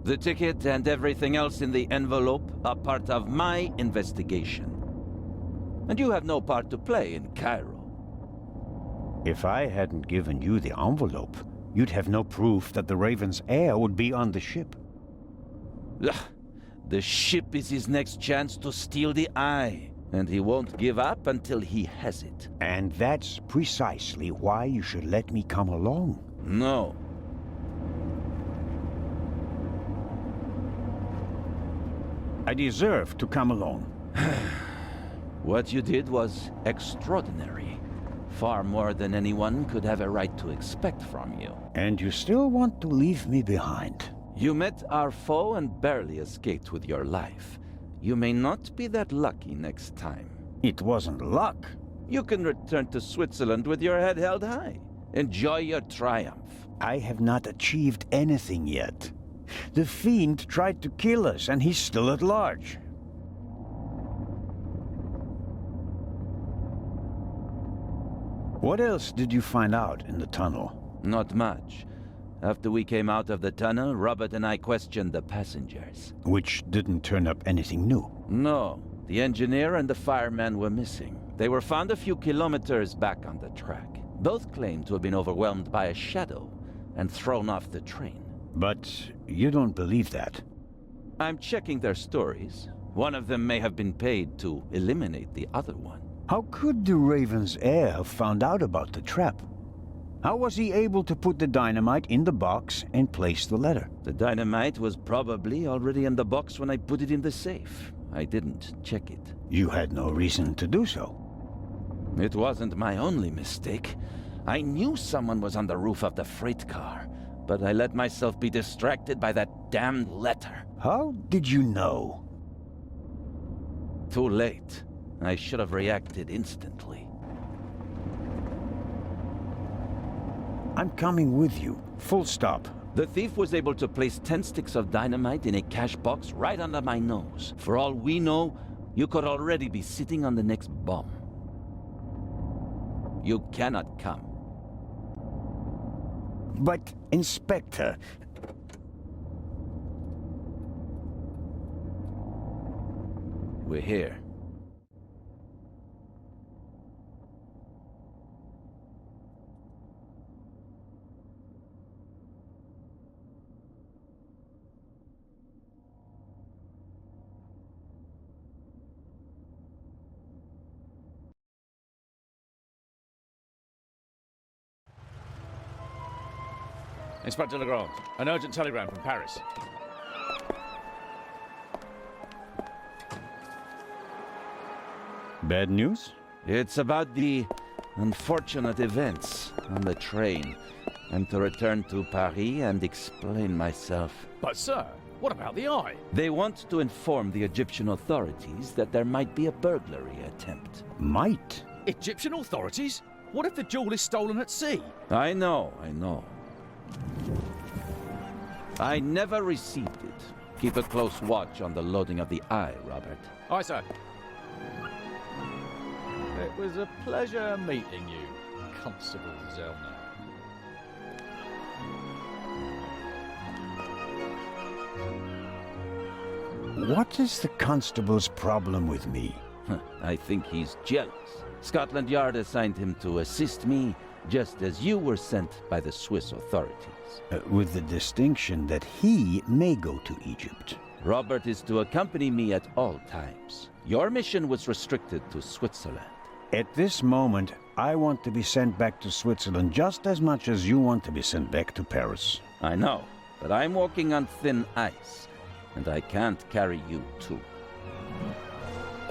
The ticket and everything else in the envelope are part of my investigation. And you have no part to play in Cairo. If I hadn't given you the envelope, you'd have no proof that the Raven's heir would be on the ship. Ugh. The ship is his next chance to steal the eye, and he won't give up until he has it. And that's precisely why you should let me come along. No. I deserve to come along. What you did was extraordinary. Far more than anyone could have a right to expect from you. And you still want to leave me behind? You met our foe and barely escaped with your life. You may not be that lucky next time. It wasn't luck. You can return to Switzerland with your head held high. Enjoy your triumph. I have not achieved anything yet. The Fiend tried to kill us, and he's still at large. What else did you find out in the tunnel? Not much. After we came out of the tunnel, Robert and I questioned the passengers. Which didn't turn up anything new. No. The engineer and the fireman were missing. They were found a few kilometers back on the track. Both claimed to have been overwhelmed by a shadow and thrown off the train. But you don't believe that. I'm checking their stories. One of them may have been paid to eliminate the other one. How could the Raven's heir have found out about the trap? How was he able to put the dynamite in the box and place the letter? The dynamite was probably already in the box when I put it in the safe. I didn't check it. You had no reason to do so. It wasn't my only mistake. I knew someone was on the roof of the freight car, but I let myself be distracted by that damned letter. How did you know? Too late. I should have reacted instantly. I'm coming with you. Full stop. The thief was able to place 10 sticks of dynamite in a cash box right under my nose. For all we know, you could already be sitting on the next bomb. You cannot come. But, Inspector... We're here. Inspector Legrand, an urgent telegram from Paris. Bad news? It's about the unfortunate events on the train. I'm to return to Paris and explain myself. But sir, what about the eye? They want to inform the Egyptian authorities that there might be a burglary attempt. Might? Egyptian authorities? What if the jewel is stolen at sea? I know. I never received it. Keep a close watch on the loading of the eye, Robert. Aye, sir. It was a pleasure meeting you, Constable Zellner. What is the constable's problem with me? I think he's jealous. Scotland Yard assigned him to assist me, just as you were sent by the Swiss authorities. With the distinction that he may go to Egypt. Robert is to accompany me at all times. Your mission was restricted to Switzerland. At this moment, I want to be sent back to Switzerland just as much as you want to be sent back to Paris. I know, but I'm walking on thin ice, and I can't carry you too.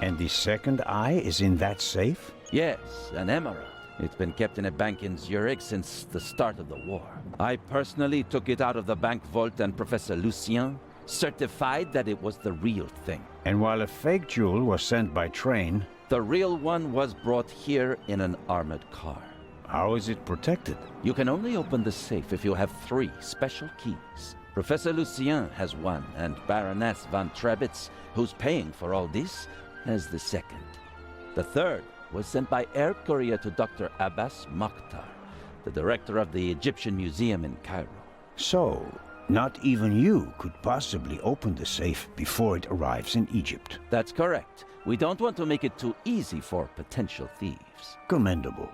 And the second eye is in that safe? Yes, an emerald. It's been kept in a bank in Zurich since the start of the war. I personally took it out of the bank vault, and Professor Lucien certified that it was the real thing. And while a fake jewel was sent by train... The real one was brought here in an armored car. How is it protected? You can only open the safe if you have 3 special keys. Professor Lucien has one, and Baroness von Trebitz, who's paying for all this, has the second. The third was sent by air courier to Dr. Abbas Mokhtar, the director of the Egyptian Museum in Cairo. So, Not even you could possibly open the safe before it arrives in Egypt. That's correct. We don't want to make it too easy for potential thieves. Commendable.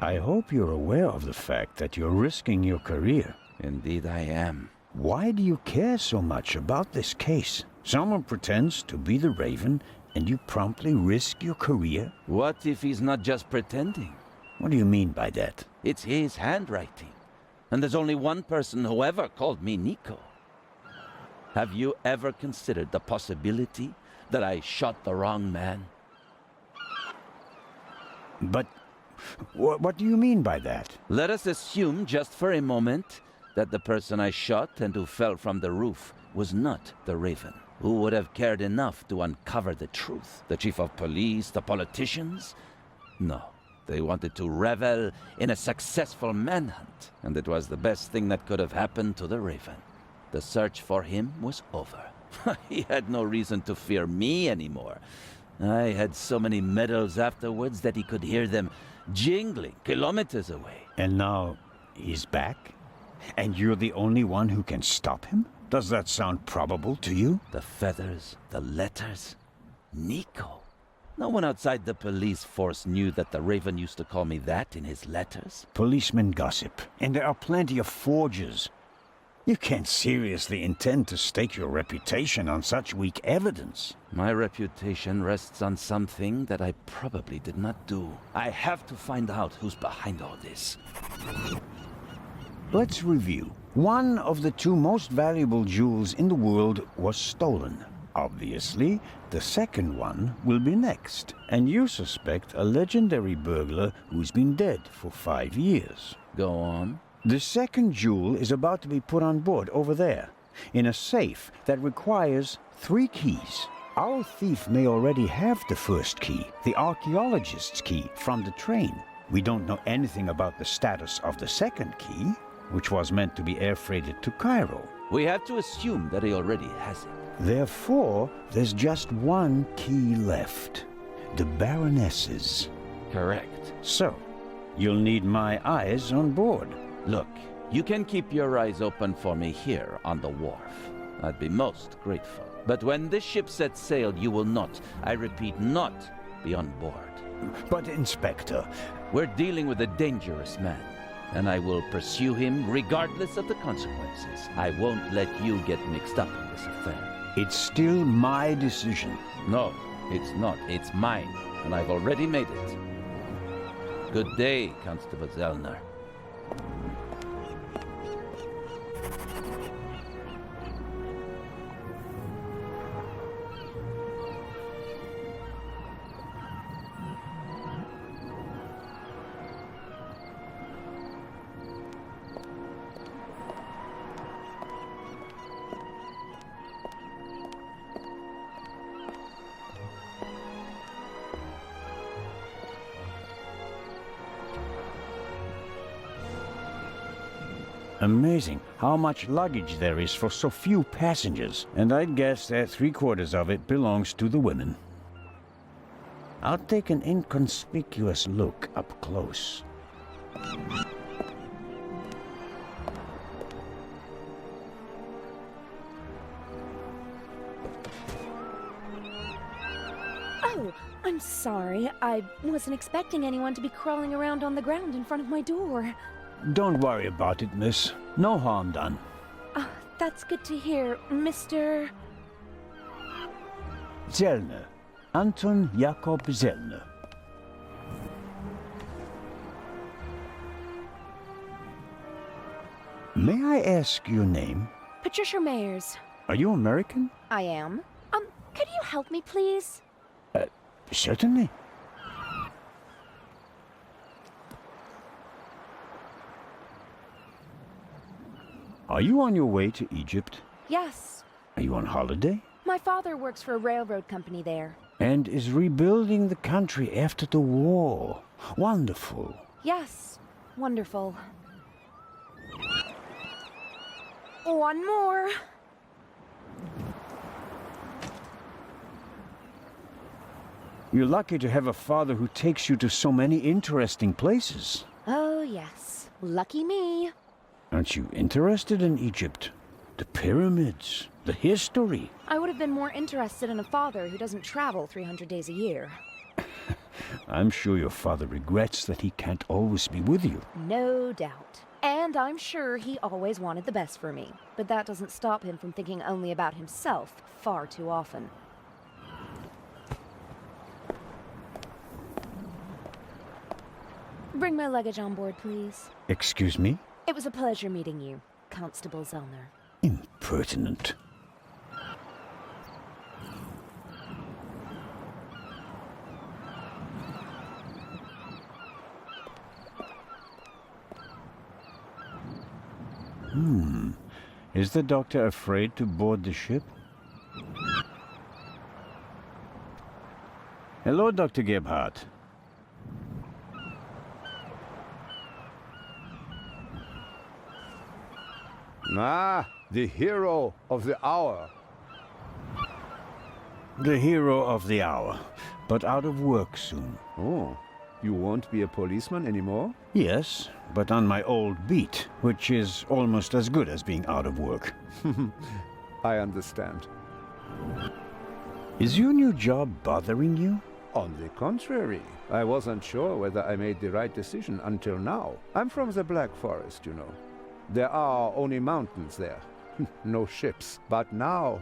I hope you're aware of the fact that you're risking your career. Indeed I am. Why do you care so much about this case? Someone pretends to be the Raven, and you promptly risk your career? What if he's not just pretending? What do you mean by that? It's his handwriting. And there's only one person who ever called me Nico. Have you ever considered the possibility that I shot the wrong man? But what do you mean by that? Let us assume just for a moment that the person I shot and who fell from the roof was not the Raven. Who would have cared enough to uncover the truth? The chief of police, the politicians? No. They wanted to revel in a successful manhunt, and it was the best thing that could have happened to the Raven. The search for him was over. He had no reason to fear me anymore. I had so many medals afterwards that he could hear them jingling kilometers away. And now he's back? And you're the only one who can stop him? Does that sound probable to you? The feathers, the letters. Nico. No one outside the police force knew that the Raven used to call me that in his letters. Policemen gossip, and there are plenty of forgers. You can't seriously intend to stake your reputation on such weak evidence. My reputation rests on something that I probably did not do. I have to find out who's behind all this. Let's review. One of the two most valuable jewels in the world was stolen. Obviously, the second one will be next. And you suspect a legendary burglar who's been dead for 5 years. Go on. The second jewel is about to be put on board over there, in a safe that requires 3 keys. Our thief may already have the first key, the archaeologist's key, from the train. We don't know anything about the status of the second key, which was meant to be air freighted to Cairo. We have to assume that he already has it. Therefore, there's just one key left. The Baroness's. Correct. So, you'll need my eyes on board. Look, you can keep your eyes open for me here on the wharf. I'd be most grateful. But when this ship sets sail, you will not, I repeat, not be on board. But, Inspector... We're dealing with a dangerous man, and I will pursue him regardless of the consequences. I won't let you get mixed up in this affair. It's still my decision. No, it's not. It's mine, and I've already made it. Good day, Constable Zellner. Amazing how much luggage there is for so few passengers, and I'd guess that 3/4 of it belongs to the women. I'll take an inconspicuous look up close. Oh, I'm sorry. I wasn't expecting anyone to be crawling around on the ground in front of my door. Don't worry about it, miss. No harm done. That's good to hear, Mr. Zellner. Anton Jakob Zellner. May I ask your name? Patricia Mayers. Are you American? I am. Could you help me, please? Certainly. Are you on your way to Egypt? Yes. Are you on holiday? My father works for a railroad company there. And is rebuilding the country after the war. Wonderful. Yes. Wonderful. One more. You're lucky to have a father who takes you to so many interesting places. Oh, yes. Lucky me. Aren't you interested in Egypt? The pyramids, the history. I would have been more interested in a father who doesn't travel 300 days a year. I'm sure your father regrets that he can't always be with you. No doubt. And I'm sure he always wanted the best for me. But that doesn't stop him from thinking only about himself far too often. Bring my luggage on board, please. Excuse me? It was a pleasure meeting you, Constable Zellner. Impertinent. Is the doctor afraid to board the ship? Hello, Dr. Gebhardt. Ah, the hero of the hour. The hero of the hour, but out of work soon. Oh, you won't be a policeman anymore? Yes, but on my old beat, which is almost as good as being out of work. I understand. Is your new job bothering you? On the contrary, I wasn't sure whether I made the right decision until now. I'm from the Black Forest, you know. There are only mountains there, no ships. But now,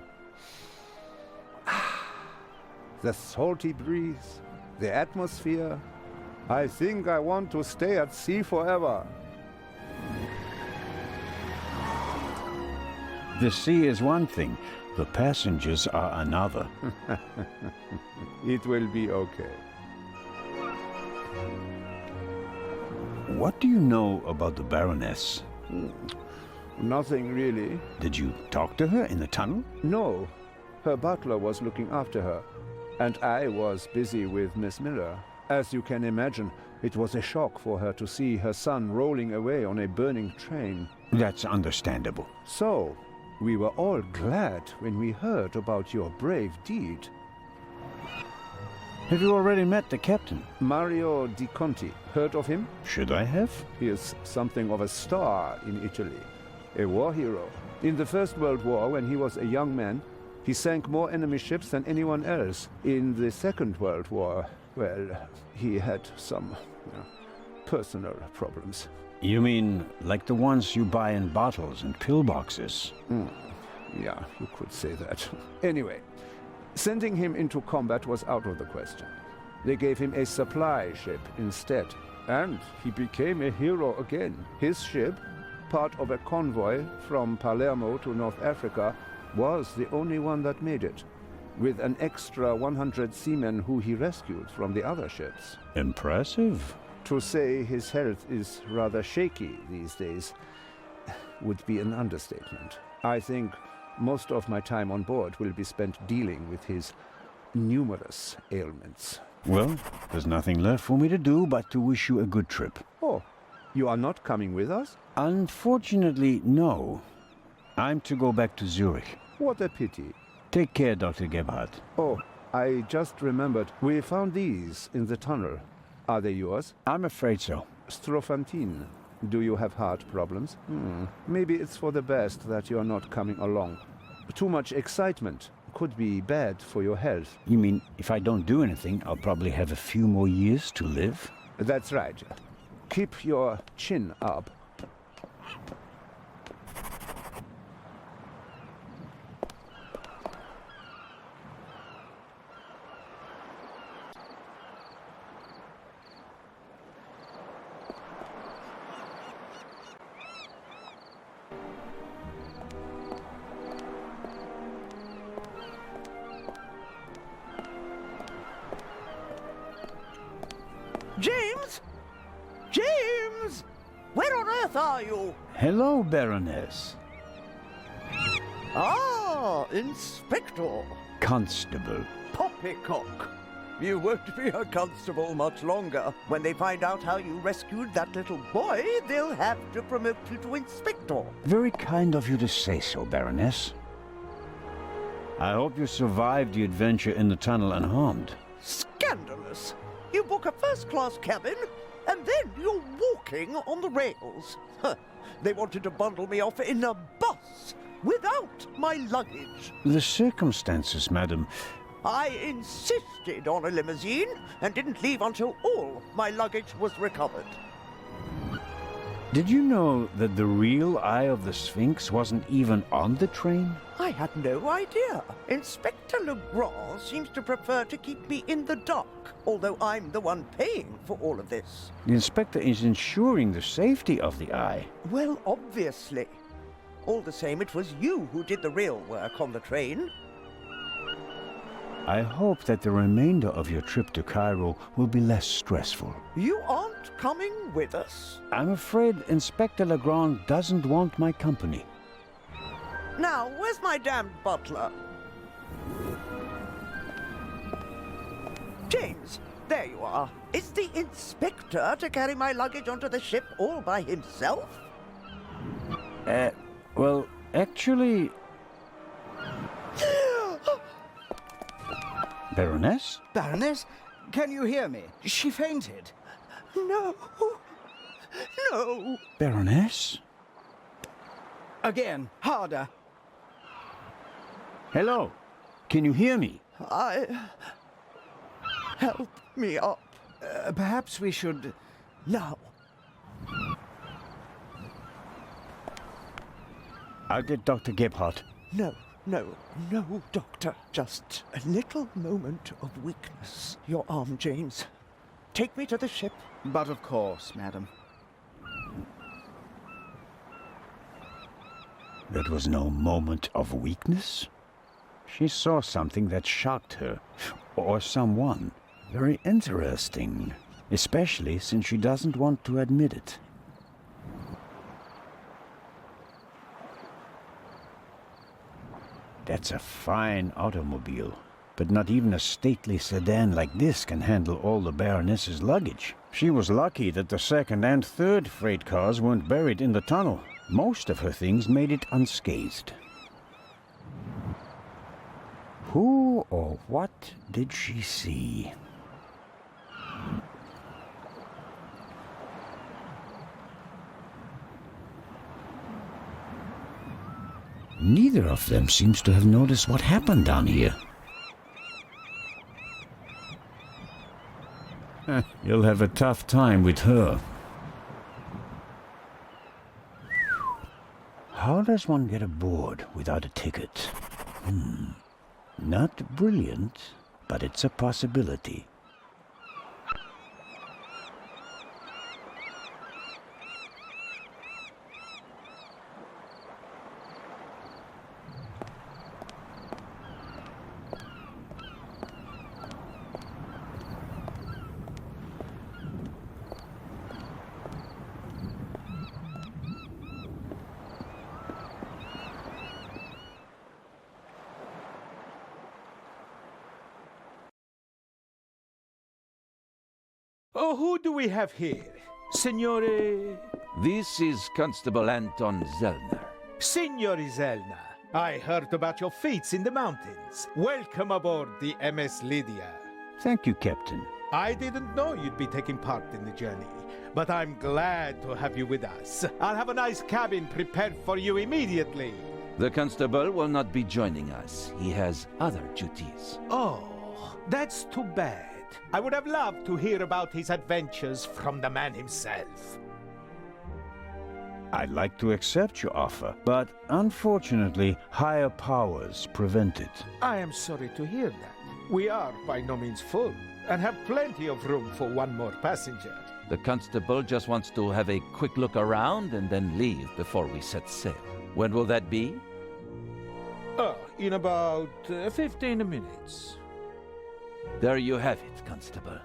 the salty breeze, the atmosphere, I think I want to stay at sea forever. The sea is one thing, the passengers are another. It will be okay. What do you know about the Baroness? Nothing really. Did you talk to her in the tunnel? No, her butler was looking after her, and I was busy with Miss Miller. As you can imagine, it was a shock for her to see her son rolling away on a burning train. That's understandable. So, we were all glad when we heard about your brave deed. Have you already met the captain? Mario Di Conti, heard of him? Should I have? He is something of a star in Italy, a war hero. In the First World War, when he was a young man, he sank more enemy ships than anyone else. In the Second World War, well, he had some personal problems. You mean like the ones you buy in bottles and pillboxes? Yeah, you could say that. Anyway, sending him into combat was out of the question. They gave him a supply ship instead, and he became a hero again. His ship, part of a convoy from Palermo to North Africa, was the only one that made it, with an extra 100 seamen who he rescued from the other ships. Impressive. To say his health is rather shaky these days would be an understatement. I think most of my time on board will be spent dealing with his numerous ailments. Well, there's nothing left for me to do but to wish you a good trip. Oh, you are not coming with us? Unfortunately, no. I'm to go back to Zurich. What a pity. Take care, Dr. Gebhardt. Oh, I just remembered. We found these in the tunnel. Are they yours? I'm afraid so. Strophantine. Do you have heart problems? Maybe it's for the best that you're not coming along. Too much excitement could be bad for your health. You mean if I don't do anything, I'll probably have a few more years to live? That's right. Keep your chin up. James? James! Where on earth are you? Hello, Baroness. Ah, Inspector. Constable. Poppycock. You won't be a constable much longer. When they find out how you rescued that little boy, they'll have to promote you to Inspector. Very kind of you to say so, Baroness. I hope you survived the adventure in the tunnel unharmed. Scandalous! You book a first-class cabin, And then you're walking on the rails. Huh. They wanted to bundle me off in a bus without my luggage. The circumstances, madam. I insisted on a limousine and didn't leave until all my luggage was recovered. Did you know that the real Eye of the Sphinx wasn't even on the train? I had no idea. Inspector Legrand seems to prefer to keep me in the dark, although I'm the one paying for all of this. The inspector is ensuring the safety of the Eye. Well, obviously. All the same, it was you who did the real work on the train. I hope that the remainder of your trip to Cairo will be less stressful. You aren't coming with us? I'm afraid Inspector Legrand doesn't want my company. Now, where's my damned butler? James, there you are. Is the inspector to carry my luggage onto the ship all by himself? Well, actually... Baroness? Baroness, can you hear me? She fainted. No. No. Baroness? Again, harder. Hello? Can you hear me? Help me up. Perhaps we should... Now. I'll get Dr. Gebhardt. No, Doctor. Just a little moment of weakness. Your arm, James. Take me to the ship. But of course, madam. That was no moment of weakness. She saw something that shocked her, or someone. Very interesting, especially since she doesn't want to admit it. That's a fine automobile, but not even a stately sedan like this can handle all the Baroness's luggage. She was lucky that the second and third freight cars weren't buried in the tunnel. Most of her things made it unscathed. Who or what did she see? Neither of them seems to have noticed what happened down here. You'll have a tough time with her. How does one get aboard without a ticket? Not brilliant, but it's a possibility. Oh, who do we have here? Signore... This is Constable Anton Zellner. Signore Zellner, I heard about your feats in the mountains. Welcome aboard the MS Lydia. Thank you, Captain. I didn't know you'd be taking part in the journey, but I'm glad to have you with us. I'll have a nice cabin prepared for you immediately. The constable will not be joining us. He has other duties. Oh, that's too bad. I would have loved to hear about his adventures from the man himself. I'd like to accept your offer, but unfortunately, higher powers prevent it. I am sorry to hear that. We are by no means full, and have plenty of room for one more passenger. The constable just wants to have a quick look around and then leave before we set sail. When will that be? Oh, in about 15 minutes. There you have it, Constable.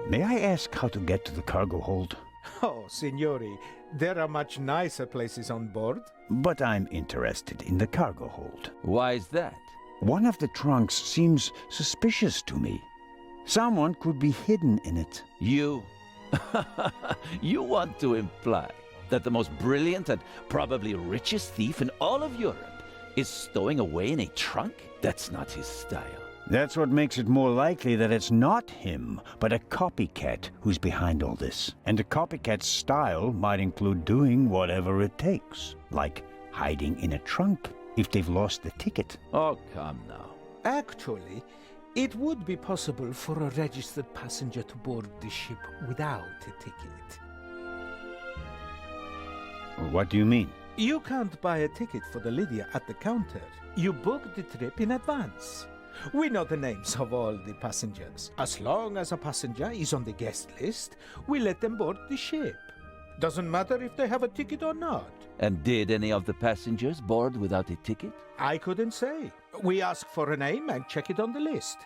May I ask how to get to the cargo hold? Oh, Signori, there are much nicer places on board. But I'm interested in the cargo hold. Why is that? One of the trunks seems suspicious to me. Someone could be hidden in it. You? You want to imply that the most brilliant and probably richest thief in all of Europe is stowing away in a trunk? That's not his style. That's what makes it more likely that it's not him, but a copycat who's behind all this. And a copycat's style might include doing whatever it takes, like hiding in a trunk if they've lost the ticket. Oh, come now. Actually, it would be possible for a registered passenger to board the ship without a ticket. What do you mean? You can't buy a ticket for the Lydia at the counter. You book the trip in advance. We know the names of all the passengers. As long as a passenger is on the guest list, we let them board the ship. Doesn't matter if they have a ticket or not. And did any of the passengers board without a ticket? I couldn't say. We ask for a name and check it on the list.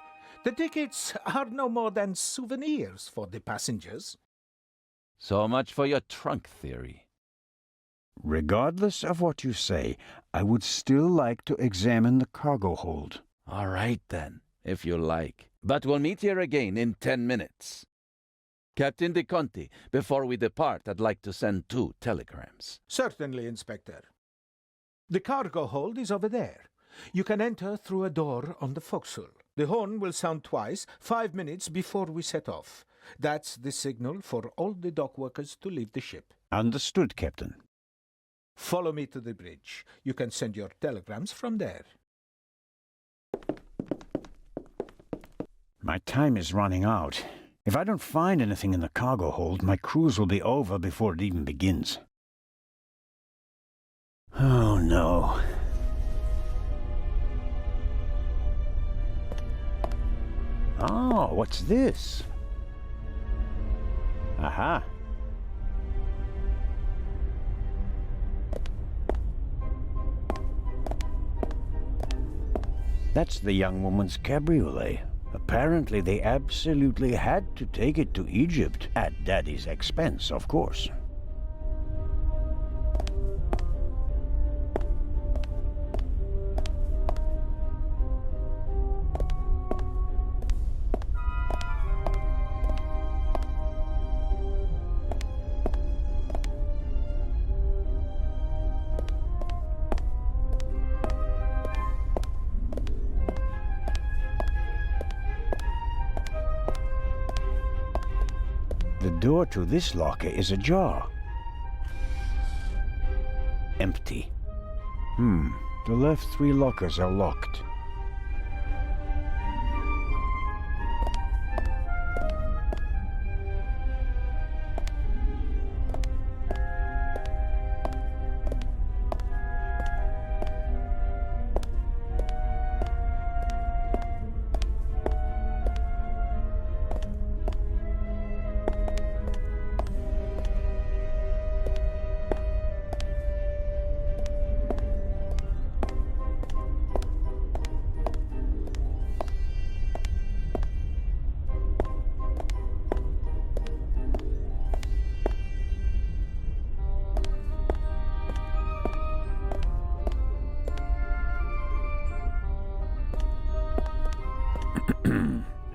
The tickets are no more than souvenirs for the passengers. So much for your trunk theory. Regardless of what you say, I would still like to examine the cargo hold. All right, then, if you like. But we'll meet here again in 10 minutes. Captain De Conti, before we depart, I'd like to send 2 telegrams. Certainly, Inspector. The cargo hold is over there. You can enter through a door on the forecastle. The horn will sound twice, 5 minutes before we set off. That's the signal for all the dock workers to leave the ship. Understood, Captain. Follow me to the bridge. You can send your telegrams from there. My time is running out. If I don't find anything in the cargo hold, my cruise will be over before it even begins. Oh, no. Oh, what's this? Aha. That's the young woman's cabriolet. Apparently they absolutely had to take it to Egypt, at Daddy's expense, of course. The door to this locker is ajar. Empty. The left 3 lockers are locked.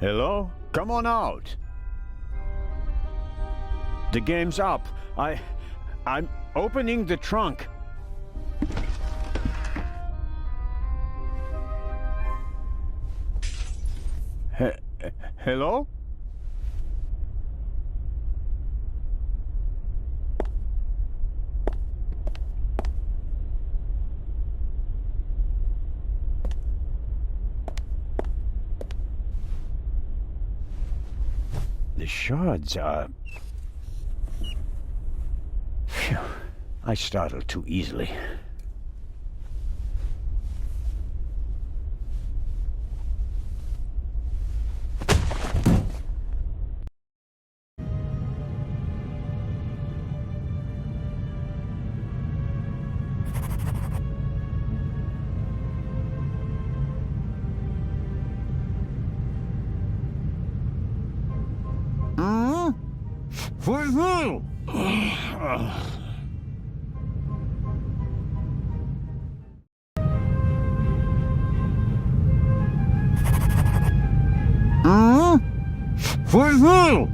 Hello? Come on out. The game's up. I'm opening the trunk. Hello? The shards are... Phew. I startled too easily. For who? For who?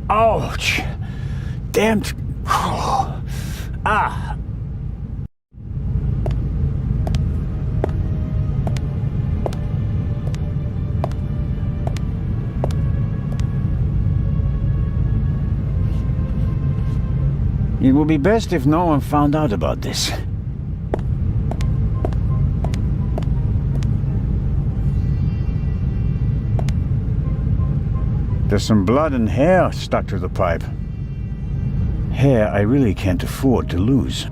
Ouch! Damned. Ah! It would be best if no one found out about this. There's some blood and hair stuck to the pipe. Hair I really can't afford to lose.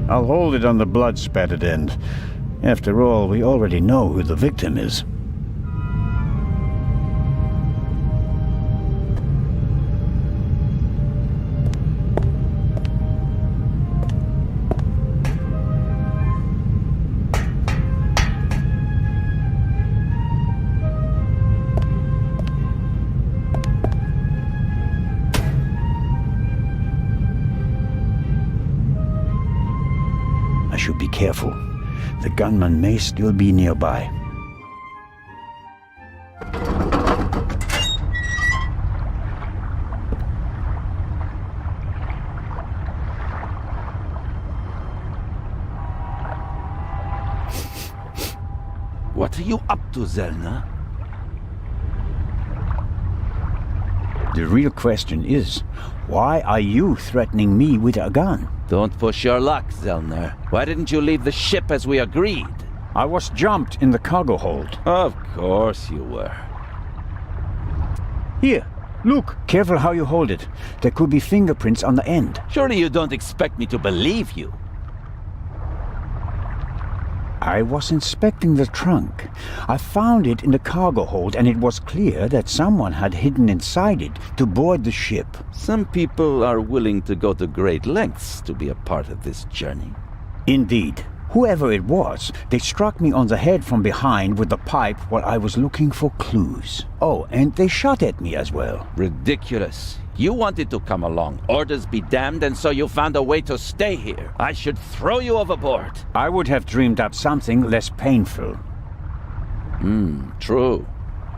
I'll hold it on the blood-spattered end. After all, we already know who the victim is. I should be careful. The gunman may still be nearby. What are you up to, Zelna? The real question is, why are you threatening me with a gun? Don't push your luck, Zelner. Why didn't you leave the ship as we agreed? I was jumped in the cargo hold. Of course you were. Here, look. Careful how you hold it. There could be fingerprints on the end. Surely you don't expect me to believe you. I was inspecting the trunk. I found it in the cargo hold, and it was clear that someone had hidden inside it to board the ship. Some people are willing to go to great lengths to be a part of this journey. Indeed. Whoever it was, they struck me on the head from behind with the pipe while I was looking for clues. Oh, and they shot at me as well. Ridiculous. You wanted to come along. Orders be damned, and so you found a way to stay here. I should throw you overboard. I would have dreamed up something less painful. True.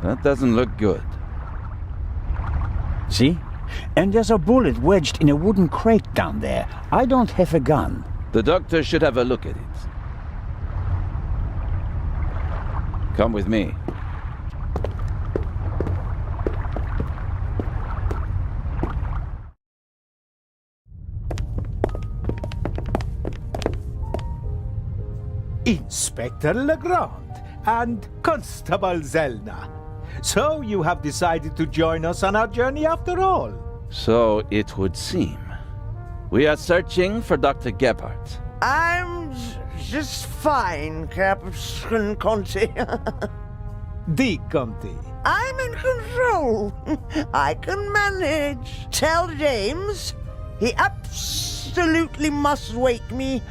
That doesn't look good. See? And there's a bullet wedged in a wooden crate down there. I don't have a gun. The doctor should have a look at it. Come with me. Inspector Legrand and Constable Zelna. So you have decided to join us on our journey after all? So it would seem. We are searching for Dr. Gebhardt. I'm just fine, Captain Conti. Di Conti. I'm in control. I can manage. Tell James he absolutely must wake me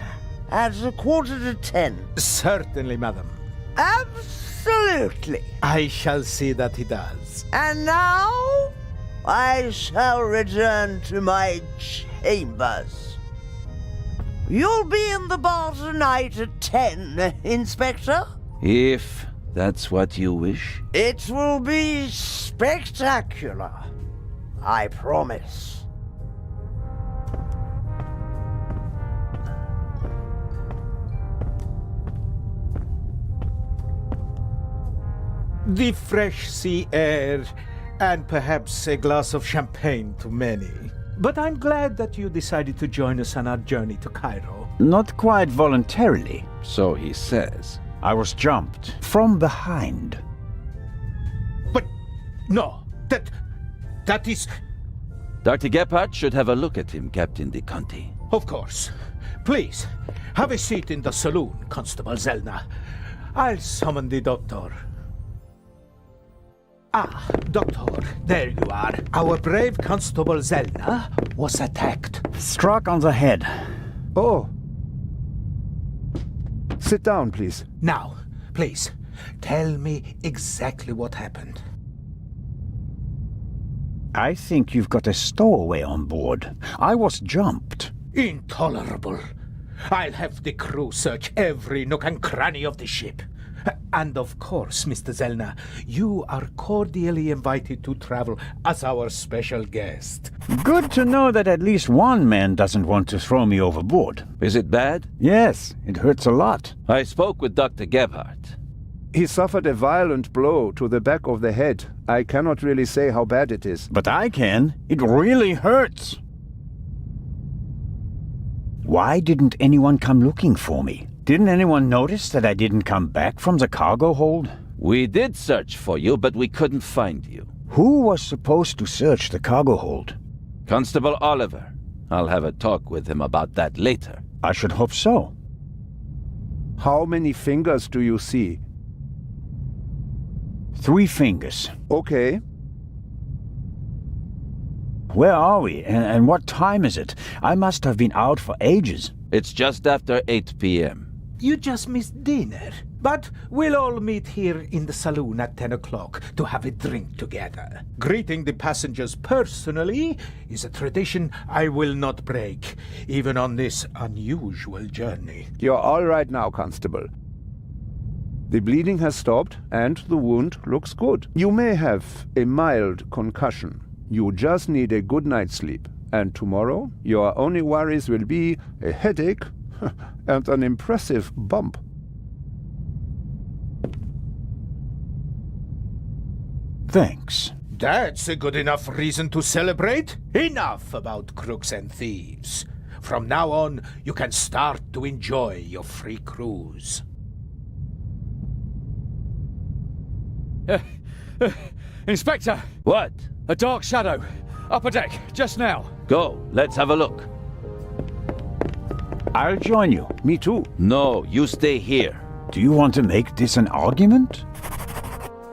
at 10:15. Certainly, madam. Absolutely. I shall see that he does. And now I shall return to my chambers. You'll be in the bar tonight at 10, Inspector? If that's what you wish. It will be spectacular. I promise. the fresh sea air, and perhaps a glass of champagne to many. But I'm glad that you decided to join us on our journey to Cairo. Not quite voluntarily. So he says. I was jumped from behind. But no, that is... Dr. Gebhardt should have a look at him, Captain de Conti. Of course. Please, have a seat in the saloon, Constable Zellner. I'll summon the doctor. Ah, Doctor, there you are. Our brave Constable Zellner was attacked. Struck on the head. Oh. Sit down, please. Now, please, tell me exactly what happened. I think you've got a stowaway on board. I was jumped. Intolerable. I'll have the crew search every nook and cranny of the ship. And of course, Mr. Zellner, you are cordially invited to travel as our special guest. Good to know that at least one man doesn't want to throw me overboard. Is it bad? Yes, it hurts a lot. I spoke with Dr. Gebhardt. He suffered a violent blow to the back of the head. I cannot really say how bad it is. But I can. It really hurts. Why didn't anyone come looking for me? Didn't anyone notice that I didn't come back from the cargo hold? We did search for you, but we couldn't find you. Who was supposed to search the cargo hold? Constable Oliver. I'll have a talk with him about that later. I should hope so. How many fingers do you see? 3 fingers. Okay. Where are we, and what time is it? I must have been out for ages. It's just after 8 p.m. You just missed dinner. But we'll all meet here in the saloon at 10 o'clock to have a drink together. Greeting the passengers personally is a tradition I will not break, even on this unusual journey. You're all right now, Constable. The bleeding has stopped, and the wound looks good. You may have a mild concussion. You just need a good night's sleep. And tomorrow, your only worries will be a headache and an impressive bump. Thanks. That's a good enough reason to celebrate. Enough about crooks and thieves. From now on, you can start to enjoy your free cruise. Inspector! What? A dark shadow. Upper deck, just now. Go, let's have a look. I'll join you. Me too. No, you stay here. Do you want to make this an argument?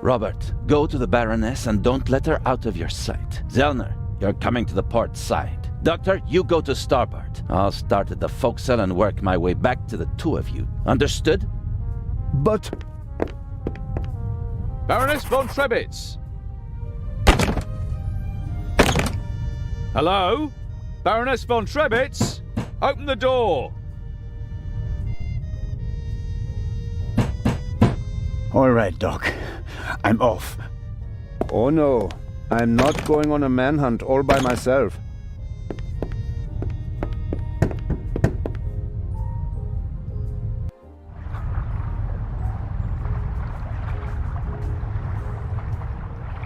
Robert, go to the Baroness and don't let her out of your sight. Zellner, you're coming to the port side. Doctor, you go to starboard. I'll start at the forecastle and work my way back to the 2 of you. Understood? But... Baroness von Trebitz! Hello? Baroness von Trebitz? Open the door! All right, Doc. I'm off. Oh no, I'm not going on a manhunt all by myself.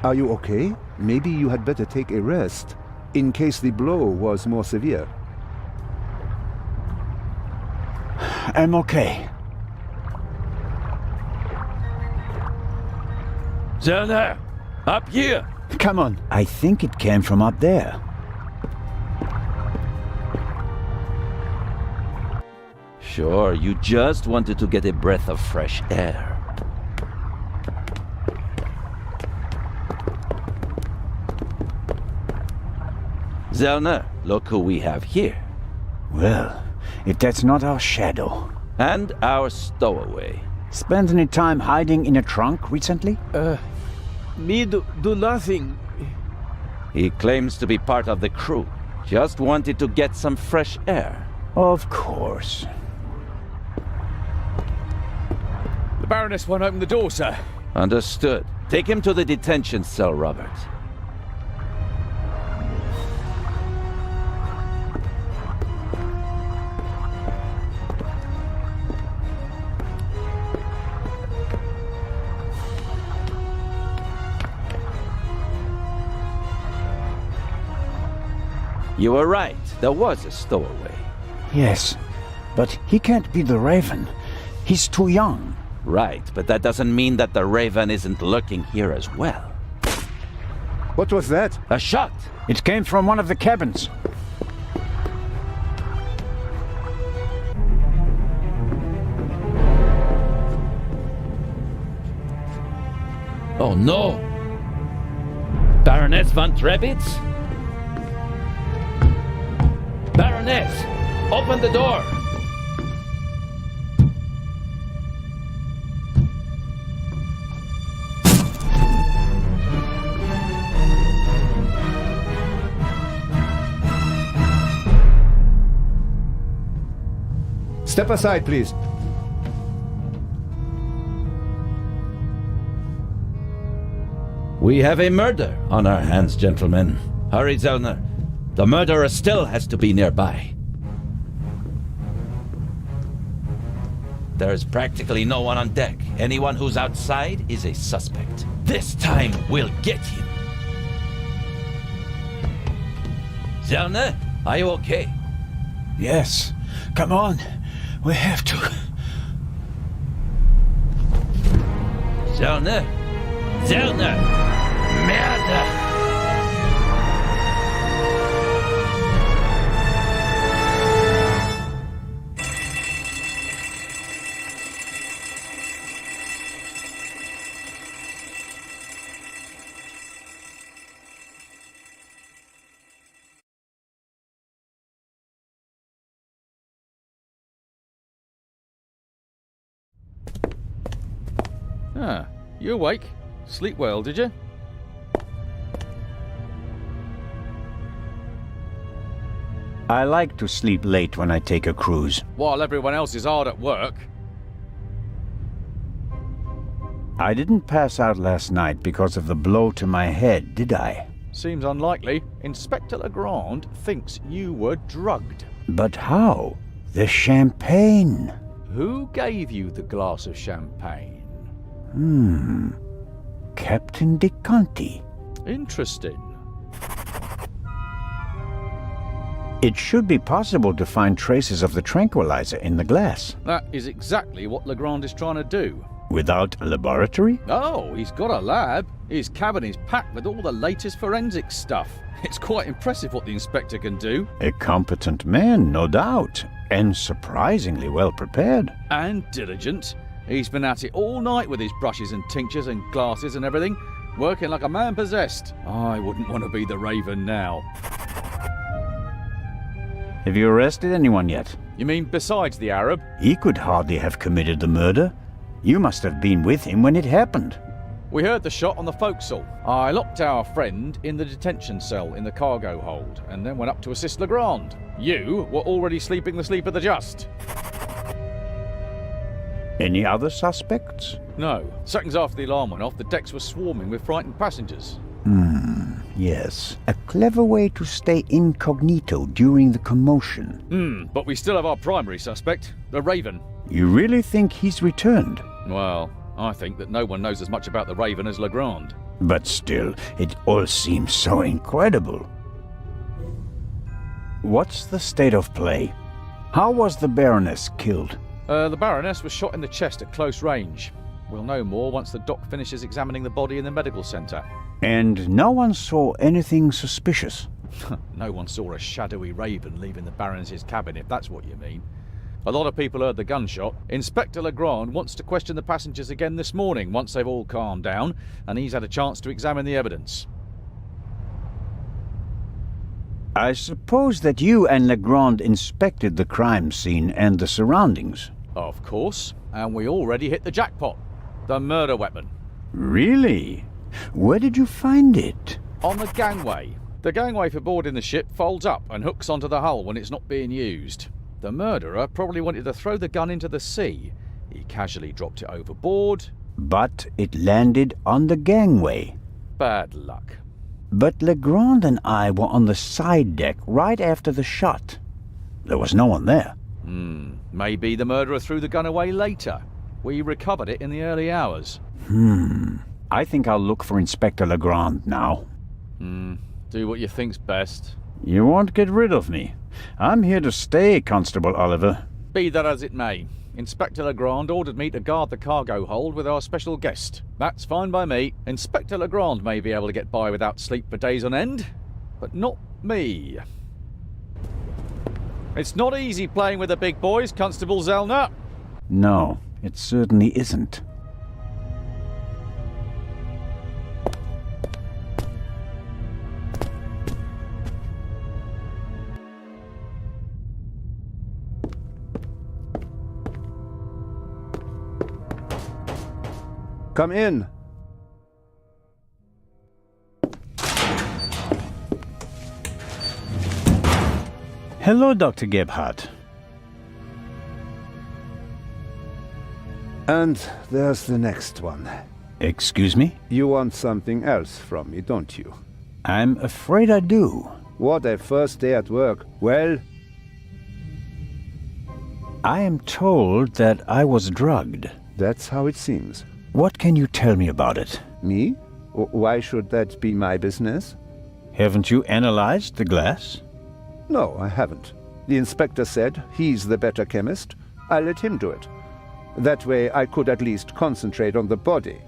Are you okay? Maybe you had better take a rest, in case the blow was more severe. I'm okay. Zellner, up here! Come on. I think it came from up there. Sure, you just wanted to get a breath of fresh air. Zellner, look who we have here. Well, if that's not our shadow. And our stowaway. Spent any time hiding in a trunk recently? Me do nothing. He claims to be part of the crew. Just wanted to get some fresh air. Of course. The Baroness won't open the door, sir. Understood. Take him to the detention cell, Robert. You were right. There was a stowaway. Yes, but he can't be the Raven. He's too young. Right, but that doesn't mean that the Raven isn't lurking here as well. What was that? A shot! It came from one of the cabins. Oh no! Baroness von Trebitz? Baroness! Open the door! Step aside, please. We have a murder on our hands, gentlemen. Hurry, Zellner. The murderer still has to be nearby. There is practically no one on deck. Anyone who's outside is a suspect. This time, we'll get him. Zellner, are you okay? Yes. Come on. We have to. Zellner! Zellner! Merde! Ah, you awake? Sleep well, did you? I like to sleep late when I take a cruise. While everyone else is hard at work. I didn't pass out last night because of the blow to my head, did I? Seems unlikely. Inspector Legrand thinks you were drugged. But how? The champagne. Who gave you the glass of champagne? Captain De Conti. Interesting. It should be possible to find traces of the tranquilizer in the glass. That is exactly what Legrand is trying to do. Without a laboratory? Oh, he's got a lab. His cabin is packed with all the latest forensic stuff. It's quite impressive what the inspector can do. A competent man, no doubt, and surprisingly well prepared. And diligent. He's been at it all night with his brushes and tinctures and glasses and everything, working like a man possessed. I wouldn't want to be the Raven now. Have you arrested anyone yet? You mean besides the Arab? He could hardly have committed the murder. You must have been with him when it happened. We heard the shot on the forecastle. I locked our friend in the detention cell in the cargo hold and then went up to assist Legrand. You were already sleeping the sleep of the just. Any other suspects? No. Seconds after the alarm went off, the decks were swarming with frightened passengers. Yes. A clever way to stay incognito during the commotion. But we still have our primary suspect, the Raven. You really think he's returned? Well, I think that no one knows as much about the Raven as Legrand. But still, it all seems so incredible. What's the state of play? How was the Baroness killed? The Baroness was shot in the chest at close range. We'll know more once the doc finishes examining the body in the medical centre. And no one saw anything suspicious? No one saw a shadowy Raven leaving the Baroness's cabin, if that's what you mean. A lot of people heard the gunshot. Inspector Legrand wants to question the passengers again this morning once they've all calmed down, and he's had a chance to examine the evidence. I suppose that you and Legrand inspected the crime scene and the surroundings. Of course, and we already hit the jackpot. The murder weapon. Really? Where did you find it? On the gangway. The gangway for boarding the ship folds up and hooks onto the hull when it's not being used. The murderer probably wanted to throw the gun into the sea. He casually dropped it overboard. But it landed on the gangway. Bad luck. But Legrand and I were on the side deck right after the shot. There was no one there. Maybe the murderer threw the gun away later. We recovered it in the early hours. I think I'll look for Inspector Legrand now. Do what you think's best. You won't get rid of me. I'm here to stay, Constable Oliver. Be that as it may, Inspector Legrand ordered me to guard the cargo hold with our special guest. That's fine by me. Inspector Legrand may be able to get by without sleep for days on end, but not me. It's not easy playing with the big boys, Constable Zellner. No, it certainly isn't. Come in. Hello, Dr. Gebhardt. And there's the next one. Excuse me? You want something else from me, don't you? I'm afraid I do. What a first day at work. Well, I am told that I was drugged. that's how it seems. What can you tell me about it? Me? Why should that be my business? Haven't you analyzed the glass? No, I haven't. The inspector said he's the better chemist. I let him do it. That way I could at least concentrate on the body.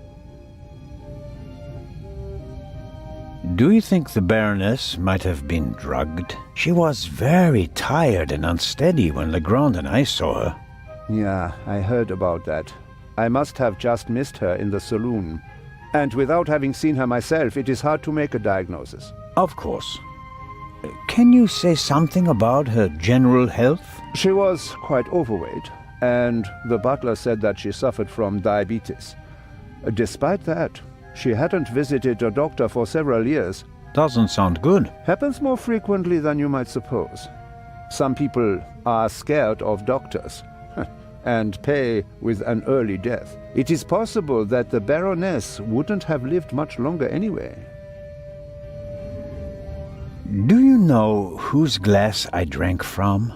Do you think the Baroness might have been drugged? She was very tired and unsteady when Legrand and I saw her. Yeah, I heard about that. I must have just missed her in the saloon. And without having seen her myself, it is hard to make a diagnosis. Of course. Can you say something about her general health? She was quite overweight, and the butler said that she suffered from diabetes. Despite that, she hadn't visited a doctor for several years. Doesn't sound good. Happens more frequently than you might suppose. Some people are scared of doctors and pay with an early death. It is possible that the Baroness wouldn't have lived much longer anyway. Do you know whose glass I drank from?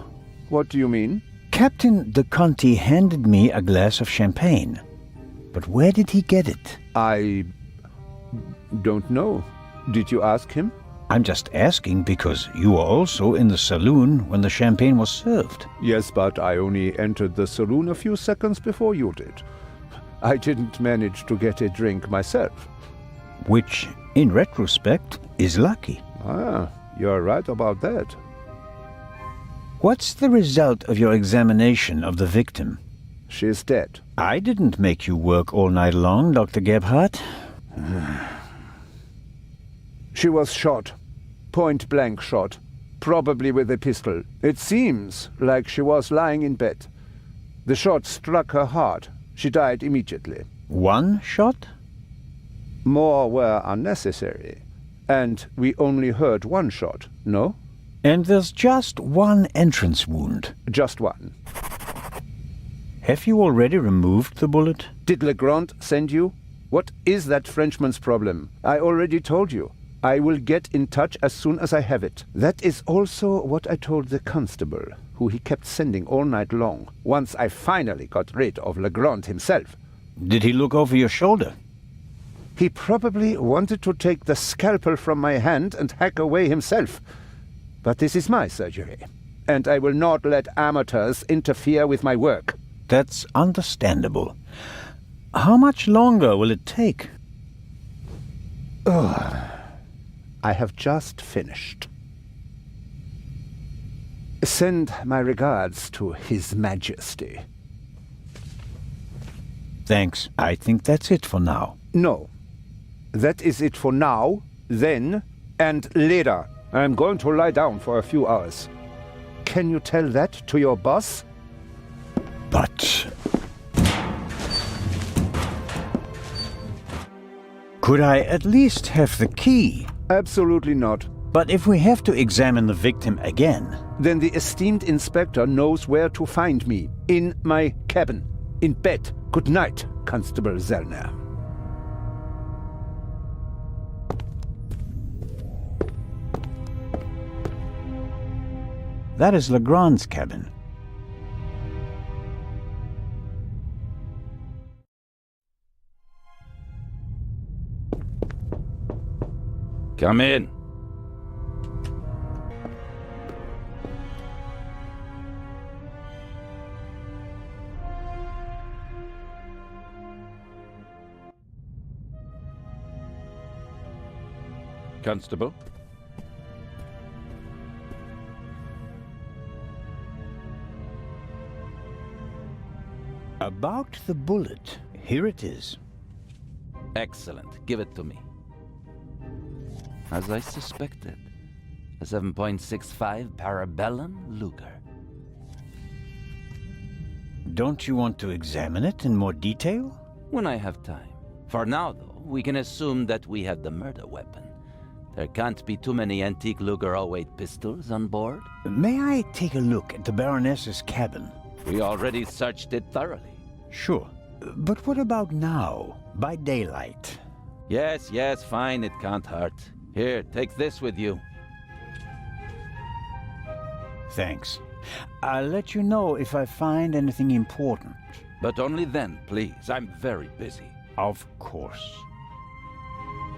What do you mean? Captain de Conti handed me a glass of champagne. But where did he get it? I don't know. Did you ask him? I'm just asking because you were also in the saloon when the champagne was served. Yes, but I only entered the saloon a few seconds before you did. I didn't manage to get a drink myself. Which, in retrospect, is lucky. Ah, you're right about that. What's the result of your examination of the victim? She's dead. I didn't make you work all night long, Dr. Gebhardt. She was shot. Point-blank shot. Probably with a pistol. It seems like she was lying in bed. The shot struck her heart. She died immediately. One shot? More were unnecessary. And we only heard one shot, no? And there's just one entrance wound. Just one. Have you already removed the bullet? Did Legrand send you? What is that Frenchman's problem? I already told you. I will get in touch as soon as I have it. That is also what I told the constable, who he kept sending all night long, once I finally got rid of Legrand himself. Did he look over your shoulder? He probably wanted to take the scalpel from my hand and hack away himself. But this is my surgery, and I will not let amateurs interfere with my work. That's understandable. How much longer will it take? I have just finished. Send my regards to His Majesty. Thanks. I think that's it for now. No. That is it for now, then, and later. I'm going to lie down for a few hours. Can you tell that to your boss? But... could I at least have the key? Absolutely not. But if we have to examine the victim again... Then the esteemed inspector knows where to find me. In my cabin. In bed. Good night, Constable Zellner. That is Legrand's cabin. Come in. Constable? About the bullet. Here it is. Excellent. Give it to me. As I suspected, a 7.65 Parabellum Luger. Don't you want to examine it in more detail? When I have time. For now, though, we can assume that we had the murder weapon. There can't be too many antique Luger all-weight pistols on board. May I take a look at the Baroness's cabin? We already searched it thoroughly. Sure. But what about now, by daylight? Yes, fine, it can't hurt. Here, take this with you. Thanks. I'll let you know if I find anything important. But only then, please. I'm very busy. Of course.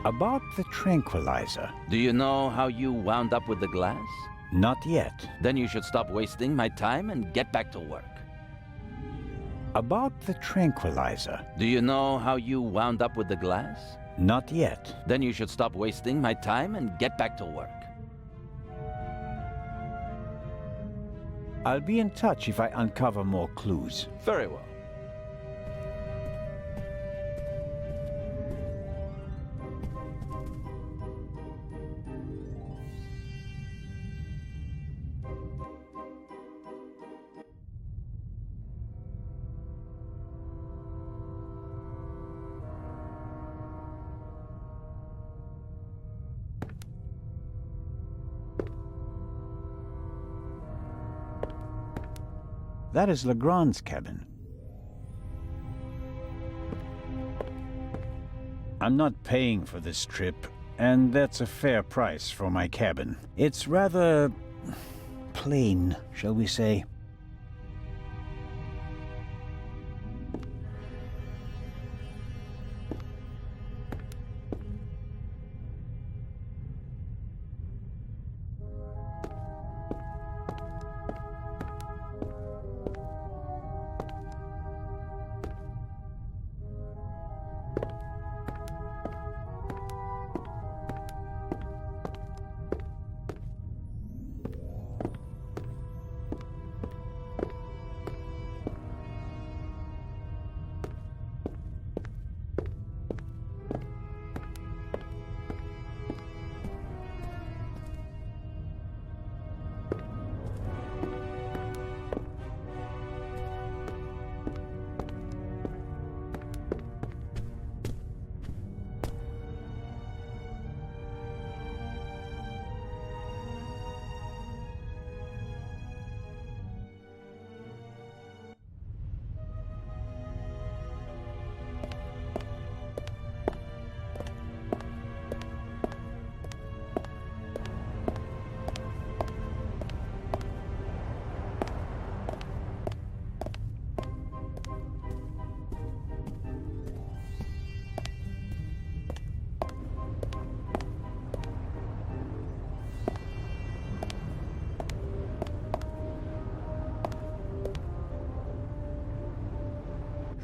About the tranquilizer. Do you know how you wound up with the glass? Not yet. Then you should stop wasting my time and get back to work. About the tranquilizer. Do you know how you wound up with the glass? Not yet. Then you should stop wasting my time and get back to work. I'll be in touch if I uncover more clues. Very well. That is Legrand's cabin. I'm not paying for this trip, and that's a fair price for my cabin. It's rather plain, shall we say.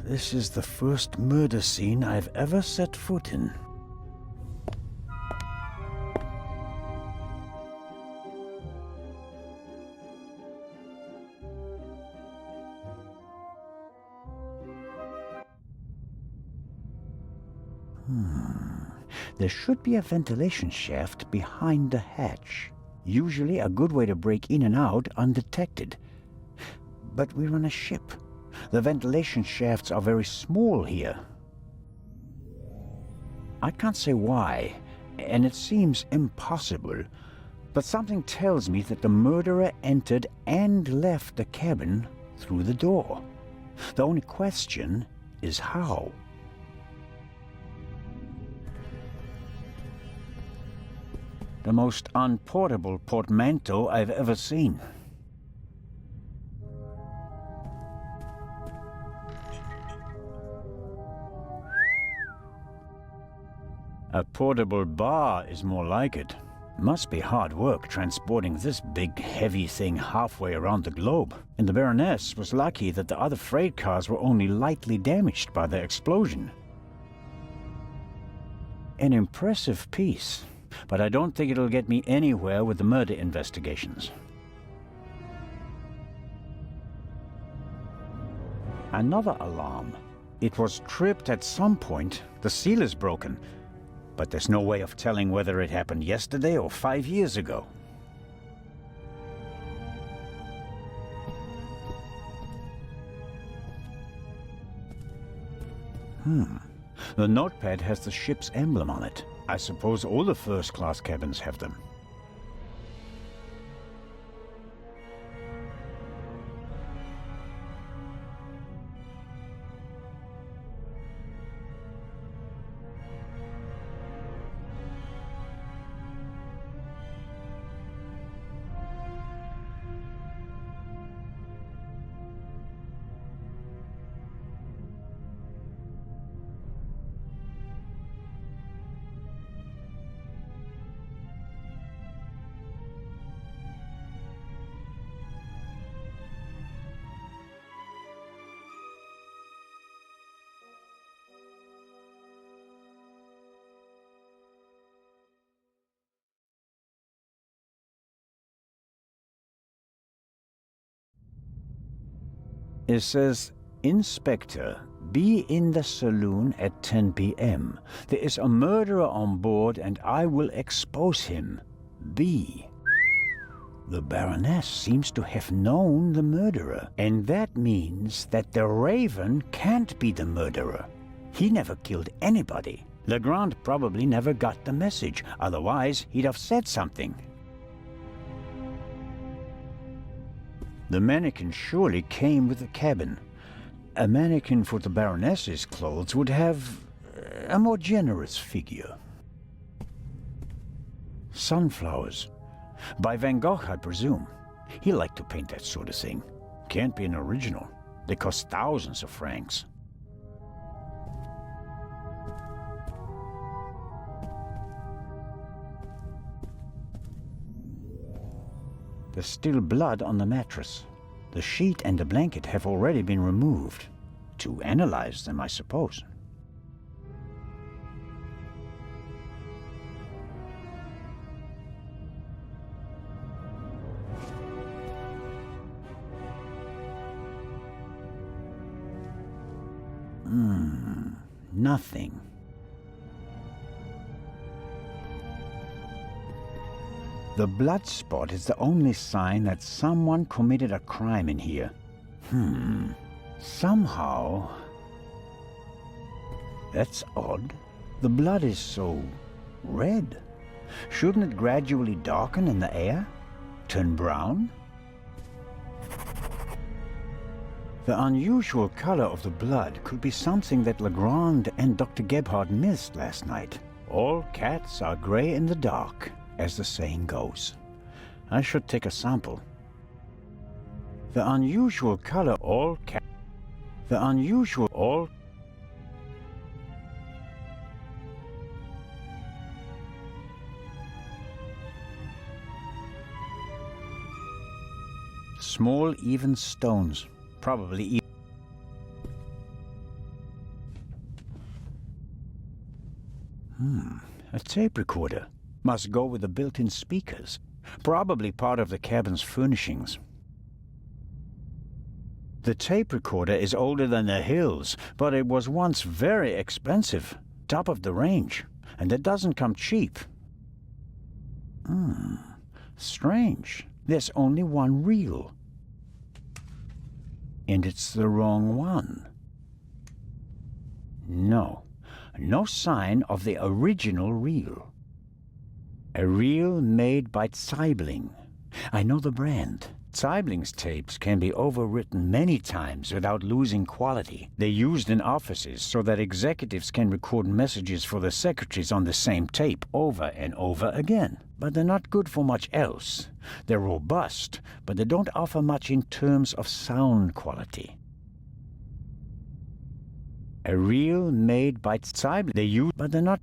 This is the first murder scene I've ever set foot in. There should be a ventilation shaft behind the hatch. Usually a good way to break in and out undetected. But we're on a ship. The ventilation shafts are very small here. I can't say why, and it seems impossible, but something tells me that the murderer entered and left the cabin through the door. The only question is how. The most unportable portmanteau I've ever seen. A portable bar is more like it. Must be hard work transporting this big, heavy thing halfway around the globe. And the Baroness was lucky that the other freight cars were only lightly damaged by the explosion. An impressive piece. but I don't think it'll get me anywhere with the murder investigations. Another alarm. It was tripped at some point. The seal is broken, but there's no way of telling whether it happened yesterday or 5 years ago. The notepad has the ship's emblem on it. I suppose all the first-class cabins have them. It says, Inspector, be in the saloon at 10 p.m. There is a murderer on board and I will expose him. B. The Baroness seems to have known the murderer, and that means that the Raven can't be the murderer. He never killed anybody. Legrand probably never got the message, otherwise he'd have said something. The mannequin surely came with the cabin. A mannequin for the Baroness's clothes would have a more generous figure. Sunflowers. By Van Gogh, I presume. He liked to paint that sort of thing. Can't be an original. They cost thousands of francs. There's still blood on the mattress. The sheet and the blanket have already been removed. To analyze them, I suppose. Nothing. The blood spot is the only sign that someone committed a crime in here. Somehow... That's odd. The blood is so... red. Shouldn't it gradually darken in the air? Turn brown? The unusual color of the blood could be something that Legrand and Dr. Gebhard missed last night. All cats are gray in the dark, as the saying goes. I should take a sample. The unusual color all cat... The unusual all... Small, even stones. Probably a tape recorder. Must go with the built-in speakers. Probably part of the cabin's furnishings. The tape recorder is older than the hills, but it was once very expensive. Top of the range. And it doesn't come cheap. Strange. There's only one reel. And it's the wrong one. No. No sign of the original reel. A reel made by Zeibling. I know the brand. Zeibling's tapes can be overwritten many times without losing quality. They're used in offices so that executives can record messages for the secretaries on the same tape over and over again. But they're not good for much else. They're robust, but they don't offer much in terms of sound quality. A reel made by Zeibling. They use, but they're not.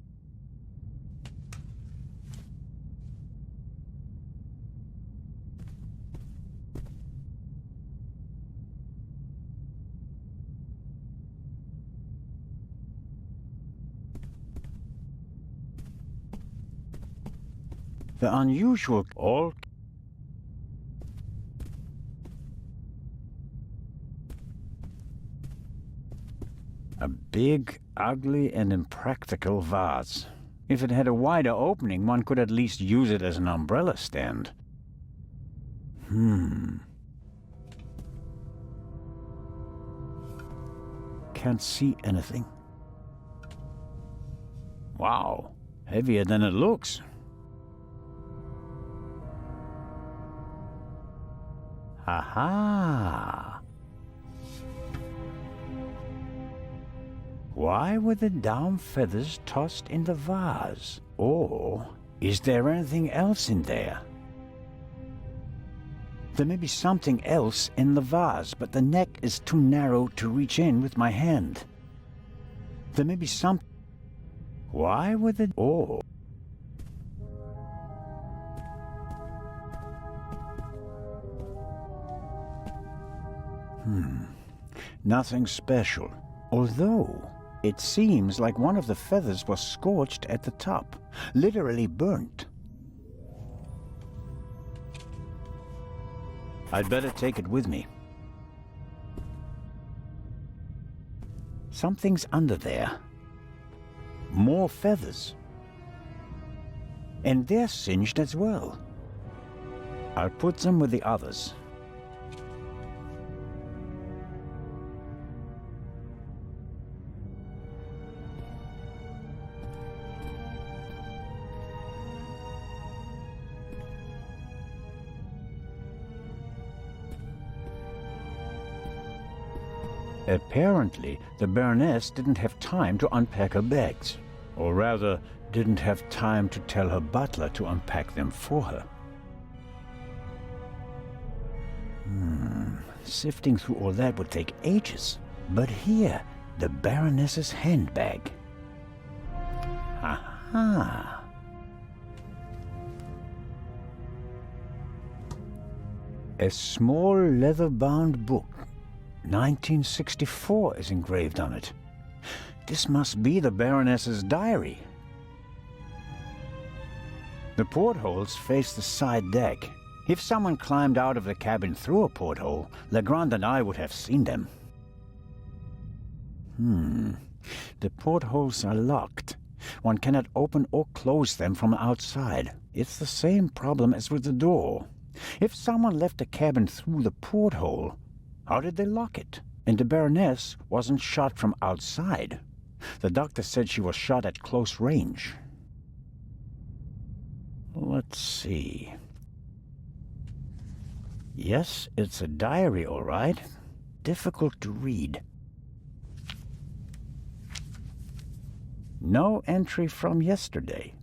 The unusual all... A big, ugly, and impractical vase. If it had a wider opening, one could at least use it as an umbrella stand. Can't see anything. Wow, heavier than it looks. Aha! Why were the down feathers tossed in the vase? Or is there anything else in there? There may be something else in the vase, but the neck is too narrow to reach in with my hand. There may be some... Why were the... Oh. Nothing special. Although, it seems like one of the feathers was scorched at the top. Literally burnt. I'd better take it with me. Something's under there. More feathers. And they're singed as well. I'll put them with the others. Apparently, the Baroness didn't have time to unpack her bags. Or rather, didn't have time to tell her butler to unpack them for her. Sifting through all that would take ages. But here, the Baroness's handbag. Aha! A small leather-bound book. 1964 is engraved on it. This must be the Baroness's diary. The portholes face the side deck. If someone climbed out of the cabin through a porthole, Legrand and I would have seen them. The portholes are locked. One cannot open or close them from outside. It's the same problem as with the door. If someone left the cabin through the porthole, how did they lock it? And the Baroness wasn't shot from outside. The doctor said she was shot at close range. Let's see. Yes, it's a diary, all right. Difficult to read. No entry from yesterday.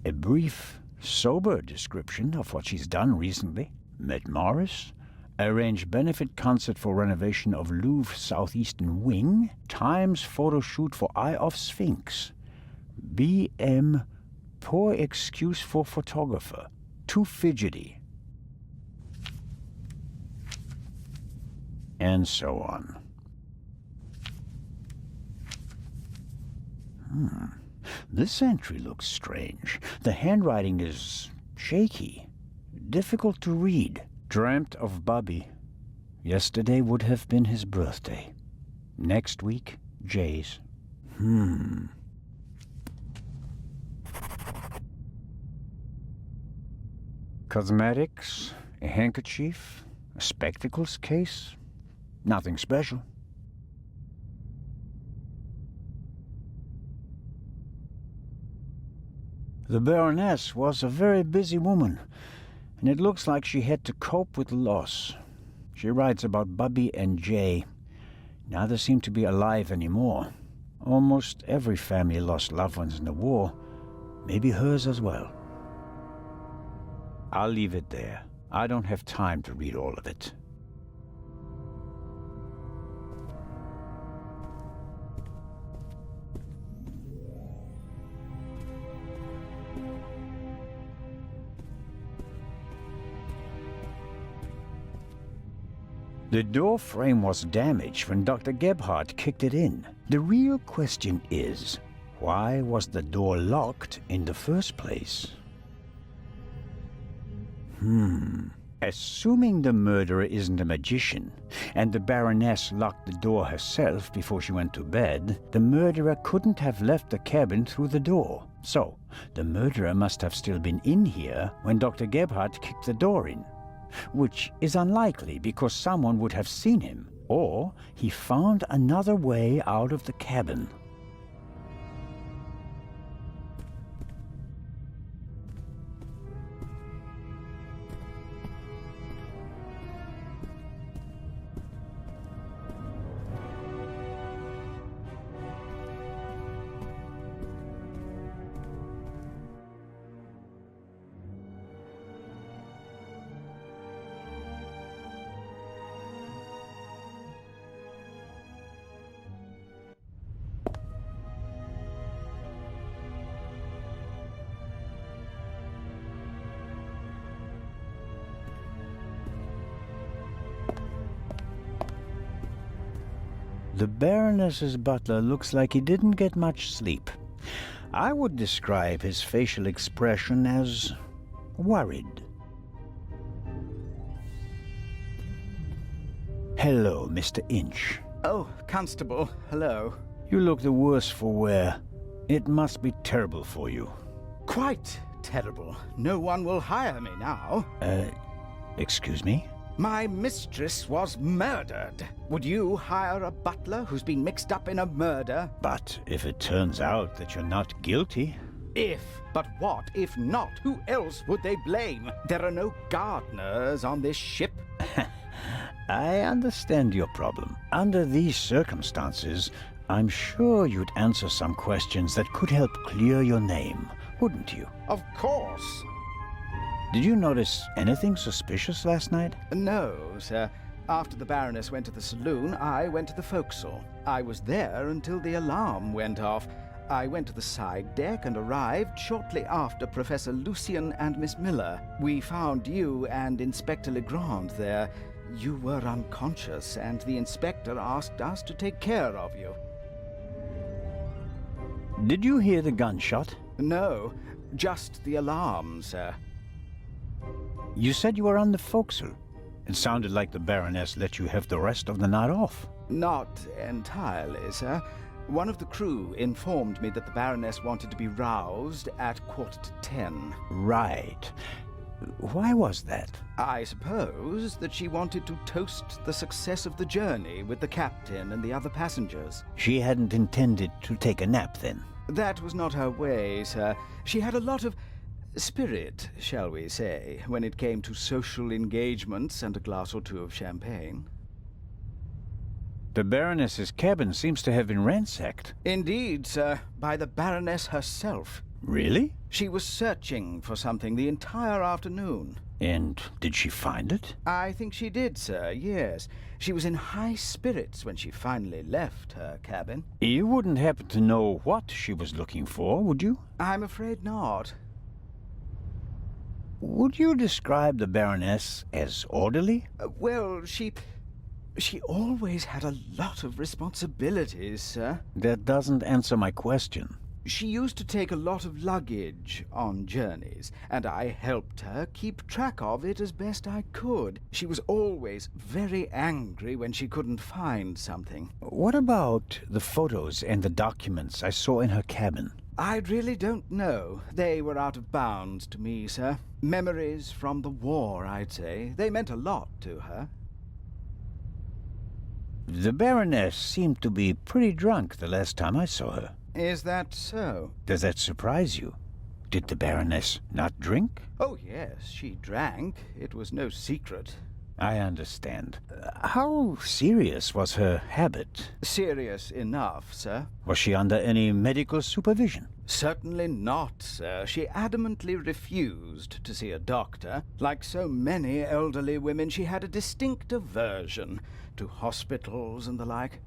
A brief, sober description of what she's done recently. Met Morris, arranged benefit concert for renovation of Louvre Southeastern Wing, Times photo shoot for Eye of Sphinx, BM, poor excuse for photographer, too fidgety, and so on. This entry looks strange. The handwriting is shaky, difficult to read. Dreamt of Bobby. Yesterday would have been his birthday. Next week, Jay's. Cosmetics, a handkerchief, a spectacles case. Nothing special. The Baroness was a very busy woman, and it looks like she had to cope with loss. She writes about Bubby and Jay. Neither seem to be alive anymore. Almost every family lost loved ones in the war. Maybe hers as well. I'll leave it there. I don't have time to read all of it. The door frame was damaged when Dr. Gebhardt kicked it in. The real question is, Why was the door locked in the first place? Assuming the murderer isn't a magician, and the Baroness locked the door herself before she went to bed, the murderer couldn't have left the cabin through the door. So, the murderer must have still been in here when Dr. Gebhardt kicked the door in. Which is unlikely because someone would have seen him, or he found another way out of the cabin. The Baroness's butler looks like he didn't get much sleep. I would describe his facial expression as worried. Hello, Mr. Inch. Oh, Constable, hello. You look the worse for wear. It must be terrible for you. Quite terrible. No one will hire me now. Excuse me? My mistress was murdered. Would you hire a butler who's been mixed up in a murder? But if it turns out that you're not guilty... If, but what if not? Who else would they blame? There are no gardeners on this ship. I understand your problem. Under these circumstances, I'm sure you'd answer some questions that could help clear your name, wouldn't you? Of course. Did you notice anything suspicious last night? No, sir. After the Baroness went to the saloon, I went to the forecastle. I was there until the alarm went off. I went to the side deck and arrived shortly after Professor Lucien and Miss Miller. We found you and Inspector Legrand there. You were unconscious, and the inspector asked us to take care of you. Did you hear the gunshot? No, just the alarm, sir. You said you were on the forecastle. It sounded like the Baroness let you have the rest of the night off. Not entirely, sir. One of the crew informed me that the Baroness wanted to be roused at 10:15. Right. Why was that? I suppose that she wanted to toast the success of the journey with the captain and the other passengers. She hadn't intended to take a nap then? That was not her way, sir. She had a lot of spirit, shall we say, when it came to social engagements and a glass or two of champagne. The Baroness's cabin seems to have been ransacked. Indeed, sir, by the Baroness herself. Really? She was searching for something the entire afternoon. And did she find it? I think she did, sir, yes. She was in high spirits when she finally left her cabin. You wouldn't happen to know what she was looking for, would you? I'm afraid not. Would you describe the Baroness as orderly? Well, she always had a lot of responsibilities, sir. That doesn't answer my question. She used to take a lot of luggage on journeys, and I helped her keep track of it as best I could. She was always very angry when she couldn't find something. What about the photos and the documents I saw in her cabin? I really don't know. They were out of bounds to me, sir. Memories from the war, I'd say. They meant a lot to her. The Baroness seemed to be pretty drunk the last time I saw her. Is that so? Does that surprise you? Did the Baroness not drink? Oh, yes, she drank. It was no secret. I understand. How serious was her habit? Serious enough, sir. Was she under any medical supervision? Certainly not, sir. She adamantly refused to see a doctor. Like so many elderly women, she had a distinct aversion to hospitals and the like.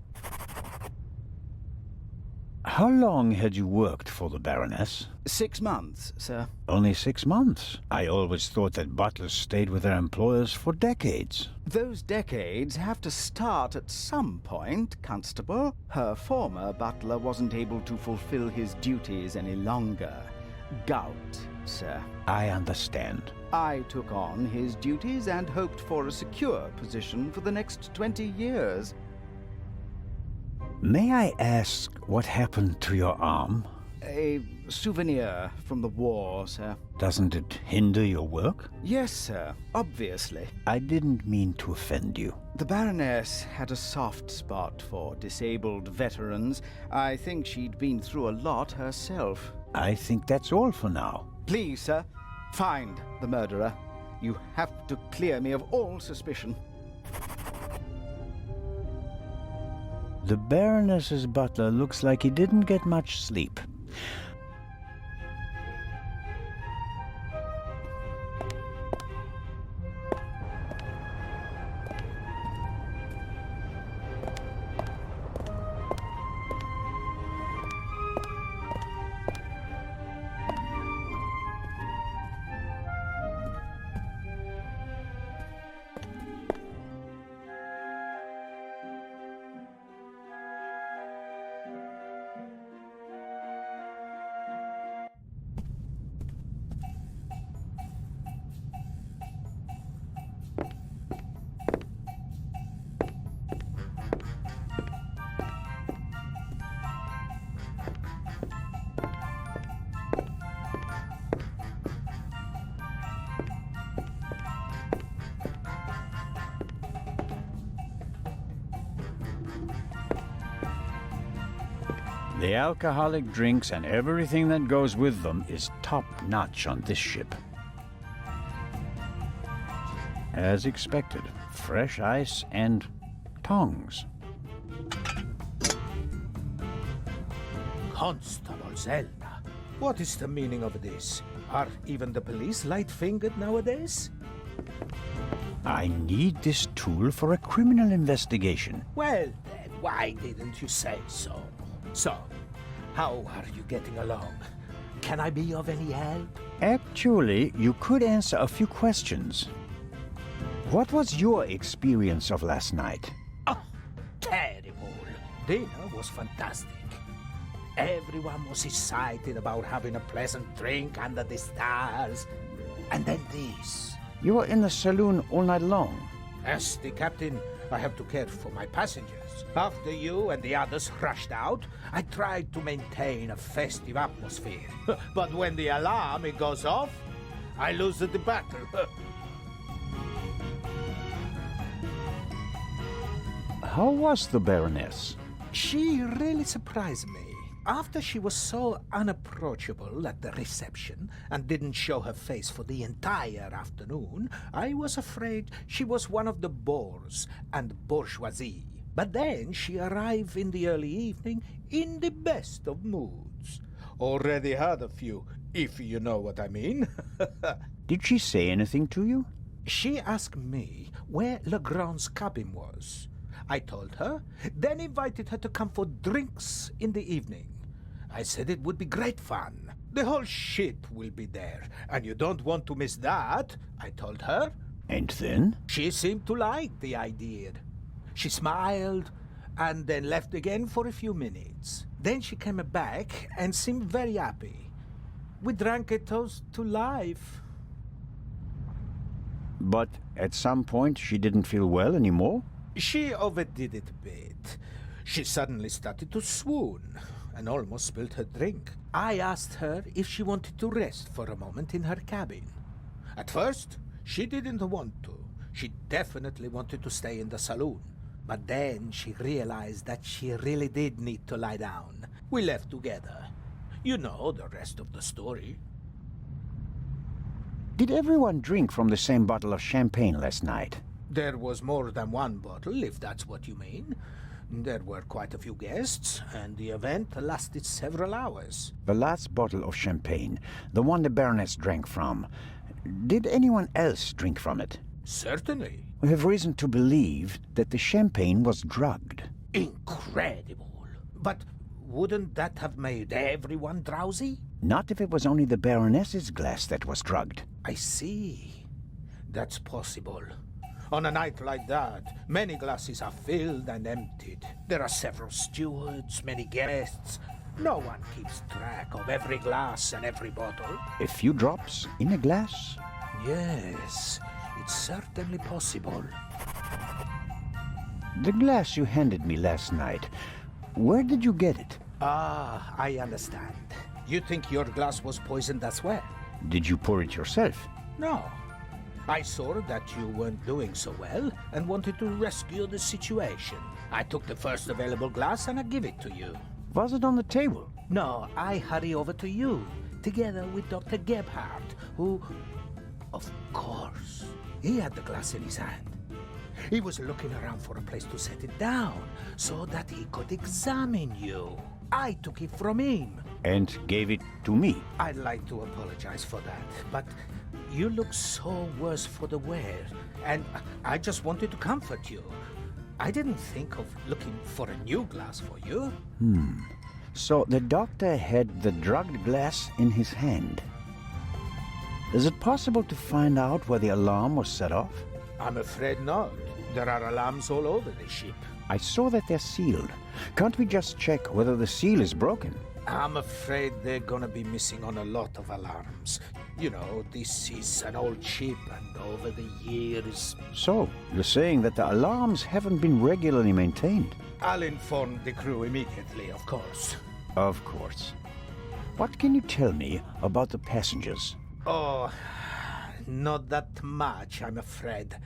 How long had you worked for the Baroness? 6 months, sir. Only 6 months. I always thought that butlers stayed with their employers for decades. Those decades have to start at some point, Constable. Her former butler wasn't able to fulfill his duties any longer. Gout, sir. I understand. I took on his duties and hoped for a secure position for the next 20 years. May I ask what happened to your arm? A souvenir from the war, sir. Doesn't it hinder your work? Yes, sir, obviously. I didn't mean to offend you. The Baroness had a soft spot for disabled veterans. I think she'd been through a lot herself. I think that's all for now. Please, sir, find the murderer. You have to clear me of all suspicion. The Baroness's butler looks like he didn't get much sleep. The alcoholic drinks and everything that goes with them is top-notch on this ship. As expected, fresh ice and tongs. Constable Zelda, what is the meaning of this? Are even the police light-fingered nowadays? I need this tool for a criminal investigation. Well, then, why didn't you say so? So, how are you getting along? Can I be of any help? Actually, you could answer a few questions. What was your experience of last night? Oh, terrible. Dinner was fantastic. Everyone was excited about having a pleasant drink under the stars. And then this. You were in the saloon all night long. As the captain, I have to care for my passengers. After you and the others rushed out, I tried to maintain a festive atmosphere. But when the alarm goes off, I lose the battle. How was the Baroness? She really surprised me. After she was so unapproachable at the reception and didn't show her face for the entire afternoon, I was afraid she was one of the bores and bourgeoisie. But then she arrived in the early evening in the best of moods. Already had a few, if you know what I mean. Did she say anything to you? She asked me where Legrand's cabin was. I told her, then invited her to come for drinks in the evening. I said it would be great fun. The whole ship will be there, and you don't want to miss that, I told her. And then? She seemed to like the idea. She smiled, and then left again for a few minutes. Then she came back and seemed very happy. We drank a toast to life. But at some point she didn't feel well anymore? She overdid it a bit. She suddenly started to swoon and almost spilled her drink. I asked her if she wanted to rest for a moment in her cabin. At first, she didn't want to. She definitely wanted to stay in the saloon. But then she realized that she really did need to lie down. We left together. You know the rest of the story. Did everyone drink from the same bottle of champagne last night? There was more than one bottle, if that's what you mean. There were quite a few guests, and the event lasted several hours. The last bottle of champagne, the one the Baroness drank from, did anyone else drink from it? Certainly. We have reason to believe that the champagne was drugged. Incredible. But Wouldn't that have made everyone drowsy? Not if it was only the Baroness's glass that was drugged. I see. That's possible. On a night like that, many glasses are filled and emptied. There are several stewards, many guests. No one keeps track of every glass and every bottle. A few drops in a glass? Yes, it's certainly possible. The glass you handed me last night, where did you get it? Ah, I understand. You think your glass was poisoned as well? Did you pour it yourself? No. I saw that you weren't doing so well and wanted to rescue the situation. I took the first available glass and I give it to you. Was it on the table? No, I hurry over to you, together with Dr. Gebhardt, who... Of course, he had the glass in his hand. He was looking around for a place to set it down, so that he could examine you. I took it from him. And gave it to me? I'd like to apologize for that, but you look so worse for the wear, and I just wanted to comfort you. I didn't think of looking for a new glass for you. So the doctor had the drugged glass in his hand. Is it possible to find out where the alarm was set off? I'm afraid not. There are alarms all over the ship. I saw that they're sealed. Can't we just check whether the seal is broken? I'm afraid they're gonna be missing on a lot of alarms. You know, this is an old ship, and over the years... So, you're saying that the alarms haven't been regularly maintained? I'll inform the crew immediately, of course. Of course. What can you tell me about the passengers? Oh, not that much, I'm afraid.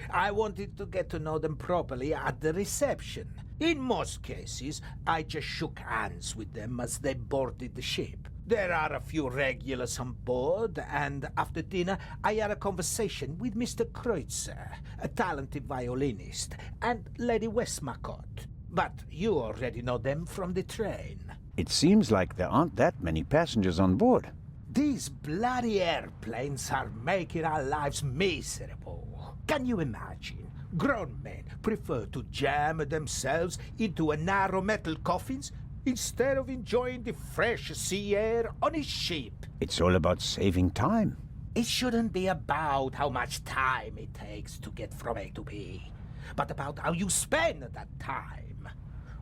I wanted to get to know them properly at the reception. In most cases, I just shook hands with them as they boarded the ship. There are a few regulars on board, and after dinner, I had a conversation with Mr. Crociera, a talented violinist, and Lady Westmacott. But you already know them from the train. It seems like there aren't that many passengers on board. These bloody airplanes are making our lives miserable. Can you imagine? Grown men prefer to jam themselves into a narrow metal coffins instead of enjoying the fresh sea air on a ship. It's all about saving time. It shouldn't be about how much time it takes to get from A to B, but about how you spend that time.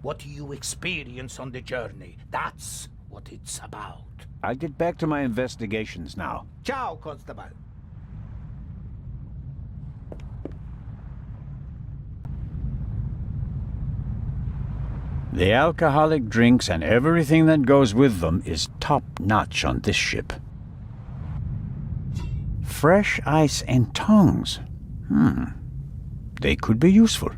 What you experience on the journey, that's what it's about. I'll get back to my investigations now. Ciao, Constable. The alcoholic drinks and everything that goes with them is top-notch on this ship. Fresh ice and tongs. They could be useful.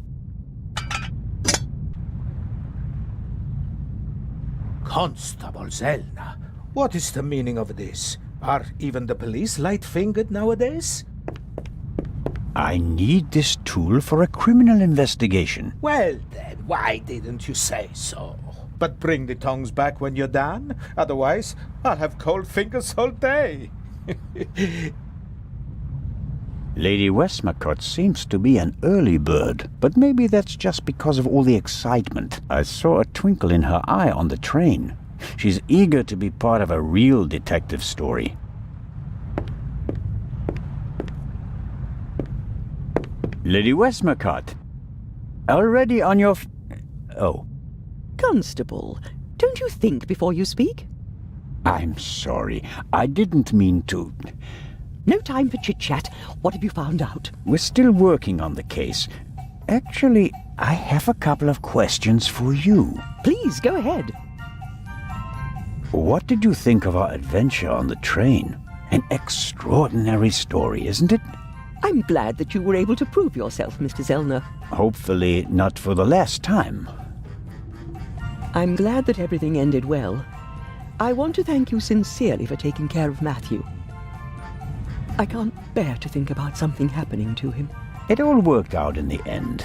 Constable Zelna, what is the meaning of this? Are even the police light-fingered nowadays? I need this tool for a criminal investigation. Well then, why didn't you say so? But bring the tongs back when you're done. Otherwise, I'll have cold fingers all day. Lady Westmacott seems to be an early bird, but maybe that's just because of all the excitement. I saw a twinkle in her eye on the train. She's eager to be part of a real detective story. Lady Westmacott, already on your oh. Constable, don't you think before you speak? I'm sorry. I didn't mean to. No time for chit-chat. What have you found out? We're still working on the case. Actually, I have a couple of questions for you. Please, go ahead. What did you think of our adventure on the train? An extraordinary story, isn't it? I'm glad that you were able to prove yourself, Mr. Zellner. Hopefully not for the last time. I'm glad that everything ended well. I want to thank you sincerely for taking care of Matthew. I can't bear to think about something happening to him. It all worked out in the end.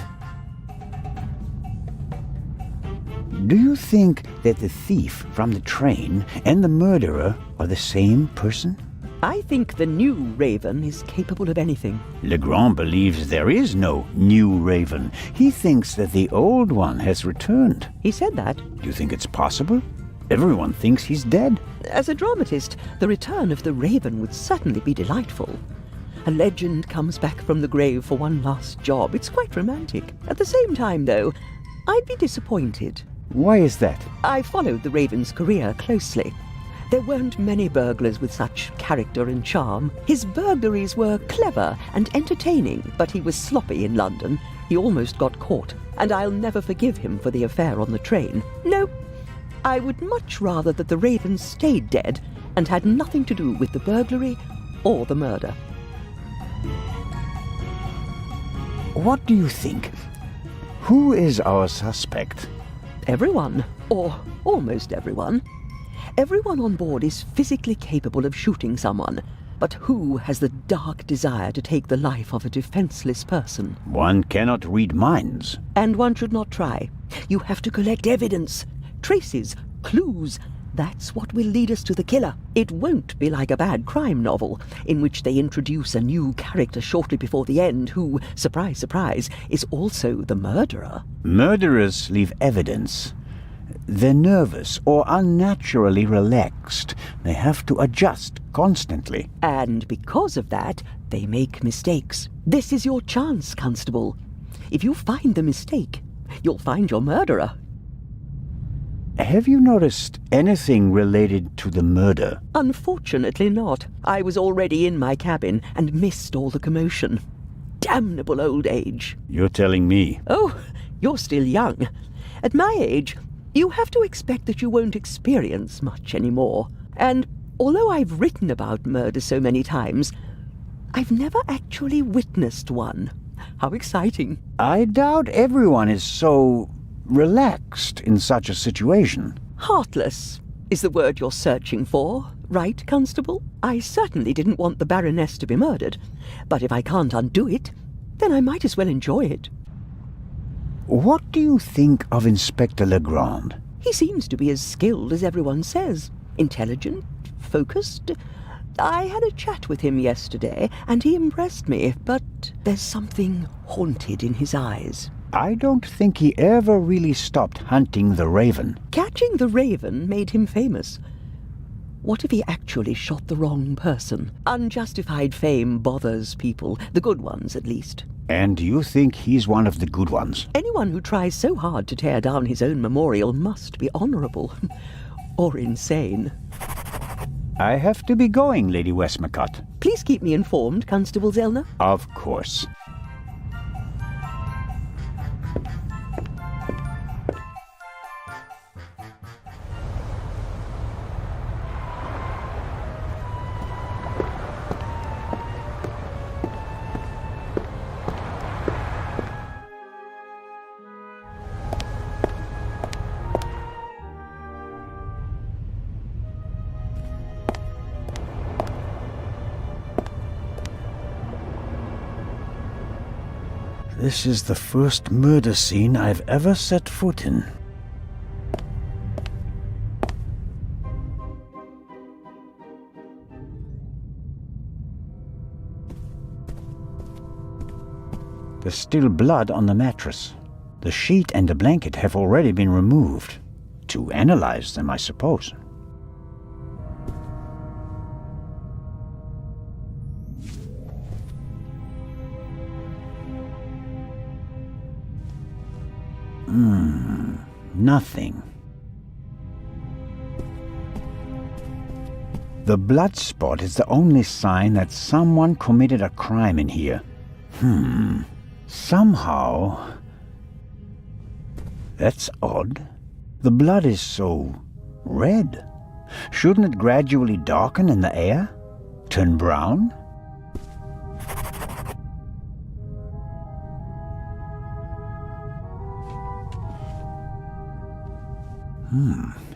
Do you think that the thief from the train and the murderer are the same person? I think the new Raven is capable of anything. Legrand believes there is no new Raven. He thinks that the old one has returned. He said that. Do you think it's possible? Everyone thinks he's dead. As a dramatist, the return of the Raven would certainly be delightful. A legend comes back from the grave for one last job. It's quite romantic. At the same time, though, I'd be disappointed. Why is that? I followed the Raven's career closely. There weren't many burglars with such character and charm. His burglaries were clever and entertaining, but he was sloppy in London. He almost got caught, and I'll never forgive him for the affair on the train. No, I would much rather that the Raven stayed dead and had nothing to do with the burglary or the murder. What do you think? Who is our suspect? Everyone, or almost everyone. Everyone on board is physically capable of shooting someone, but who has the dark desire to take the life of a defenseless person? One cannot read minds. And one should not try. You have to collect evidence, traces, clues. That's what will lead us to the killer. It won't be like a bad crime novel, in which they introduce a new character shortly before the end who, surprise, surprise, is also the murderer. Murderers leave evidence. They're nervous or unnaturally relaxed. They have to adjust constantly. And because of that, they make mistakes. This is your chance, Constable. If you find the mistake, you'll find your murderer. Have you noticed anything related to the murder? Unfortunately not. I was already in my cabin and missed all the commotion. Damnable old age. You're telling me. Oh, you're still young. At my age, you have to expect that you won't experience much anymore. And although I've written about murder so many times, I've never actually witnessed one. How exciting. I doubt everyone is so relaxed in such a situation. Heartless is the word you're searching for, right, Constable? I certainly didn't want the Baroness to be murdered, but if I can't undo it, then I might as well enjoy it. What do you think of Inspector Legrand? He seems to be as skilled as everyone says. Intelligent, focused. I had a chat with him yesterday, and he impressed me, but there's something haunted in his eyes. I don't think he ever really stopped hunting the Raven. Catching the Raven made him famous. What if he actually shot the wrong person? Unjustified fame bothers people, the good ones at least. And you think he's one of the good ones? Anyone who tries so hard to tear down his own memorial must be honourable. Or insane. I have to be going, Lady Westmacott. Please keep me informed, Constable Zellner. Of course. This is the first murder scene I've ever set foot in. There's still blood on the mattress. The sheet and the blanket have already been removed. To analyze them, I suppose. Nothing. The blood spot is the only sign that someone committed a crime in here. Somehow... That's odd. The blood is so red. Shouldn't it gradually darken in the air? Turn brown?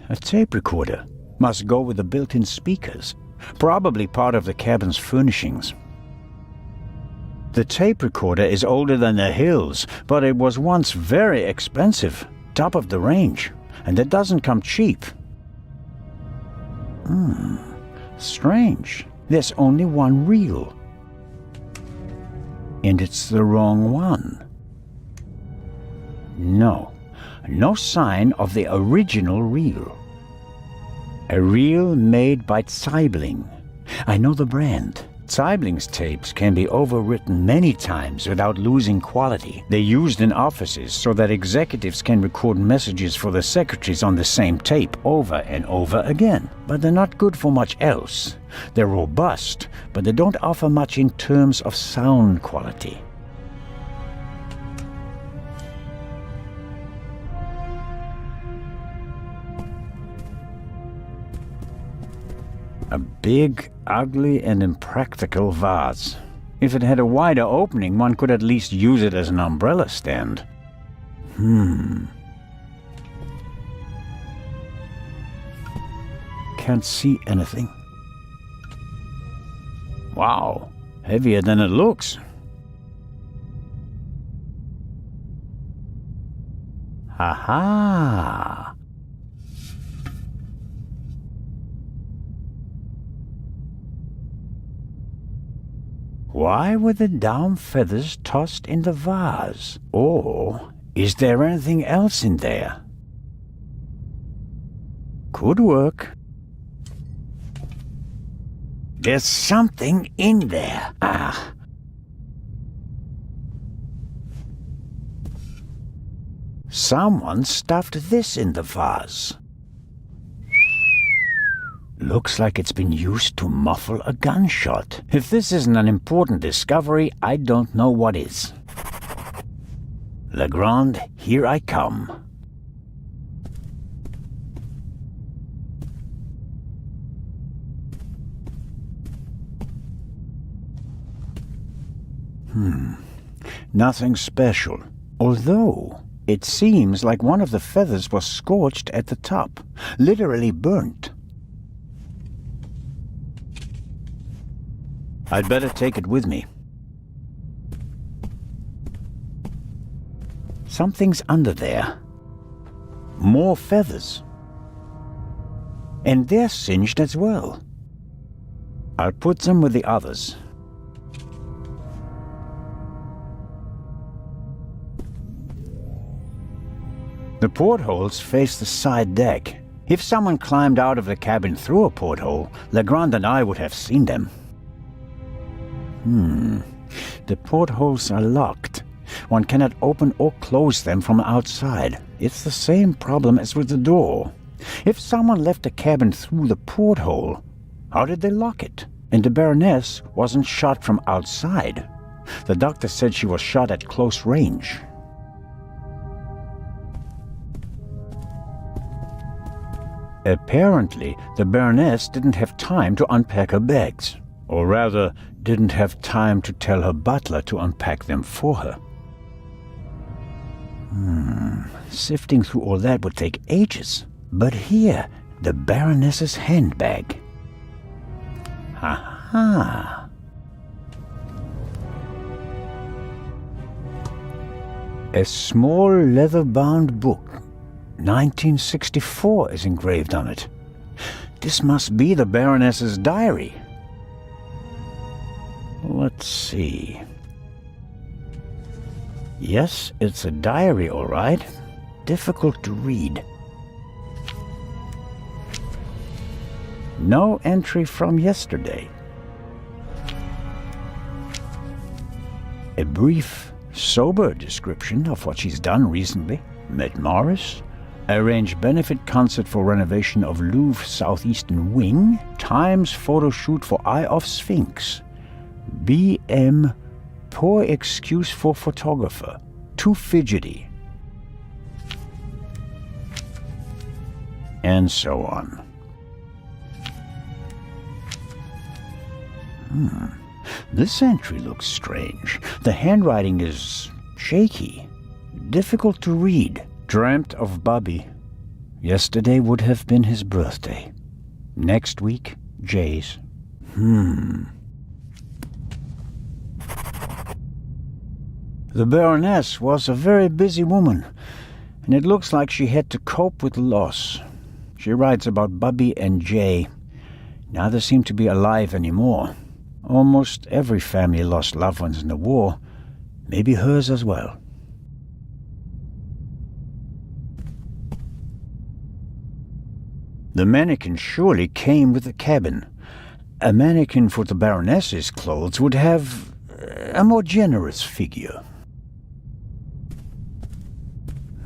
A tape recorder. Must go with the built-in speakers. Probably part of the cabin's furnishings. The tape recorder is older than the hills, but it was once very expensive. Top of the range. And it doesn't come cheap. Strange. There's only one reel. And it's the wrong one. No sign of the original reel. A reel made by Zeibling. I know the brand. Zeibling's tapes can be overwritten many times without losing quality. They're used in offices so that executives can record messages for the secretaries on the same tape over and over again. But they're not good for much else. They're robust, but they don't offer much in terms of sound quality. A big, ugly, and impractical vase. If it had a wider opening, one could at least use it as an umbrella stand. Can't see anything. Wow, heavier than it looks. Ha-ha! Why were the down feathers tossed in the vase? Or is there anything else in there? Could work. There's something in there. Someone stuffed this in the vase. Looks like it's been used to muffle a gunshot. If this isn't an important discovery, I don't know what is. Legrand, here I come. Nothing special. Although, it seems like one of the feathers was scorched at the top. Literally burnt. I'd better take it with me. Something's under there. More feathers. And they're singed as well. I'll put them with the others. The portholes face the side deck. If someone climbed out of the cabin through a porthole, Legrand and I would have seen them. The portholes are locked. One cannot open or close them from outside. It's the same problem as with the door. If someone left the cabin through the porthole, how did they lock it? And the Baroness wasn't shot from outside. The doctor said she was shot at close range. Apparently, the Baroness didn't have time to unpack her bags. Or rather, didn't have time to tell her butler to unpack them for her. Sifting through all that would take ages. But here, the Baroness's handbag. Ha-ha! A small leather-bound book. 1964 is engraved on it. This must be the Baroness's diary. Let's see. Yes, it's a diary, all right. Difficult to read. No entry from yesterday. A brief, sober description of what she's done recently. Met Morris. Arranged benefit concert for renovation of Louvre Southeastern Wing. Times photo shoot for Eye of Sphinx. BM, poor excuse for photographer. Too fidgety. And so on. This entry looks strange. The handwriting is shaky. Difficult to read. Dreamt of Bobby. Yesterday would have been his birthday. Next week, Jay's. The Baroness was a very busy woman, and it looks like she had to cope with loss. She writes about Bubby and Jay. neither seem to be alive anymore. Almost every family lost loved ones in the war. Maybe hers as well. The mannequin surely came with the cabin. A mannequin for the Baroness's clothes would have a more generous figure.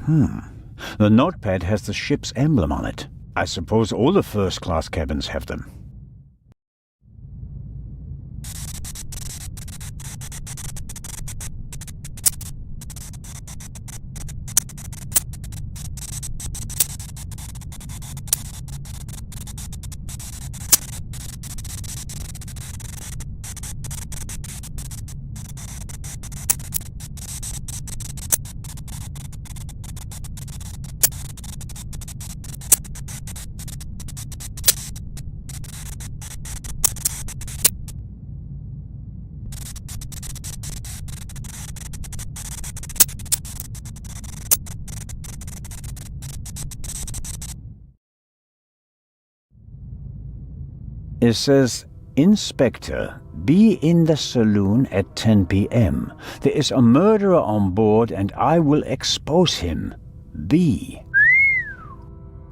The notepad has the ship's emblem on it. I suppose all the first-class cabins have them. It says, Inspector, be in the saloon at 10 p.m. There is a murderer on board and I will expose him. B.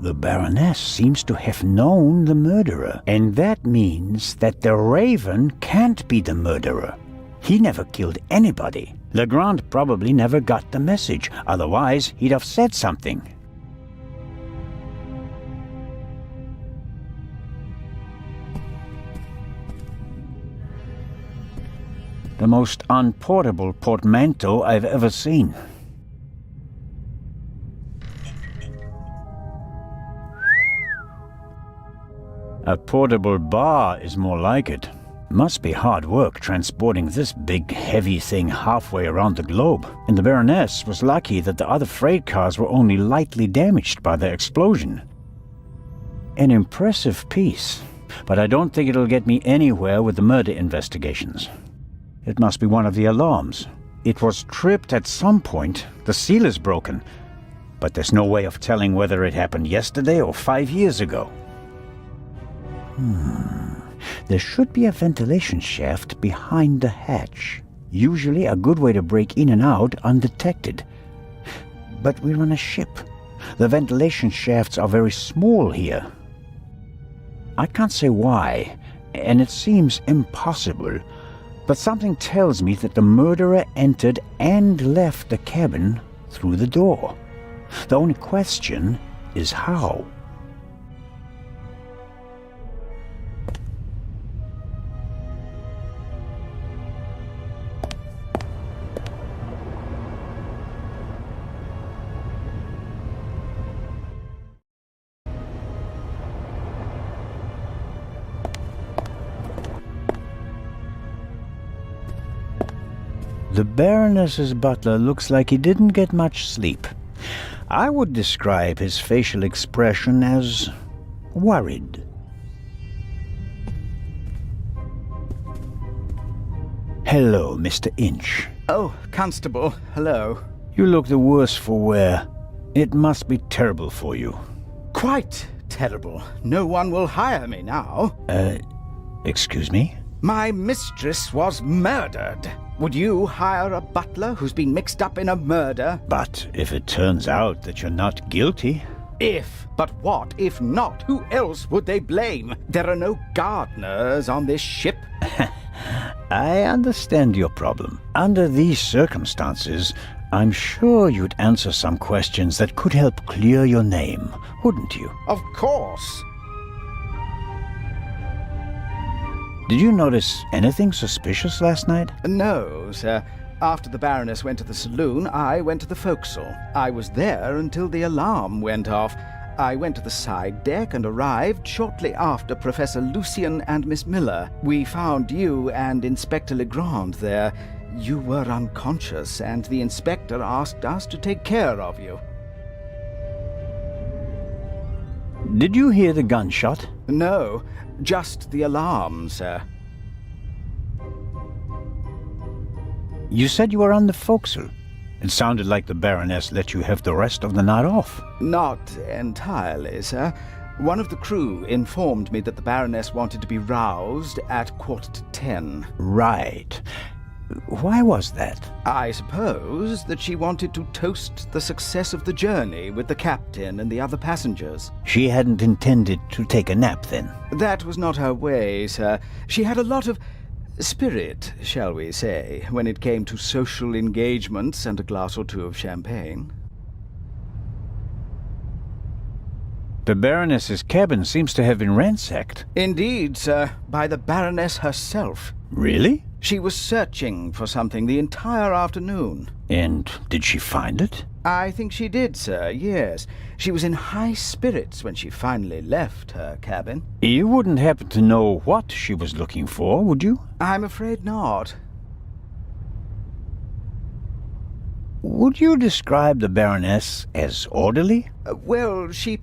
The Baroness seems to have known the murderer, and that means that the Raven can't be the murderer. He never killed anybody. Legrand probably never got the message, otherwise he'd have said something. The most unportable portmanteau I've ever seen. A portable bar is more like it. Must be hard work transporting this big, heavy thing halfway around the globe. And the Baroness was lucky that the other freight cars were only lightly damaged by the explosion. An impressive piece, but I don't think it'll get me anywhere with the murder investigations. It must be one of the alarms. It was tripped at some point. The seal is broken. But there's no way of telling whether it happened yesterday or 5 years ago. There should be a ventilation shaft behind the hatch. Usually a good way to break in and out undetected. But we're on a ship. The ventilation shafts are very small here. I can't say why, and it seems impossible. But something tells me that the murderer entered and left the cabin through the door. The only question is how. The Baroness's butler looks like he didn't get much sleep. I would describe his facial expression as worried. Hello, Mr. Inch. Oh, Constable, hello. You look the worse for wear. It must be terrible for you. Quite terrible. No one will hire me now. Excuse me? My mistress was murdered. Would you hire a butler who's been mixed up in a murder? But if it turns out that you're not guilty... If? But what if not? Who else would they blame? There are no gardeners on this ship. I understand your problem. Under these circumstances, I'm sure you'd answer some questions that could help clear your name, wouldn't you? Of course. Did you notice anything suspicious last night? No, sir. After the Baroness went to the saloon, I went to the forecastle. I was there until the alarm went off. I went to the side deck and arrived shortly after Professor Lucien and Miss Miller. We found you and Inspector Legrand there. You were unconscious, and the inspector asked us to take care of you. Did you hear the gunshot? No, just the alarm, sir. You said you were on the forecastle. It sounded like the Baroness let you have the rest of the night off. Not entirely, sir. One of the crew informed me that the Baroness wanted to be roused at 10:15. Right. Why was that? I suppose that she wanted to toast the success of the journey with the captain and the other passengers. She hadn't intended to take a nap then? That was not her way, sir. She had a lot of spirit, shall we say, when it came to social engagements and a glass or two of champagne. The Baroness's cabin seems to have been ransacked. Indeed, sir, by the Baroness herself. Really? She was searching for something the entire afternoon. And did she find it? I think she did, sir, yes. She was in high spirits when she finally left her cabin. You wouldn't happen to know what she was looking for, would you? I'm afraid not. Would you describe the Baroness as orderly? Well, she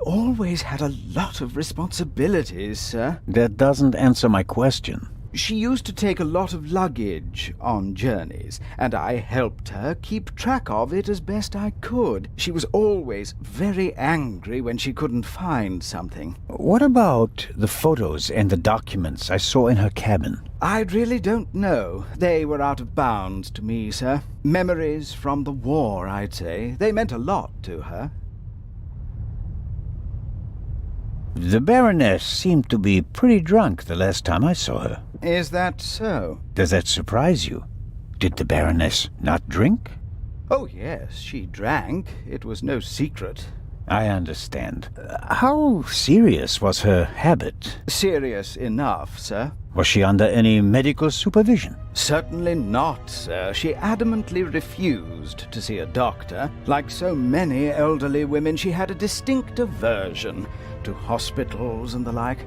always had a lot of responsibilities, sir. That doesn't answer my question. She used to take a lot of luggage on journeys, and I helped her keep track of it as best I could. She was always very angry when she couldn't find something. What about the photos and the documents I saw in her cabin? I really don't know. They were out of bounds to me, sir. Memories from the war, I'd say. They meant a lot to her. The Baroness seemed to be pretty drunk the last time I saw her. Is that so? Does that surprise you? Did the Baroness not drink? Oh, yes, she drank. It was no secret. I understand. How serious was her habit? Serious enough, sir. Was she under any medical supervision? Certainly not, sir. She adamantly refused to see a doctor. Like so many elderly women, she had a distinct aversion to hospitals and the like.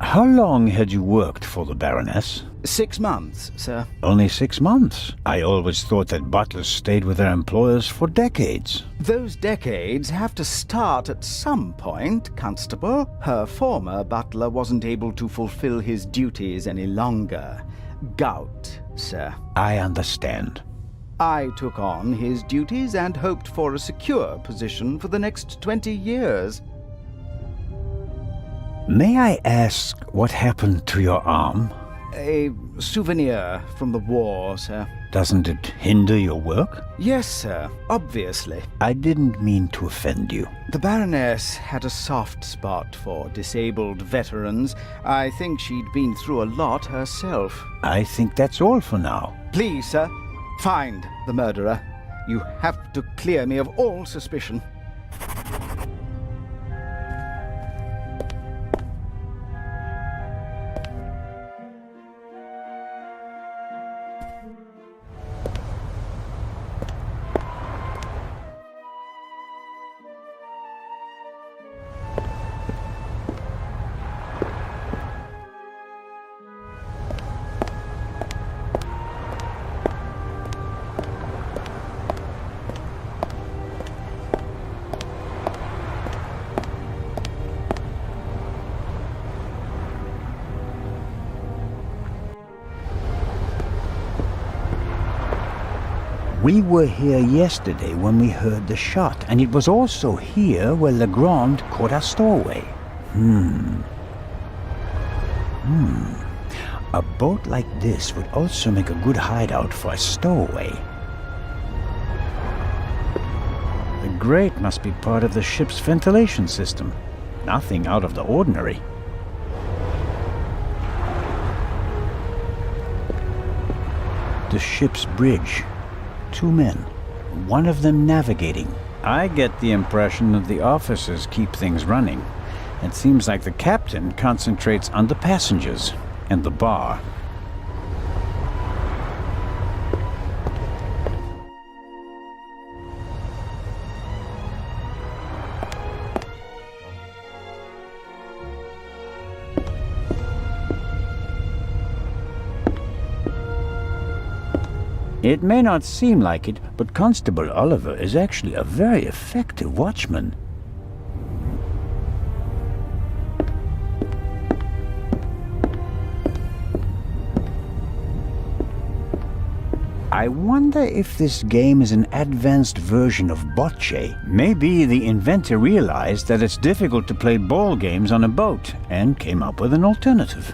How long had you worked for the Baroness? 6 months, sir. Only 6 months? I always thought that butlers stayed with their employers for decades. Those decades have to start at some point, Constable. Her former butler wasn't able to fulfill his duties any longer. Gout, sir. I understand. I took on his duties and hoped for a secure position for the next 20 years. May I ask what happened to your arm? A souvenir from the war, sir. Doesn't it hinder your work? Yes, sir, obviously. I didn't mean to offend you. The Baroness had a soft spot for disabled veterans. I think she'd been through a lot herself. I think that's all for now. Please, sir, find the murderer. You have to clear me of all suspicion. We were here yesterday when we heard the shot, and it was also here where Legrand caught our stowaway. A boat like this would also make a good hideout for a stowaway. The grate must be part of the ship's ventilation system. Nothing out of the ordinary. The ship's bridge. 2 men, one of them navigating. I get the impression that the officers keep things running. It seems like the captain concentrates on the passengers and the bar. It may not seem like it, but Constable Oliver is actually a very effective watchman. I wonder if this game is an advanced version of bocce. Maybe the inventor realized that it's difficult to play ball games on a boat and came up with an alternative.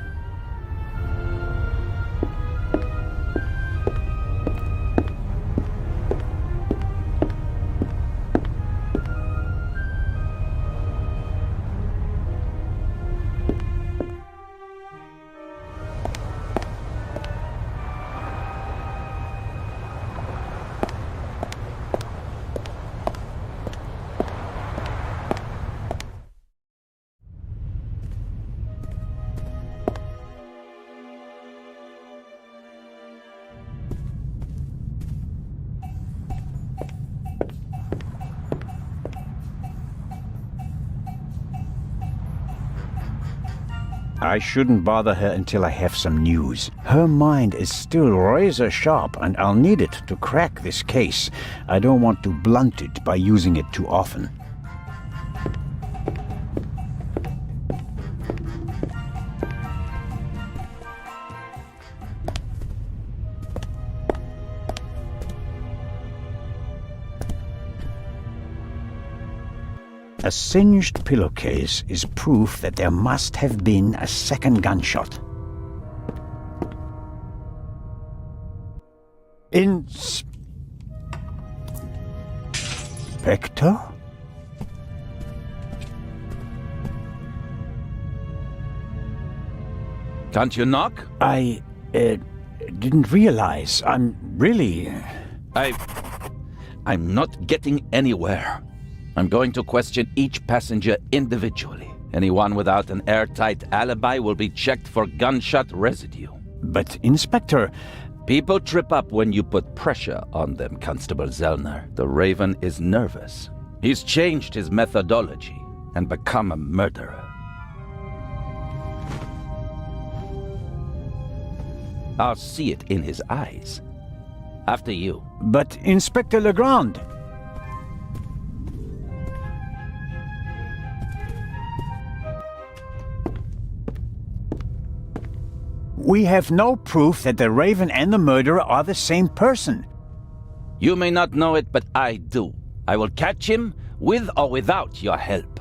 I shouldn't bother her until I have some news. Her mind is still razor sharp, and I'll need it to crack this case. I don't want to blunt it by using it too often. A singed pillowcase is proof that there must have been a second gunshot. Inspector? Can't you knock? I didn't realize. I'm not getting anywhere. I'm going to question each passenger individually. Anyone without an airtight alibi will be checked for gunshot residue. But, Inspector... People trip up when you put pressure on them, Constable Zellner. The Raven is nervous. He's changed his methodology and become a murderer. I'll see it in his eyes. After you. But, Inspector Legrand... We have no proof that the Raven and the murderer are the same person. You may not know it, but I do. I will catch him, with or without your help.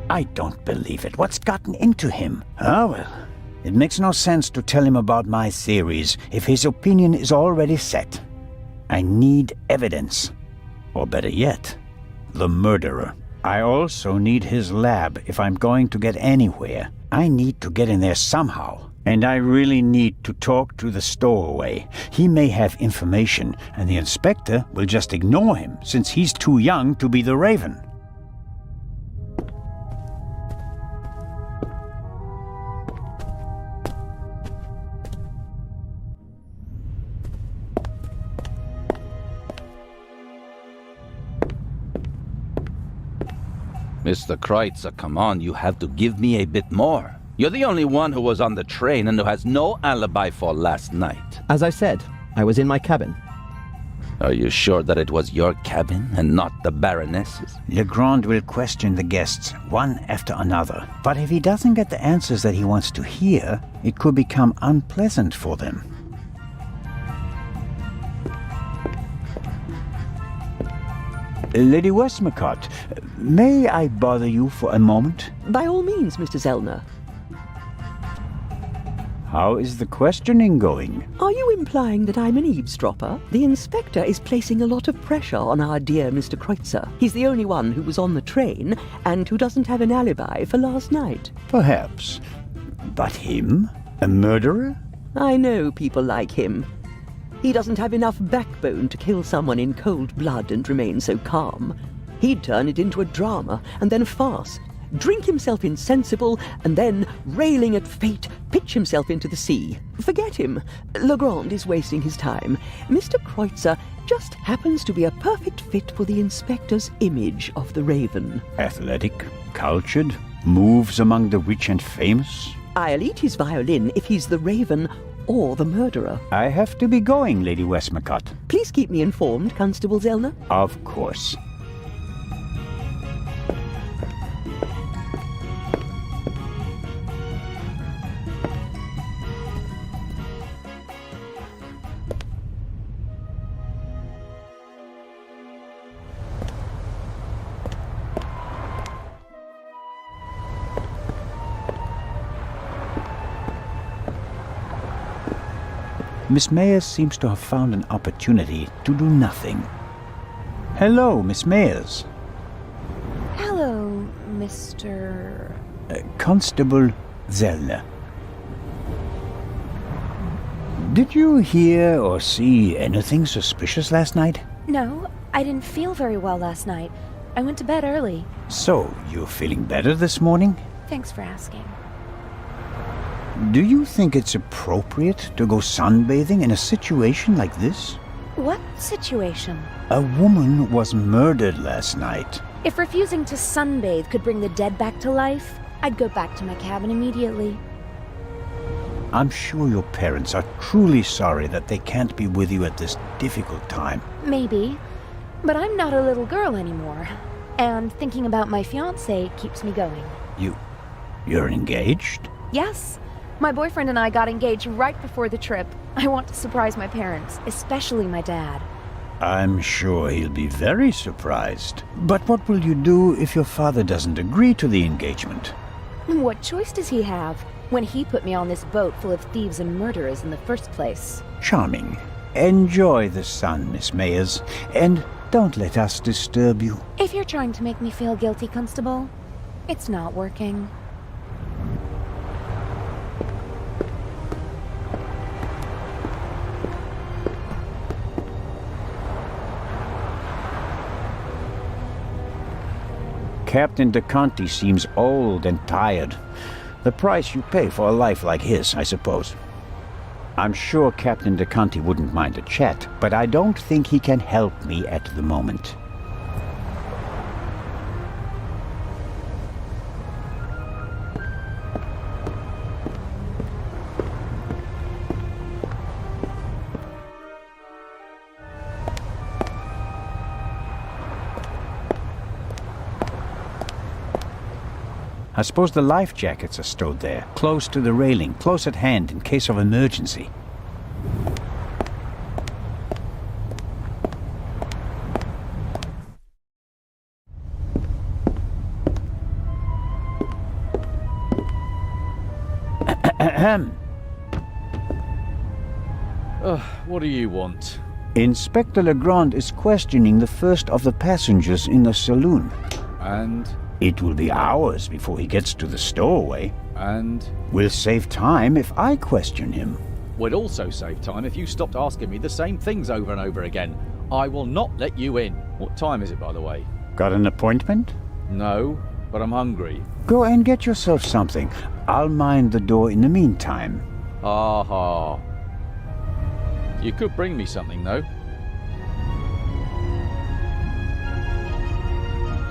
I don't believe it. What's gotten into him? Ah, well, it makes no sense to tell him about my theories if his opinion is already set. I need evidence. Or better yet, the murderer. I also need his lab if I'm going to get anywhere. I need to get in there somehow. And I really need to talk to the stowaway. He may have information, and the inspector will just ignore him, since he's too young to be the Raven. Mr. Kreutzer, come on, you have to give me a bit more. You're the only one who was on the train and who has no alibi for last night. As I said, I was in my cabin. Are you sure that it was your cabin and not the Baroness's? Legrand will question the guests, one after another. But if he doesn't get the answers that he wants to hear, it could become unpleasant for them. Lady Westmacott, may I bother you for a moment? By all means, Mr. Zellner. How is the questioning going? Are you implying that I'm an eavesdropper? The inspector is placing a lot of pressure on our dear Mr. Kreutzer. He's the only one who was on the train and who doesn't have an alibi for last night. Perhaps. But him? A murderer? I know people like him. He doesn't have enough backbone to kill someone in cold blood and remain so calm. He'd turn it into a drama and then a farce, drink himself insensible, and then, railing at fate, pitch himself into the sea. Forget him. Legrand is wasting his time. Mr. Kreutzer just happens to be a perfect fit for the inspector's image of the Raven. Athletic, cultured, moves among the rich and famous. I'll eat his violin if he's the Raven or the murderer. I have to be going, Lady Westmacott. Please keep me informed, Constable Zellner. Of course. Miss Mayers seems to have found an opportunity to do nothing. Hello, Miss Mayers. Hello, Mr. Constable Zellner. Did you hear or see anything suspicious last night? No, I didn't feel very well last night. I went to bed early. So, you're feeling better this morning? Thanks for asking. Do you think it's appropriate to go sunbathing in a situation like this? What situation? A woman was murdered last night. If refusing to sunbathe could bring the dead back to life, I'd go back to my cabin immediately. I'm sure your parents are truly sorry that they can't be with you at this difficult time. Maybe, but I'm not a little girl anymore. And thinking about my fiancé keeps me going. You're engaged? Yes. My boyfriend and I got engaged right before the trip. I want to surprise my parents, especially my dad. I'm sure he'll be very surprised. But what will you do if your father doesn't agree to the engagement? What choice does he have when he put me on this boat full of thieves and murderers in the first place? Charming. Enjoy the sun, Miss Mayers, and don't let us disturb you. If you're trying to make me feel guilty, Constable, it's not working. Captain DeConti seems old and tired. The price you pay for a life like his, I suppose. I'm sure Captain DeConti wouldn't mind a chat, but I don't think he can help me at the moment. I suppose the life jackets are stowed there, close to the railing, close at hand in case of emergency. What do you want? Inspector Legrand is questioning the first of the passengers in the saloon. And? It will be hours before he gets to the stowaway. And? We'll save time if I question him. We'd also save time if you stopped asking me the same things over and over again. I will not let you in. What time is it, by the way? Got an appointment? No, but I'm hungry. Go and get yourself something. I'll mind the door in the meantime. Aha. You could bring me something, though.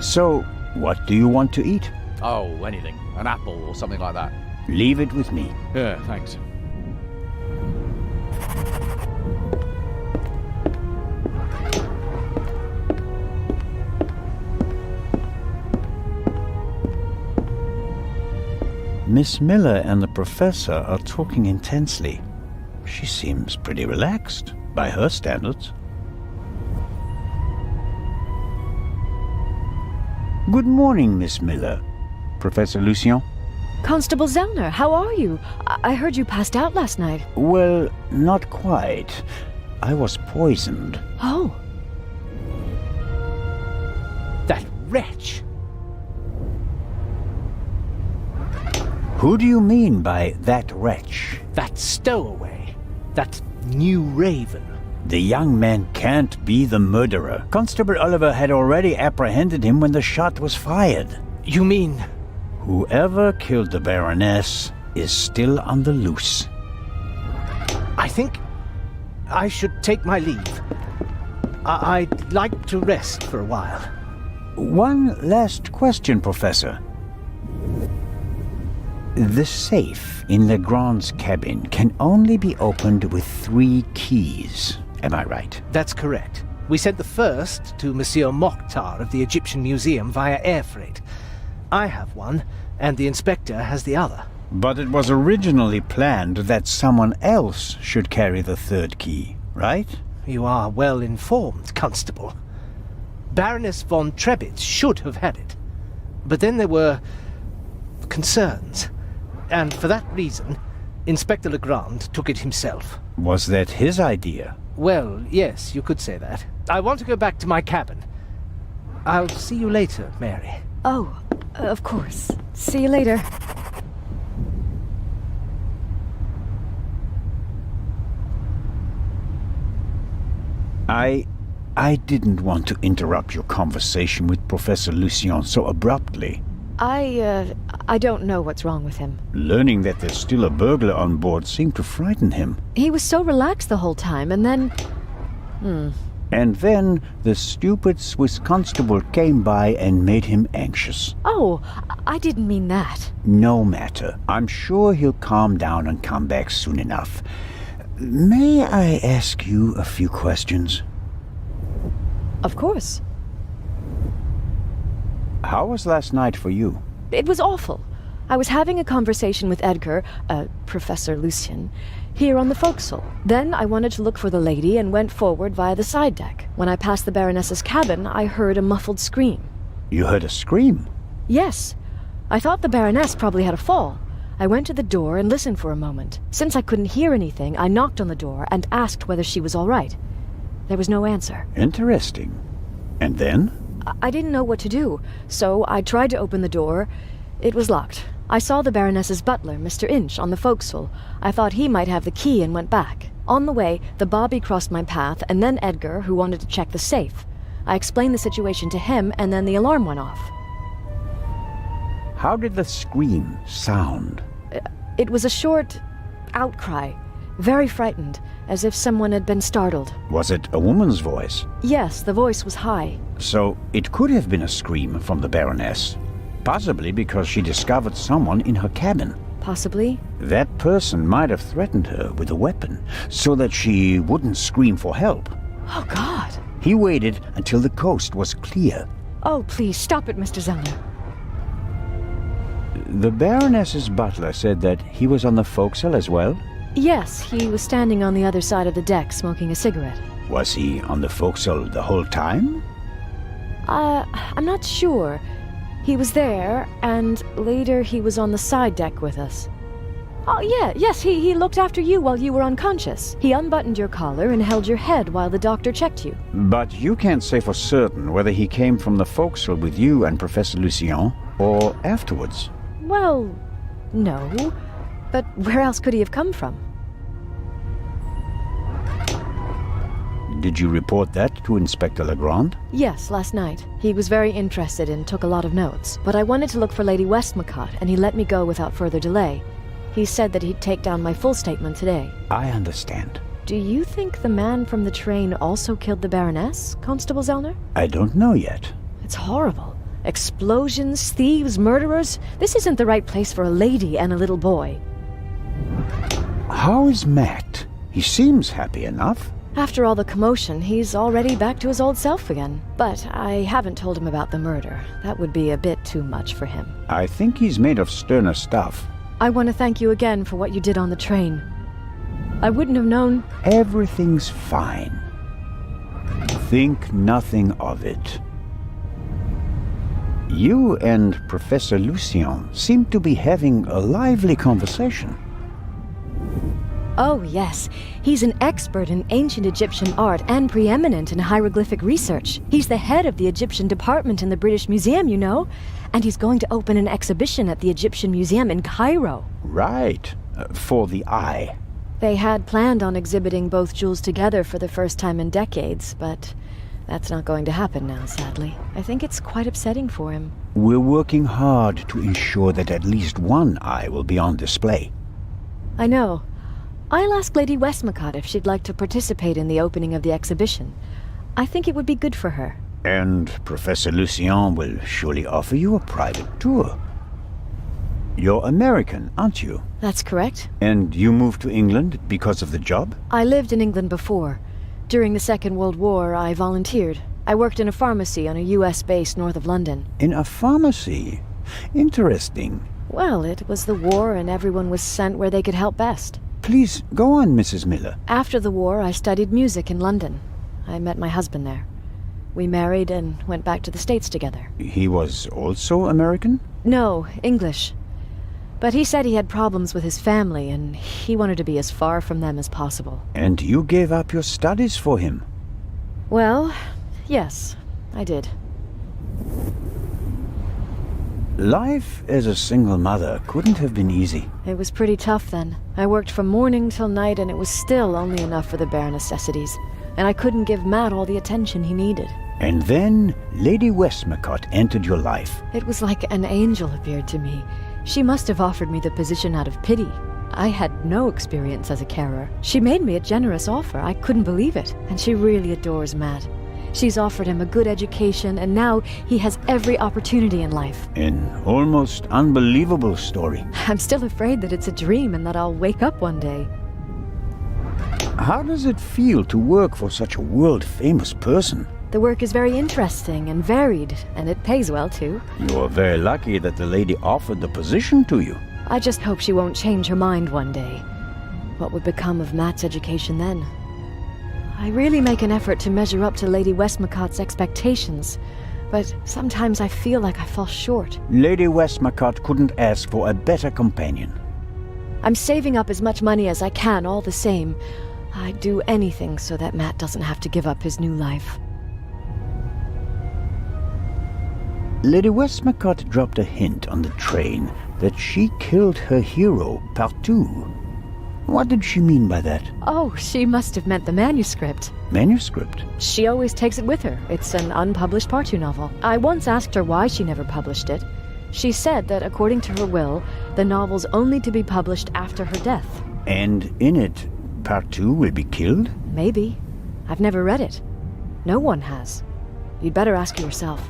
So, what do you want to eat? Oh, anything. An apple or something like that. Leave it with me. Yeah, thanks. Miss Miller and the professor are talking intensely. She seems pretty relaxed, by her standards. Good morning, Miss Miller. Professor Lucien? Constable Zellner, how are you? I heard you passed out last night. Well, not quite. I was poisoned. Oh. That wretch! Who do you mean by that wretch? That stowaway. That new raven. The young man can't be the murderer. Constable Oliver had already apprehended him when the shot was fired. You mean? Whoever killed the Baroness is still on the loose. I think I should take my leave. I'd like to rest for a while. One last question, Professor. The safe in Legrand's cabin can only be opened with 3 keys. Am I right? That's correct. We sent the first to Monsieur Mokhtar of the Egyptian Museum via air freight. I have one, and the inspector has the other. But it was originally planned that someone else should carry the 3rd key, right? You are well informed, Constable. Baroness von Trebitz should have had it. But then there were concerns. And for that reason, Inspector Legrand took it himself. Was that his idea? Well, yes, you could say that. I want to go back to my cabin. I'll see you later, Mary. Oh, of course. See you later. I didn't want to interrupt your conversation with Professor Lucien so abruptly. I don't know what's wrong with him. Learning that there's still a burglar on board seemed to frighten him. He was so relaxed the whole time, and then... And then the stupid Swiss constable came by and made him anxious. Oh, I didn't mean that. No matter. I'm sure he'll calm down and come back soon enough. May I ask you a few questions? Of course. How was last night for you? It was awful. I was having a conversation with Edgar, Professor Lucien, here on the forecastle. Then I wanted to look for the lady and went forward via the side deck. When I passed the Baroness's cabin, I heard a muffled scream. You heard a scream? Yes. I thought the Baroness probably had a fall. I went to the door and listened for a moment. Since I couldn't hear anything, I knocked on the door and asked whether she was all right. There was no answer. Interesting. And then? I didn't know what to do, so I tried to open the door. It was locked. I saw the Baroness's butler, Mr. Inch, on the forecastle. I thought he might have the key and went back. On the way, the bobby crossed my path, and then Edgar, who wanted to check the safe. I explained the situation to him, and then the alarm went off. How did the scream sound? It was a short outcry, very frightened, as if someone had been startled. Was it a woman's voice? Yes, the voice was high. So it could have been a scream from the Baroness. Possibly because she discovered someone in her cabin. Possibly. That person might have threatened her with a weapon, so that she wouldn't scream for help. Oh, God. He waited until the coast was clear. Oh, please, stop it, Mr. Zellner. The Baroness's butler said that he was on the forecastle as well? Yes, he was standing on the other side of the deck smoking a cigarette. Was he on the forecastle the whole time? I'm not sure. He was there, and later he was on the side deck with us. Oh, yes, he looked after you while you were unconscious. He unbuttoned your collar and held your head while the doctor checked you. But you can't say for certain whether he came from the forecastle with you and Professor Lucien, or afterwards. Well, no. But where else could he have come from? Did you report that to Inspector Legrand? Yes, last night. He was very interested and took a lot of notes. But I wanted to look for Lady Westmacott, and he let me go without further delay. He said that he'd take down my full statement today. I understand. Do you think the man from the train also killed the Baroness, Constable Zellner? I don't know yet. It's horrible. Explosions, thieves, murderers. This isn't the right place for a lady and a little boy. How is Matt? He seems happy enough. After all the commotion, he's already back to his old self again. But I haven't told him about the murder. That would be a bit too much for him. I think he's made of sterner stuff. I want to thank you again for what you did on the train. I wouldn't have known... Everything's fine. Think nothing of it. You and Professor Lucien seem to be having a lively conversation. Oh, yes. He's an expert in ancient Egyptian art and preeminent in hieroglyphic research. He's the head of the Egyptian department in the British Museum, you know. And he's going to open an exhibition at the Egyptian Museum in Cairo. Right. For the eye. They had planned on exhibiting both jewels together for the first time in decades, but that's not going to happen now, sadly. I think it's quite upsetting for him. We're working hard to ensure that at least one eye will be on display. I know. I'll ask Lady Westmacott if she'd like to participate in the opening of the exhibition. I think it would be good for her. And Professor Lucien will surely offer you a private tour. You're American, aren't you? That's correct. And you moved to England because of the job? I lived in England before. During the Second World War, I volunteered. I worked in a pharmacy on a U.S. base north of London. In a pharmacy? Interesting. Well, it was the war and everyone was sent where they could help best. Please, go on, Mrs. Miller. After the war, I studied music in London. I met my husband there. We married and went back to the States together. He was also American? No, English. But he said he had problems with his family, and he wanted to be as far from them as possible. And you gave up your studies for him? Well, yes, I did. Life as a single mother couldn't have been easy. It was pretty tough then. I worked from morning till night, and it was still only enough for the bare necessities. And I couldn't give Matt all the attention he needed. And then Lady Westmacott entered your life. It was like an angel appeared to me. She must have offered me the position out of pity. I had no experience as a carer. She made me a generous offer. I couldn't believe it. And she really adores Matt. She's offered him a good education, and now he has every opportunity in life. An almost unbelievable story. I'm still afraid that it's a dream and that I'll wake up one day. How does it feel to work for such a world-famous person? The work is very interesting and varied, and it pays well, too. You're very lucky that the lady offered the position to you. I just hope she won't change her mind one day. What would become of Matt's education then? I really make an effort to measure up to Lady Westmacott's expectations, but sometimes I feel like I fall short. Lady Westmacott couldn't ask for a better companion. I'm saving up as much money as I can all the same. I'd do anything so that Matt doesn't have to give up his new life. Lady Westmacott dropped a hint on the train that she killed her hero, Partout. What did she mean by that? Oh, she must have meant the manuscript. Manuscript? She always takes it with her. It's an unpublished Partout novel. I once asked her why she never published it. She said that according to her will, the novel's only to be published after her death. And in it, Partout will be killed? Maybe. I've never read it. No one has. You'd better ask her yourself.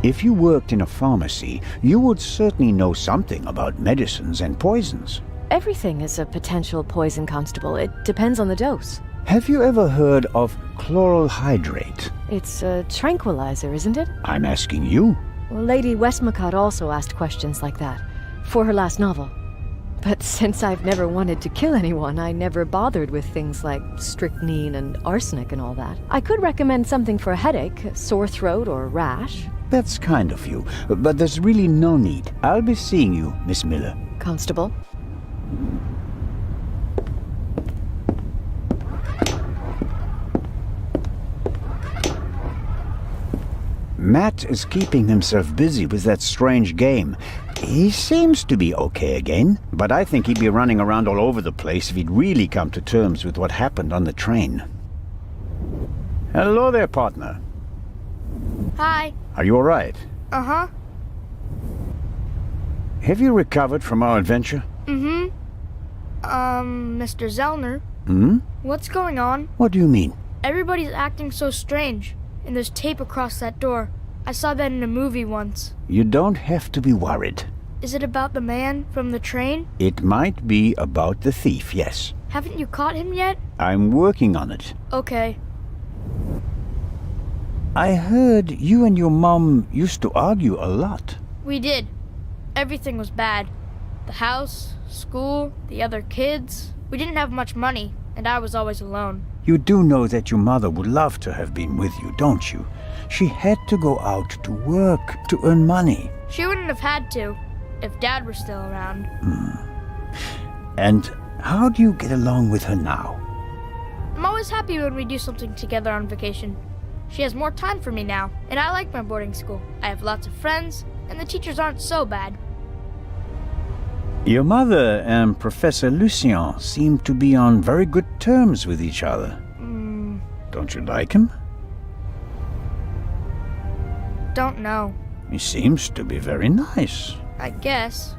If you worked in a pharmacy, you would certainly know something about medicines and poisons. Everything is a potential poison, Constable. It depends on the dose. Have you ever heard of chloral hydrate? It's a tranquilizer, isn't it? I'm asking you. Well, Lady Westmacott also asked questions like that, for her last novel. But since I've never wanted to kill anyone, I never bothered with things like strychnine and arsenic and all that. I could recommend something for a headache, sore throat, or rash. That's kind of you, but there's really no need. I'll be seeing you, Miss Miller. Constable? Matt is keeping himself busy with that strange game. He seems to be okay again, but I think he'd be running around all over the place if he'd really come to terms with what happened on the train. Hello there, partner. Hi. Are you all right? Uh-huh. Have you recovered from our adventure? Mm-hmm. Mr. Zellner. Hmm? What's going on? What do you mean? Everybody's acting so strange, and there's tape across that door. I saw that in a movie once. You don't have to be worried. Is it about the man from the train? It might be about the thief, yes. Haven't you caught him yet? I'm working on it. Okay. I heard you and your mom used to argue a lot. We did. Everything was bad. The house, school, the other kids. We didn't have much money, and I was always alone. You do know that your mother would love to have been with you, don't you? She had to go out to work to earn money. She wouldn't have had to, if Dad were still around. And how do you get along with her now? I'm always happy when we do something together on vacation. She has more time for me now, and I like my boarding school. I have lots of friends, and the teachers aren't so bad. Your mother and Professor Lucien seem to be on very good terms with each other. Don't you like him? Don't know. He seems to be very nice. I guess.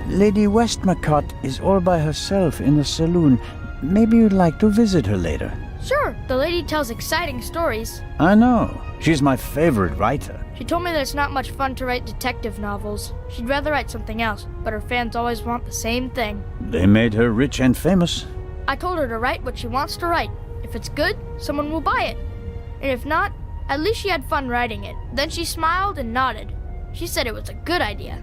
Lady Westmacott is all by herself in the saloon. Maybe you'd like to visit her later. Sure, the lady tells exciting stories. I know. She's my favorite writer. She told me that it's not much fun to write detective novels. She'd rather write something else, but her fans always want the same thing. They made her rich and famous. I told her to write what she wants to write. If it's good, someone will buy it. And if not, at least she had fun writing it. Then she smiled and nodded. She said it was a good idea.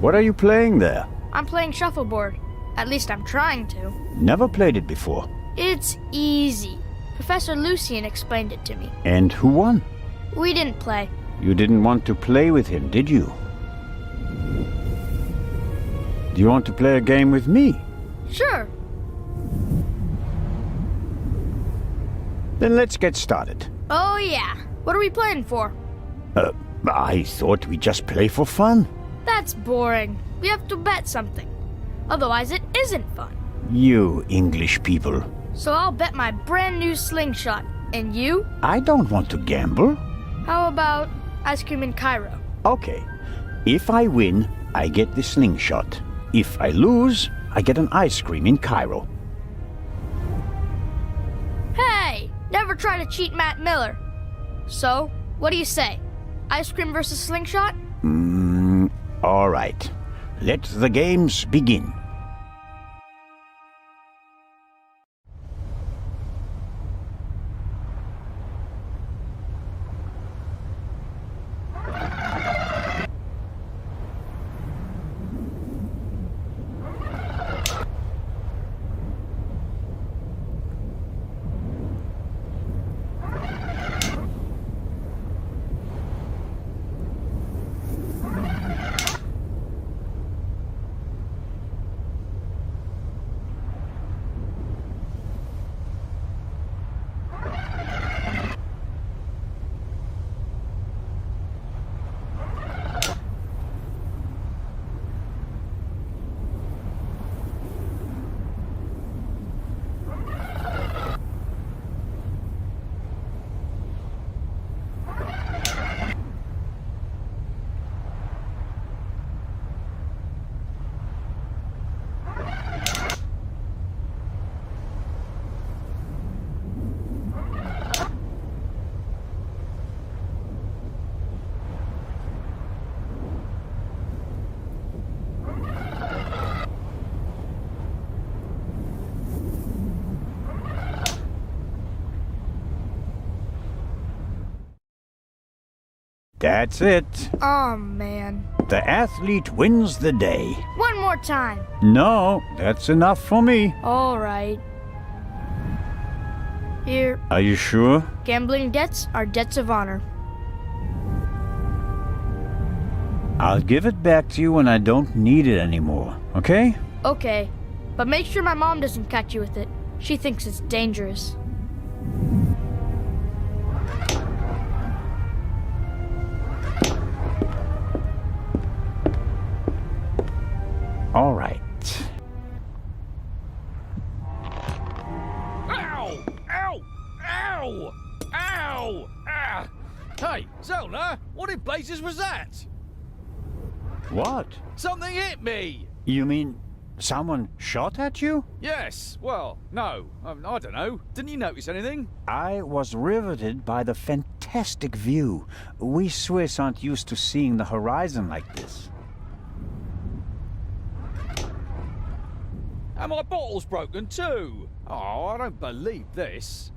What are you playing there? I'm playing shuffleboard. At least I'm trying to. Never played it before. It's easy. Professor Lucien explained it to me. And who won? We didn't play. You didn't want to play with him, did you? Do you want to play a game with me? Sure. Then let's get started. Oh, yeah. What are we playing for? I thought we'd just play for fun. That's boring. We have to bet something. Otherwise, it isn't fun. You English people. So I'll bet my brand new slingshot. And you? I don't want to gamble. How about ice cream in Cairo? Okay. If I win, I get the slingshot. If I lose, I get an ice cream in Cairo. Hey! Never try to cheat Matt Miller. So, what do you say? Ice cream versus slingshot? All right. Let the games begin. That's it. Oh, man. The athlete wins the day. One more time. No, that's enough for me. All right. Here. Are you sure? Gambling debts are debts of honor. I'll give it back to you when I don't need it anymore, okay? Okay, but make sure my mom doesn't catch you with it. She thinks it's dangerous. All right. Ow! Ow! Ow! Ow! Ah! Hey, Zelna, what in blazes was that? What? Something hit me! You mean someone shot at you? Yes, well, no, I don't know. Didn't you notice anything? I was riveted by the fantastic view. We Swiss aren't used to seeing the horizon like this. And my bottle's broken too! Oh, I don't believe this.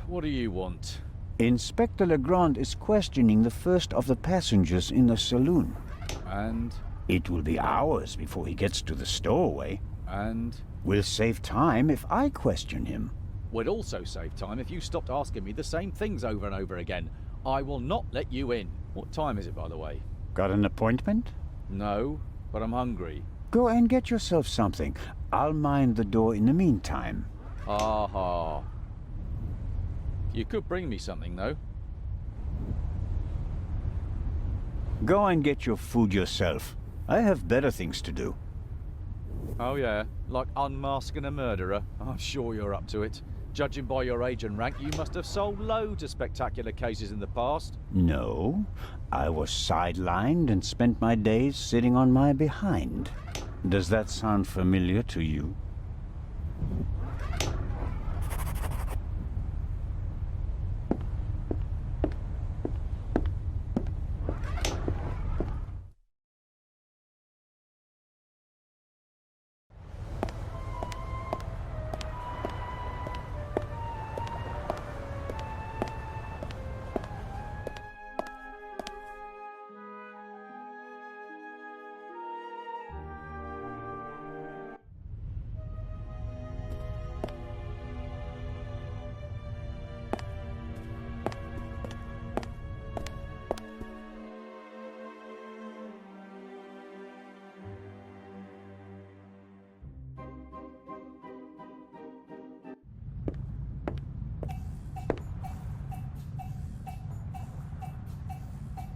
What do you want? Inspector Legrand is questioning the first of the passengers in the saloon. And? It will be hours before he gets to the stowaway. And? We'll save time if I question him. We'd also save time if you stopped asking me the same things over and over again. I will not let you in. What time is it, by the way? Got an appointment? No, but I'm hungry. Go and get yourself something. I'll mind the door in the meantime. Aha. You could bring me something, though. Go and get your food yourself. I have better things to do. Oh yeah, like unmasking a murderer. I'm sure you're up to it. Judging by your age and rank, you must have solved loads of spectacular cases in the past. No, I was sidelined and spent my days sitting on my behind. Does that sound familiar to you?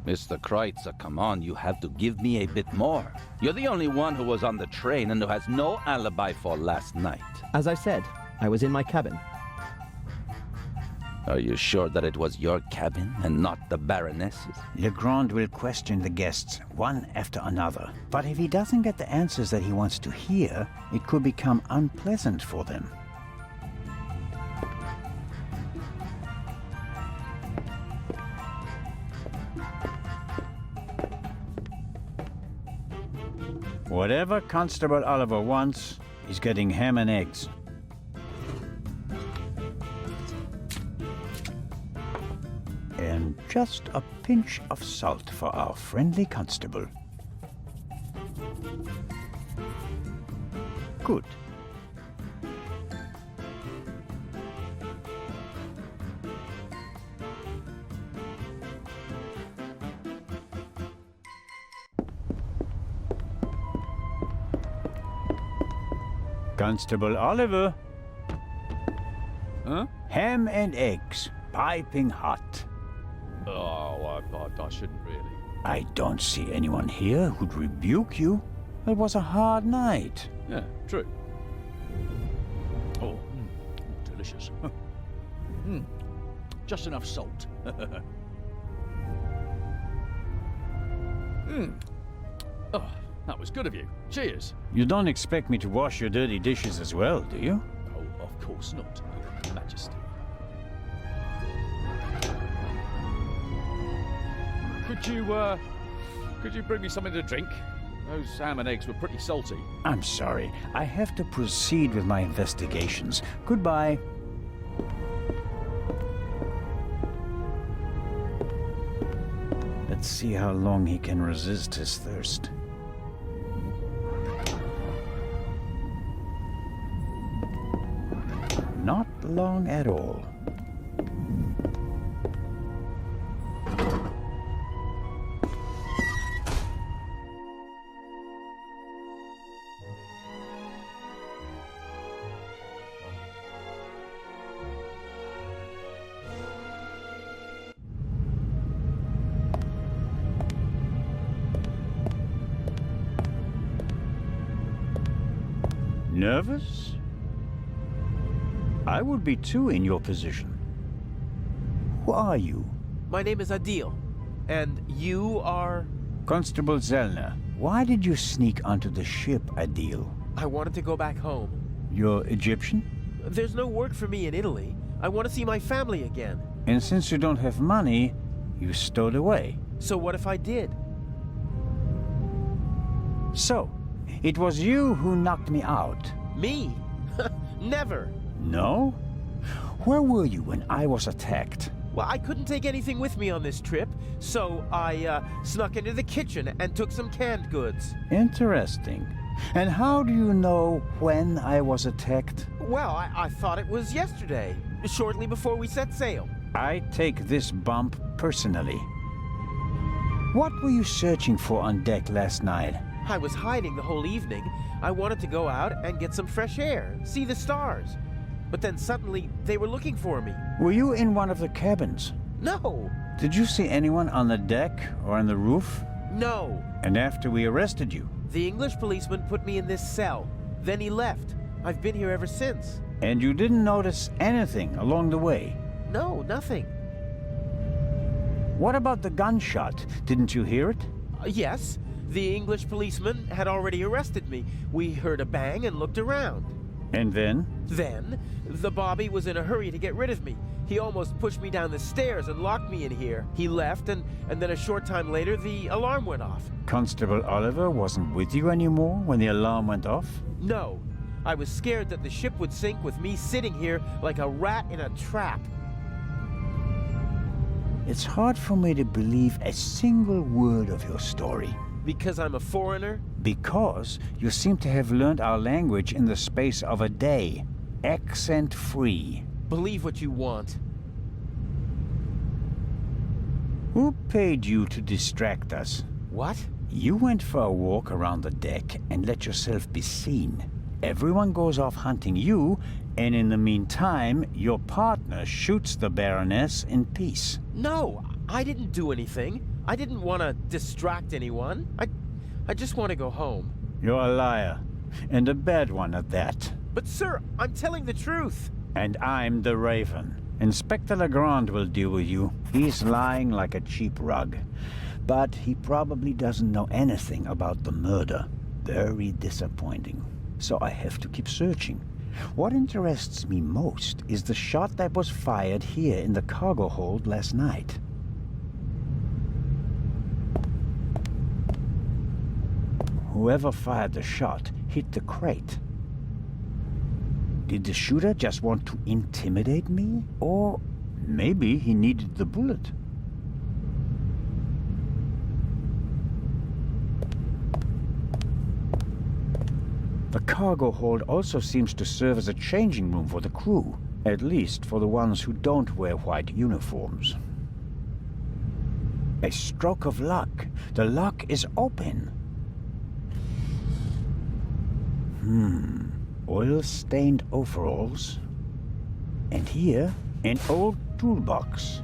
Mr. Kreutzer, come on, you have to give me a bit more. You're the only one who was on the train and who has no alibi for last night. As I said, I was in my cabin. Are you sure that it was your cabin and not the Baroness's? Legrand will question the guests one after another. But if he doesn't get the answers that he wants to hear, it could become unpleasant for them. Whatever Constable Oliver wants, he's getting ham and eggs. And just a pinch of salt for our friendly constable. Good. Constable Oliver. Huh? Ham and eggs, piping hot. Oh, I shouldn't really. I don't see anyone here who'd rebuke you. It was a hard night. Yeah, true. Oh, delicious. Just enough salt. Oh, that was good of you. Cheers. You don't expect me to wash your dirty dishes as well, do you? Oh, of course not, Your Majesty. Could you bring me something to drink? Those ham and eggs were pretty salty. I'm sorry. I have to proceed with my investigations. Goodbye. Let's see how long he can resist his thirst. Not long at all. Nervous? I would be too in your position. Who are you? My name is Adil. And you are? Constable Zellner. Why did you sneak onto the ship, Adil? I wanted to go back home. You're Egyptian? There's no work for me in Italy. I want to see my family again. And since you don't have money, you stowed away. So what if I did? So, it was you who knocked me out. Me? Never. No? Where were you when I was attacked? Well, I couldn't take anything with me on this trip, so I snuck into the kitchen and took some canned goods. Interesting. And how do you know when I was attacked? Well, I thought it was yesterday, shortly before we set sail. I take this bump personally. What were you searching for on deck last night? I was hiding the whole evening. I wanted to go out and get some fresh air, see the stars. But then suddenly, they were looking for me. Were you in one of the cabins? No. Did you see anyone on the deck or on the roof? No. And after we arrested you? The English policeman put me in this cell. Then he left. I've been here ever since. And you didn't notice anything along the way? No, nothing. What about the gunshot? Didn't you hear it? Yes. The English policeman had already arrested me. We heard a bang and looked around. And then? Then, the Bobby was in a hurry to get rid of me. He almost pushed me down the stairs and locked me in here. He left, and then a short time later, the alarm went off. Constable Oliver wasn't with you anymore when the alarm went off? No. I was scared that the ship would sink with me sitting here like a rat in a trap. It's hard for me to believe a single word of your story. Because I'm a foreigner? Because you seem to have learned our language in the space of a day. Accent-free. Believe what you want. Who paid you to distract us? What? You went for a walk around the deck and let yourself be seen. Everyone goes off hunting you, and in the meantime, your partner shoots the Baroness in peace. No, I didn't do anything. I didn't want to distract anyone. I just want to go home. You're a liar, and a bad one at that. But sir, I'm telling the truth. And I'm the Raven. Inspector Legrand will deal with you. He's lying like a cheap rug. But he probably doesn't know anything about the murder. Very disappointing. So I have to keep searching. What interests me most is the shot that was fired here in the cargo hold last night. Whoever fired the shot hit the crate. Did the shooter just want to intimidate me? Or maybe he needed the bullet. The cargo hold also seems to serve as a changing room for the crew, at least for the ones who don't wear white uniforms. A stroke of luck. The lock is open. Oil-stained overalls. And here, an old toolbox.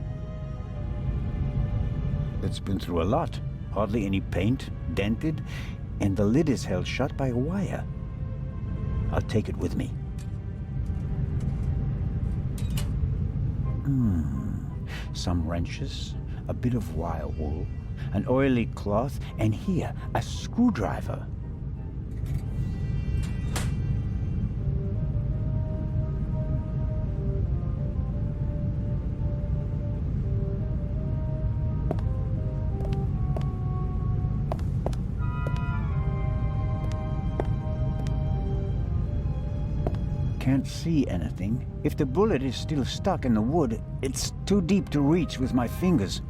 It's been through a lot. Hardly any paint, dented, and the lid is held shut by a wire. I'll take it with me. Some wrenches, a bit of wire wool, an oily cloth, and here, a screwdriver. Can't see anything. If the bullet is still stuck in the wood, it's too deep to reach with my fingers.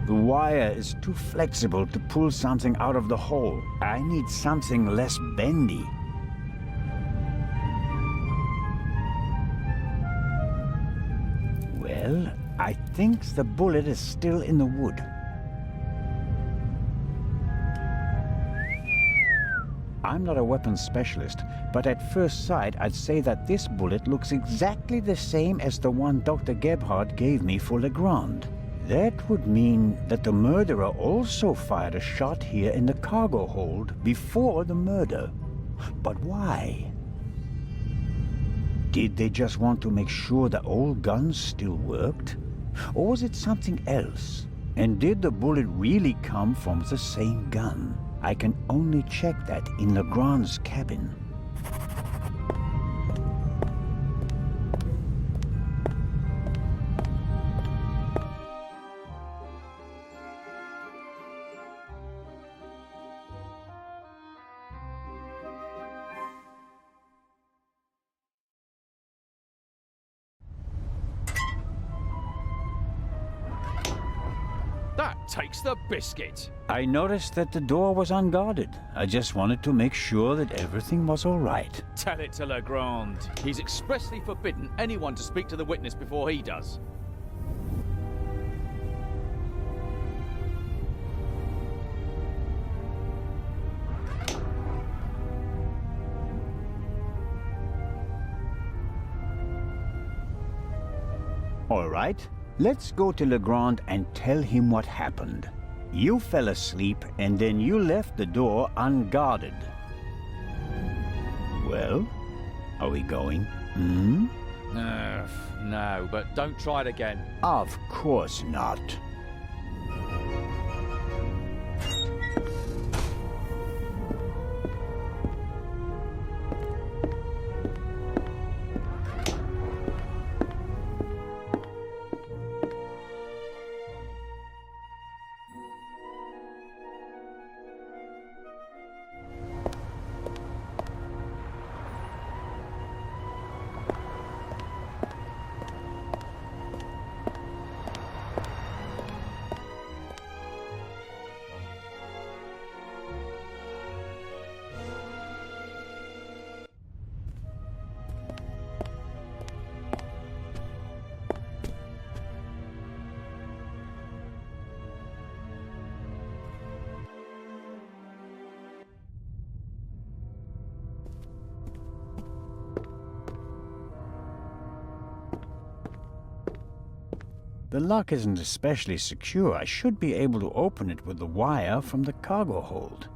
The wire is too flexible to pull something out of the hole. I need something less bendy. Well, I think the bullet is still in the wood. I'm not a weapons specialist, but at first sight I'd say that this bullet looks exactly the same as the one Dr. Gebhardt gave me for Legrand. That would mean that the murderer also fired a shot here in the cargo hold before the murder. But why? Did they just want to make sure the old guns still worked? Or was it something else? And did the bullet really come from the same gun? I can only check that in Legrand's cabin. That takes the biscuit. I noticed that the door was unguarded. I just wanted to make sure that everything was all right. Tell it to Legrand. He's expressly forbidden anyone to speak to the witness before he does. All right. Let's go to Legrand and tell him what happened. You fell asleep and then you left the door unguarded. Well, are we going? No, but don't try it again. Of course not. lock isn't especially secure. I should be able to open it with the wire from the cargo hold.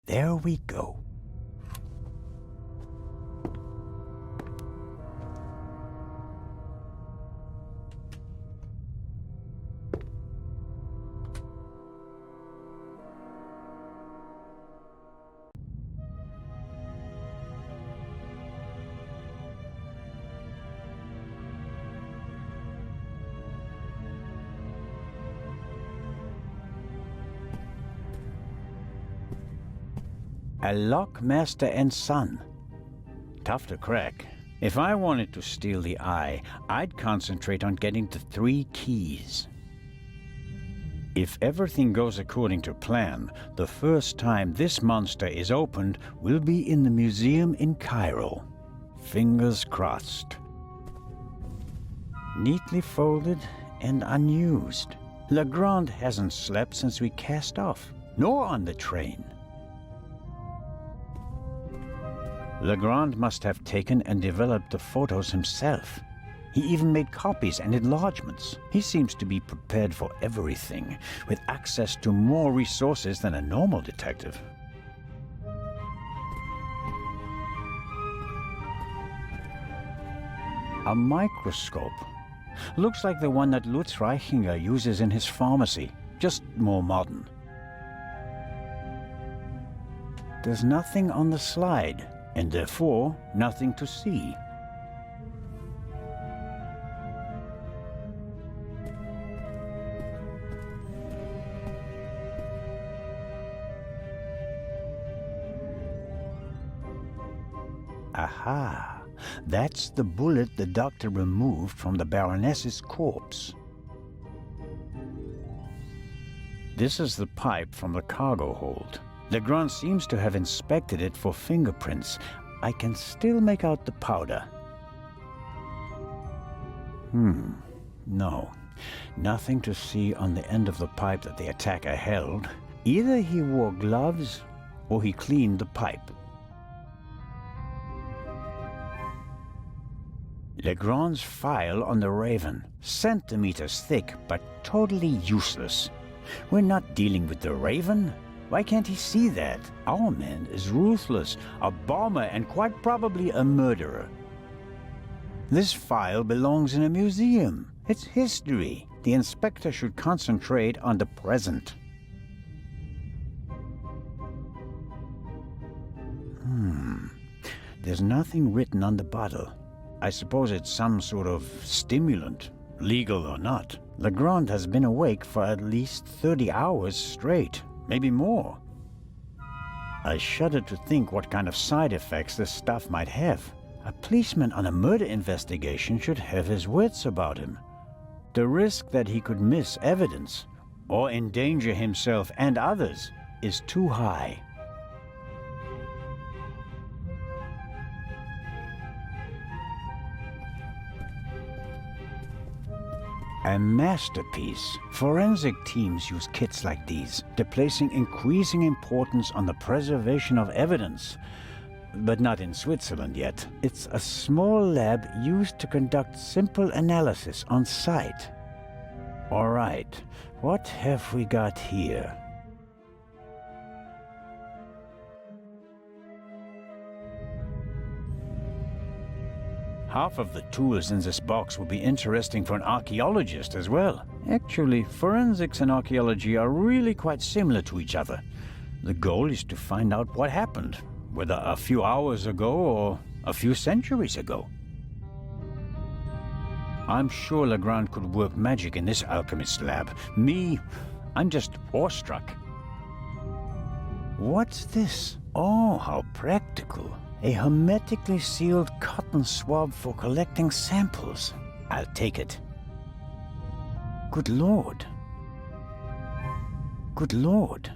There we go. A lock master and son. Tough to crack. If I wanted to steal the eye, I'd concentrate on getting the 3 keys. If everything goes according to plan, the first time this monster is opened will be in the museum in Cairo. Fingers crossed. Neatly folded and unused. Legrand hasn't slept since we cast off, nor on the train. Legrand must have taken and developed the photos himself. He even made copies and enlargements. He seems to be prepared for everything, with access to more resources than a normal detective. A microscope. Looks like the one that Lutz Reichinger uses in his pharmacy, just more modern. There's nothing on the slide, and therefore nothing to see. Aha! That's the bullet the doctor removed from the Baroness's corpse. This is the pipe from the cargo hold. Legrand seems to have inspected it for fingerprints. I can still make out the powder. No. Nothing to see on the end of the pipe that the attacker held. Either he wore gloves or he cleaned the pipe. Legrand's file on the Raven. Centimeters thick, but totally useless. We're not dealing with the Raven. Why can't he see that? Our man is ruthless, a bomber, and quite probably a murderer. This file belongs in a museum. It's history. The inspector should concentrate on the present. There's nothing written on the bottle. I suppose it's some sort of stimulant, legal or not. Legrand has been awake for at least 30 hours straight. Maybe more. I shudder to think what kind of side effects this stuff might have. A policeman on a murder investigation should have his wits about him. The risk that he could miss evidence or endanger himself and others is too high. A masterpiece. Forensic teams use kits like these, placing increasing importance on the preservation of evidence. But not in Switzerland yet. It's a small lab used to conduct simple analysis on site. All right, what have we got here? Half of the tools in this box will be interesting for an archaeologist as well. Actually, forensics and archaeology are really quite similar to each other. The goal is to find out what happened, whether a few hours ago or a few centuries ago. I'm sure Legrand could work magic in this alchemist lab. Me, I'm just awestruck. What's this? Oh, how practical. A hermetically sealed cotton swab for collecting samples. I'll take it. Good Lord. Good Lord.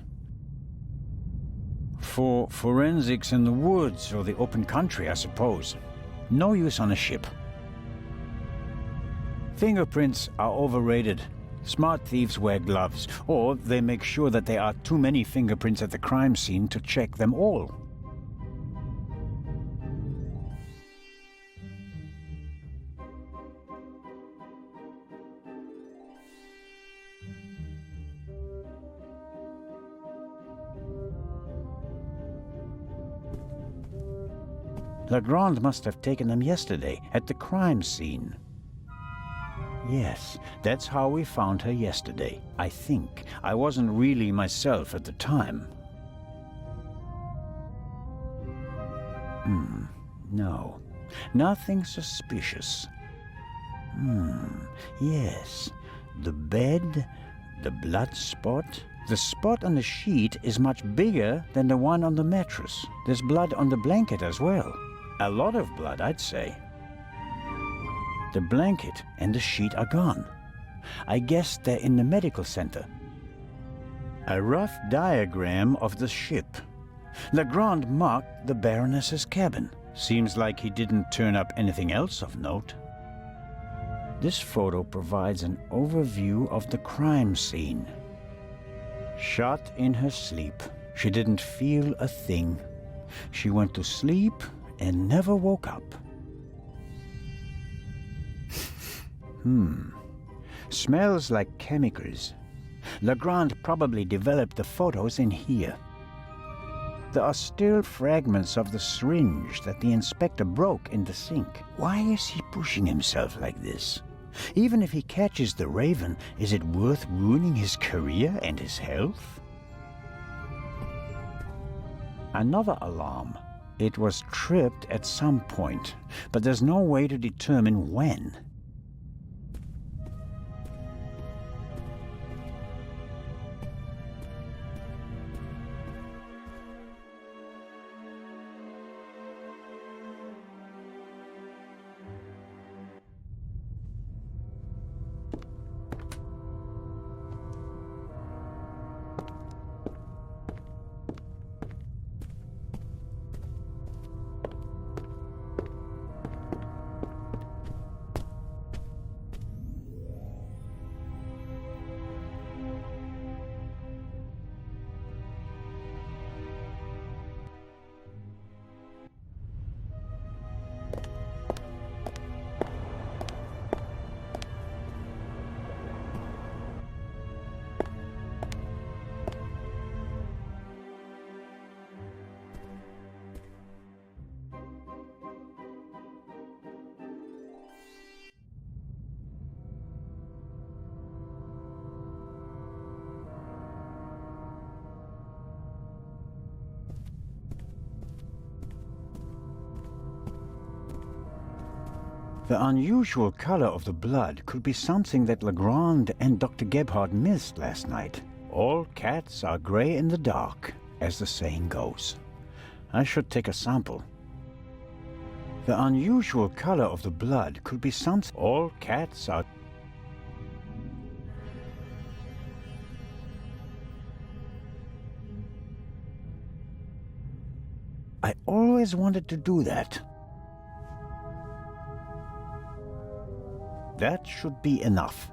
For forensics in the woods or the open country, I suppose. No use on a ship. Fingerprints are overrated. Smart thieves wear gloves, or they make sure that there are too many fingerprints at the crime scene to check them all. Legrand must have taken them yesterday at the crime scene. Yes, that's how we found her yesterday. I think. I wasn't really myself at the time. No. Nothing suspicious. Yes. The bed, the blood spot. The spot on the sheet is much bigger than the one on the mattress. There's blood on the blanket as well. A lot of blood, I'd say. The blanket and the sheet are gone. I guess they're in the medical center. A rough diagram of the ship. Legrand marked the Baroness's cabin. Seems like he didn't turn up anything else of note. This photo provides an overview of the crime scene. Shot in her sleep. She didn't feel a thing. She went to sleep and never woke up. Smells like chemicals. Legrand probably developed the photos in here. There are still fragments of the syringe that the inspector broke in the sink. Why is he pushing himself like this? Even if he catches the Raven, is it worth ruining his career and his health? Another alarm. It was tripped at some point, but there's no way to determine when. The unusual color of the blood could be something that Legrand and Dr. Gebhard missed last night. All cats are gray in the dark, as the saying goes. I should take a sample. The unusual color of the blood could be something. All cats are... I always wanted to do that. That should be enough.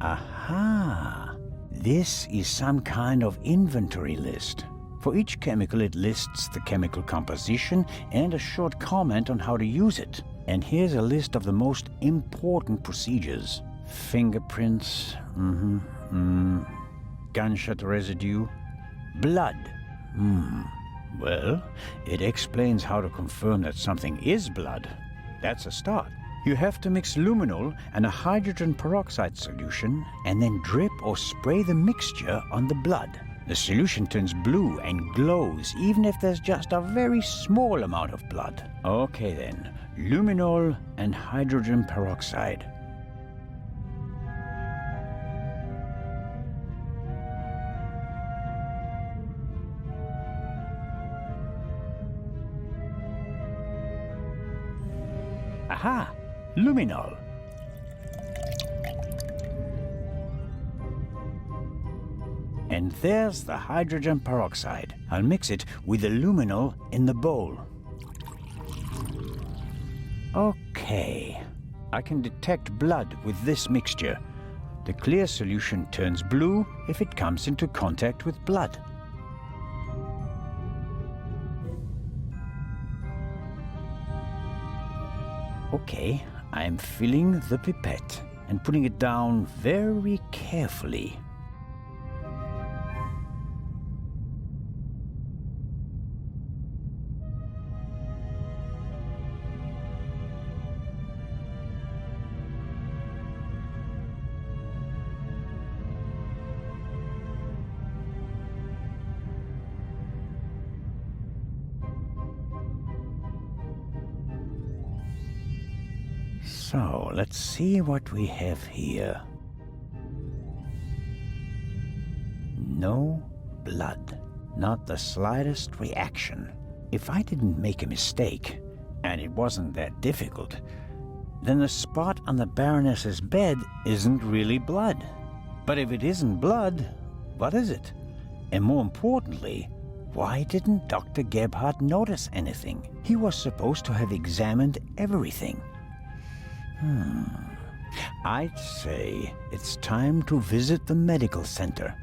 Aha! This is some kind of inventory list. For each chemical, it lists the chemical composition and a short comment on how to use it. And here's a list of the most important procedures. Fingerprints, gunshot residue, blood. Well, it explains how to confirm that something is blood. That's a start. You have to mix luminol and a hydrogen peroxide solution and then drip or spray the mixture on the blood. The solution turns blue and glows even if there's just a very small amount of blood. Okay then, luminol and hydrogen peroxide. Aha! Luminol. And there's the hydrogen peroxide. I'll mix it with the luminol in the bowl. Okay. I can detect blood with this mixture. The clear solution turns blue if it comes into contact with blood. Okay, I'm filling the pipette and putting it down very carefully. So, let's see what we have here. No blood. Not the slightest reaction. If I didn't make a mistake, and it wasn't that difficult, then the spot on the Baroness's bed isn't really blood. But if it isn't blood, what is it? And more importantly, why didn't Dr. Gebhardt notice anything? He was supposed to have examined everything. I'd say it's time to visit the medical center.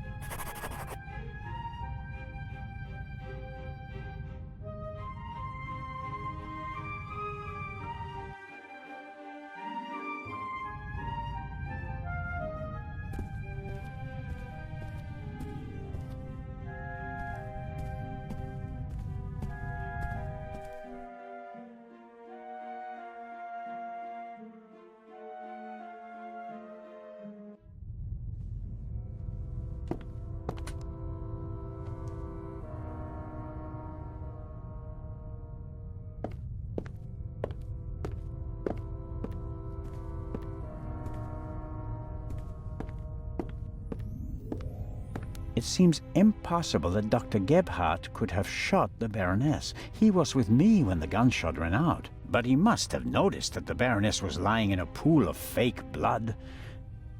It seems impossible that Dr. Gebhardt could have shot the Baroness. He was with me when the gunshot ran out. But he must have noticed that the Baroness was lying in a pool of fake blood.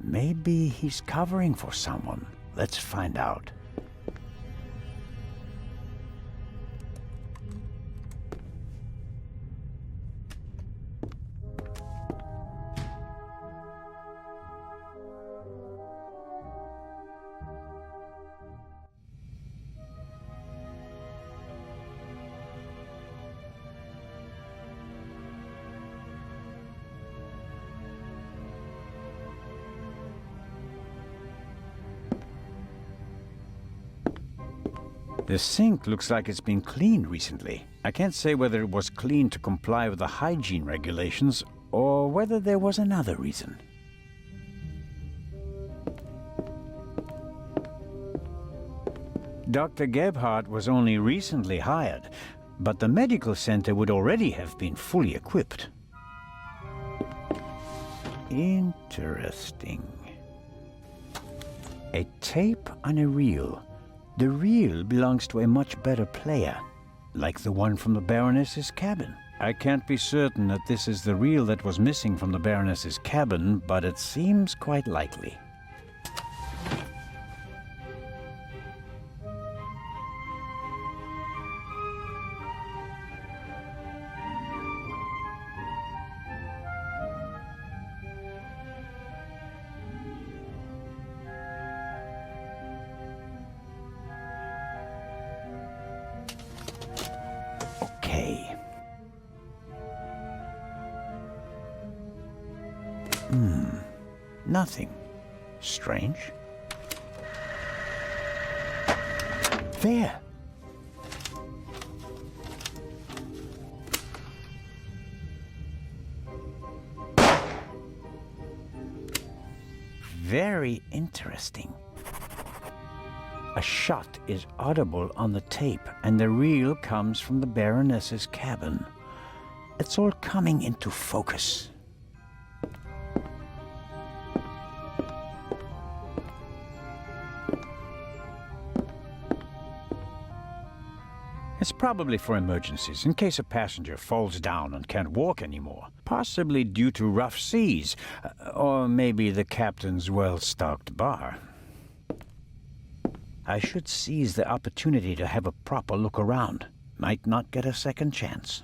Maybe he's covering for someone. Let's find out. The sink looks like it's been cleaned recently. I can't say whether it was cleaned to comply with the hygiene regulations or whether there was another reason. Dr. Gebhardt was only recently hired, but the medical center would already have been fully equipped. Interesting. A tape on a reel. The reel belongs to a much better player, like the one from the Baroness's cabin. I can't be certain that this is the reel that was missing from the Baroness's cabin, but it seems quite likely. Nothing. Strange. There! Very interesting. A shot is audible on the tape, and the reel comes from the Baroness's cabin. It's all coming into focus. It's probably for emergencies, in case a passenger falls down and can't walk anymore. Possibly due to rough seas, or maybe the captain's well-stocked bar. I should seize the opportunity to have a proper look around. Might not get a second chance.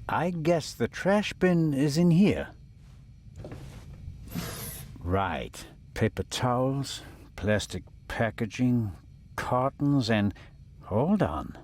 I guess the trash bin is in here. Right. Paper towels, plastic packaging, cartons, and... hold on.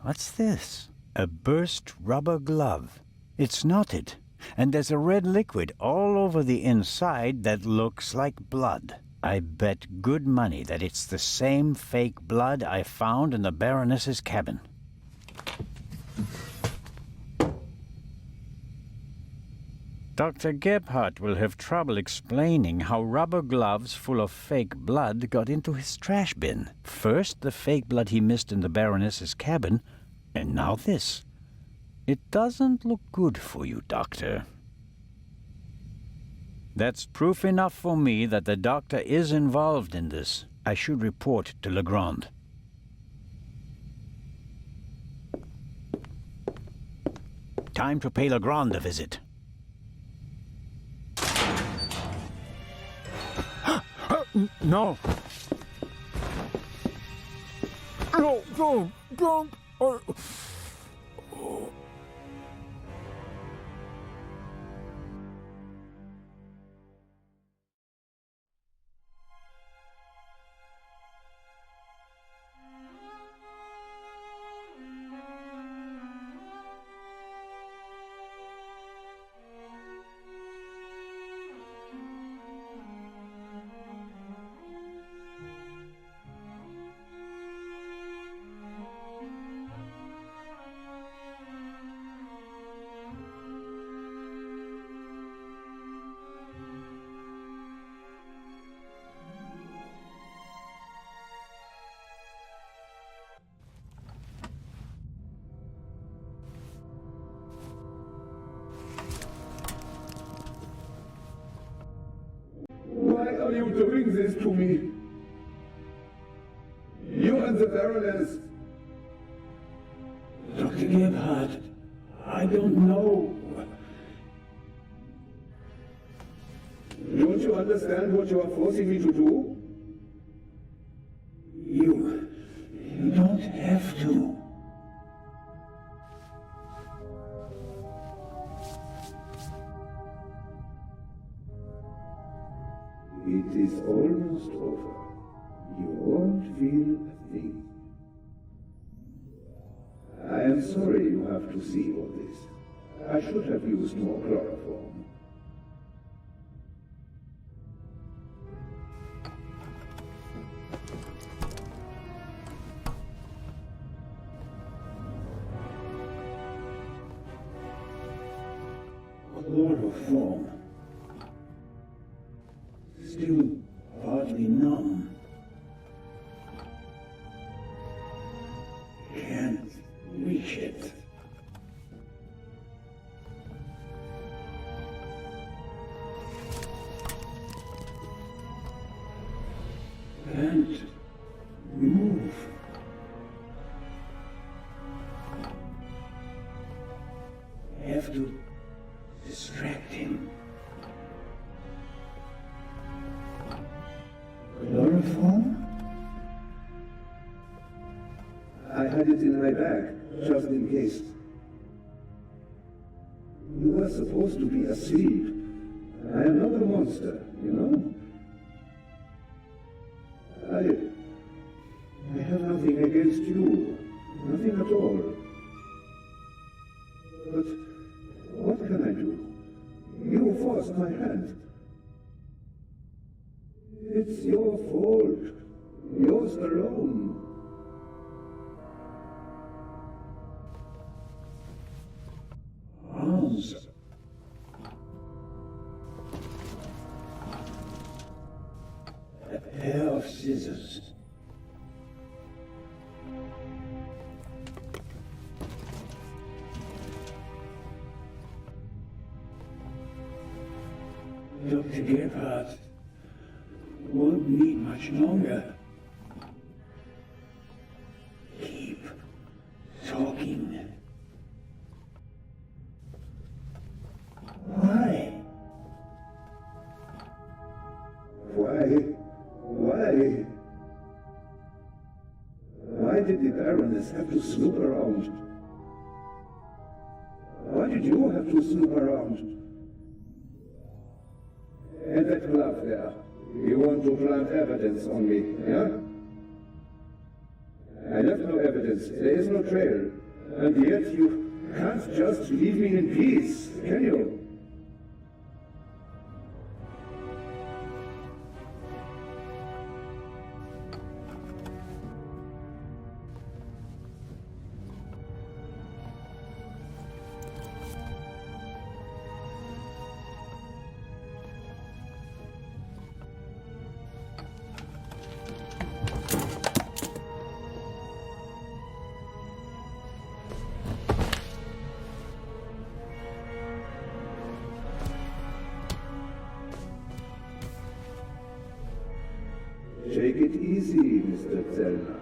What's this? A burst rubber glove. It's knotted, and there's a red liquid all over the inside that looks like blood. I bet good money that it's the same fake blood I found in the Baroness's cabin. Dr. Gebhardt will have trouble explaining how rubber gloves full of fake blood got into his trash bin. First, the fake blood he missed in the Baroness's cabin, and now this. It doesn't look good for you, Doctor. That's proof enough for me that the doctor is involved in this. I should report to Legrand. Time to pay Legrand a visit. No. No, don't. Why are you doing this to me? You and the Baroness. Dr. Gebhardt, I don't know. Don't you understand what you are forcing me to do? You don't have to. It is almost over. You won't feel a thing. I am sorry you have to see all this. I should have used more chloroform. Chloroform. Still partly numb. Can't reach it. Can't move. Have to distract him. Chloroform? I had it in my bag, just in case. were supposed to be asleep. I am not a monster, you know? I have nothing against you. Nothing at all. But what can I do? You forced my hand. It's your fault. Yours alone. Hans. A pair of scissors. Dr. Gebhardt won't need much longer. Keep talking. Why? Why did the Baroness have to snoop around? Why did you have to snoop around? And that glove there. You want to plant evidence on me, yeah? I left no evidence. There is no trail. And yet you can't just leave me in peace, can you? Take it easy, Mr. Zellner.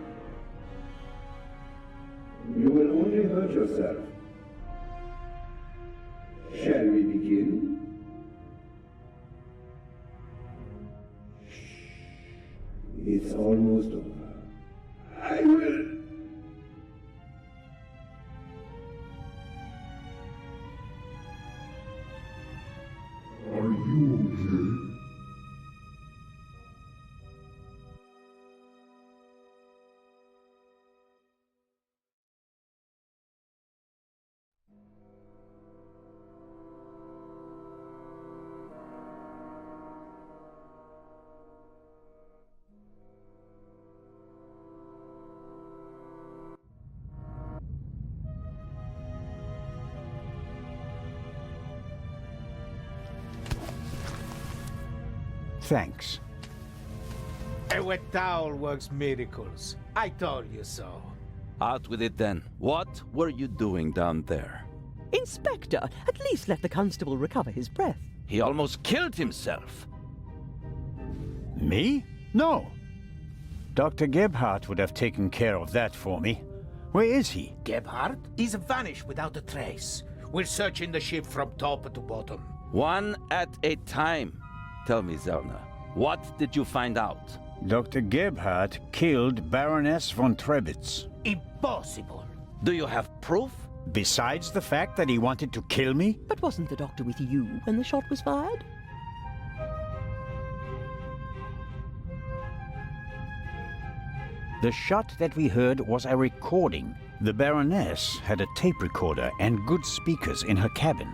You will only hurt yourself. Shall we begin? It's almost over. I will... Are you okay? Thanks. A wet towel works miracles. I told you so. Out with it then. What were you doing down there? Inspector, at least let the constable recover his breath. He almost killed himself. Me? No. Dr. Gebhardt would have taken care of that for me. Where is he? Gebhardt? He's vanished without a trace. We're searching the ship from top to bottom. One at a time. Tell me, Zellner, what did you find out? Dr. Gebhardt killed Baroness von Trebitz. Impossible. Do you have proof? Besides the fact that he wanted to kill me? But wasn't the doctor with you when the shot was fired? The shot that we heard was a recording. The Baroness had a tape recorder and good speakers in her cabin.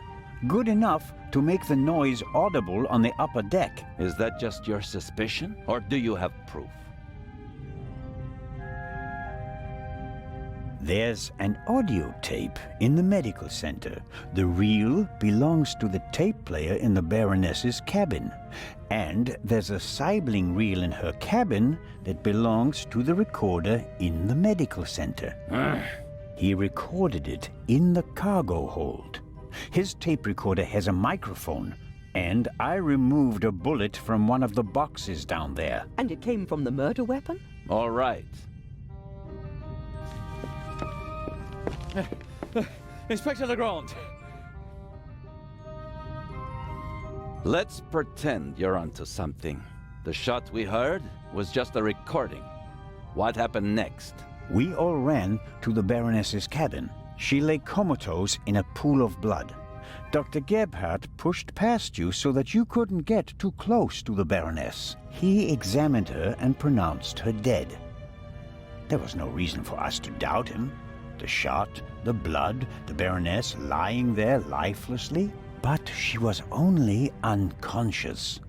Good enough to make the noise audible on the upper deck. Is that just your suspicion, or do you have proof? There's an audio tape in the medical center. The reel belongs to the tape player in the Baroness's cabin. And there's a sibling reel in her cabin that belongs to the recorder in the medical center. He recorded it in the cargo hold. His tape recorder has a microphone, and I removed a bullet from one of the boxes down there. And it came from the murder weapon? All right. Inspector Legrand! Let's pretend you're onto something. The shot we heard was just a recording. What happened next? We all ran to the Baroness's cabin. She lay comatose in a pool of blood. Dr. Gebhardt pushed past you so that you couldn't get too close to the Baroness. He examined her and pronounced her dead. There was no reason for us to doubt him. The shot, the blood, the Baroness lying there lifelessly. But she was only unconscious,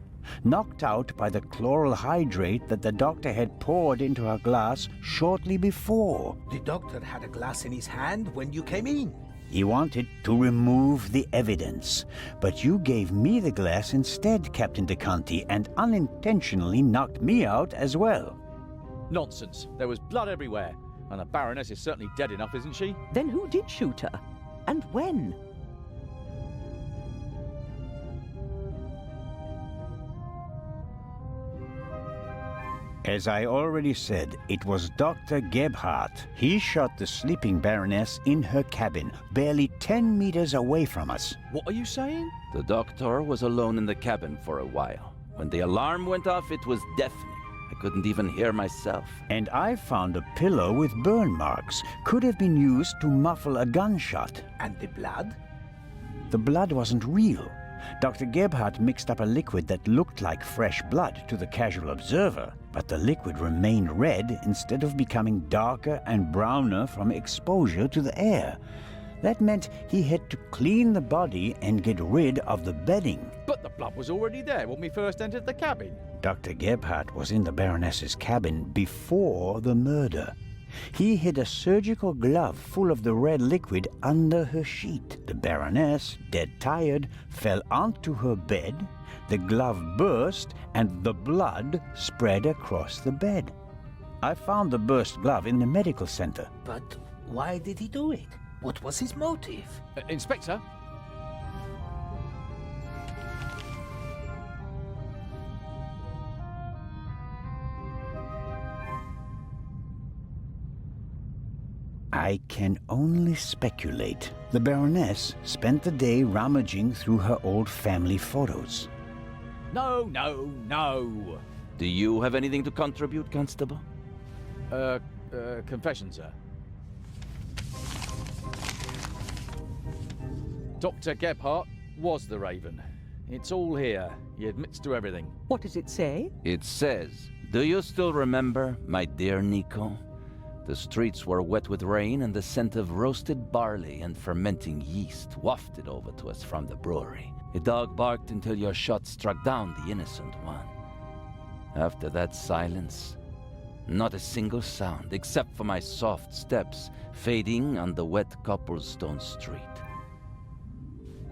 knocked out by the chloral hydrate that the doctor had poured into her glass shortly before. The doctor had a glass in his hand when you came in. He wanted to remove the evidence, but you gave me the glass instead, Captain DeConti, and unintentionally knocked me out as well. Nonsense. There was blood everywhere. And the Baroness is certainly dead enough, isn't she? Then who did shoot her? And when? As I already said, it was Dr. Gebhardt. He shot the sleeping Baroness in her cabin, barely 10 meters away from us. What are you saying? The doctor was alone in the cabin for a while. When the alarm went off, it was deafening. I couldn't even hear myself. And I found a pillow with burn marks. Could have been used to muffle a gunshot. And the blood? The blood wasn't real. Dr. Gebhardt mixed up a liquid that looked like fresh blood to the casual observer, but the liquid remained red instead of becoming darker and browner from exposure to the air. That meant he had to clean the body and get rid of the bedding. But the blood was already there when we first entered the cabin. Dr. Gebhardt was in the Baroness's cabin before the murder. He hid a surgical glove full of the red liquid under her sheet. The Baroness, dead tired, fell onto her bed. The glove burst and the blood spread across the bed. I found the burst glove in the medical center. But why did he do it? What was his motive? Inspector? I can only speculate. The Baroness spent the day rummaging through her old family photos. No, no, no. Do you have anything to contribute, Constable? Confession, sir. Dr. Gebhardt was the Raven. It's all here. He admits to everything. What does it say? It says, "Do you still remember, my dear Nico? The streets were wet with rain, and the scent of roasted barley and fermenting yeast wafted over to us from the brewery. A dog barked until your shot struck down the innocent one. After that silence, not a single sound, except for my soft steps fading on the wet cobblestone street.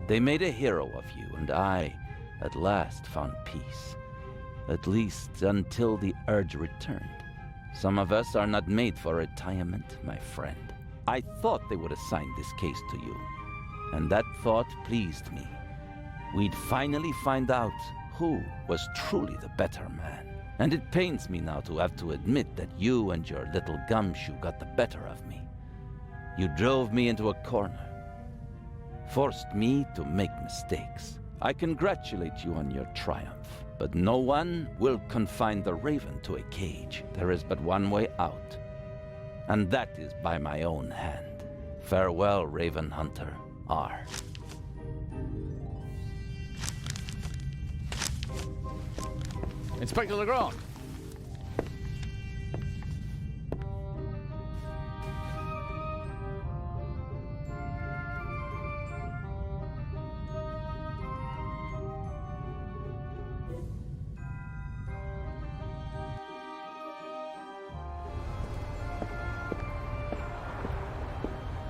They made a hero of you, and I, at last, found peace. At least until the urge returned. Some of us are not made for retirement, my friend. I thought they would assign this case to you, and that thought pleased me. We'd finally find out who was truly the better man. And it pains me now to have to admit that you and your little gumshoe got the better of me. You drove me into a corner, forced me to make mistakes. I congratulate you on your triumph. But no one will confine the Raven to a cage. There is but one way out, and that is by my own hand. Farewell, Raven Hunter R. Inspector Legrand.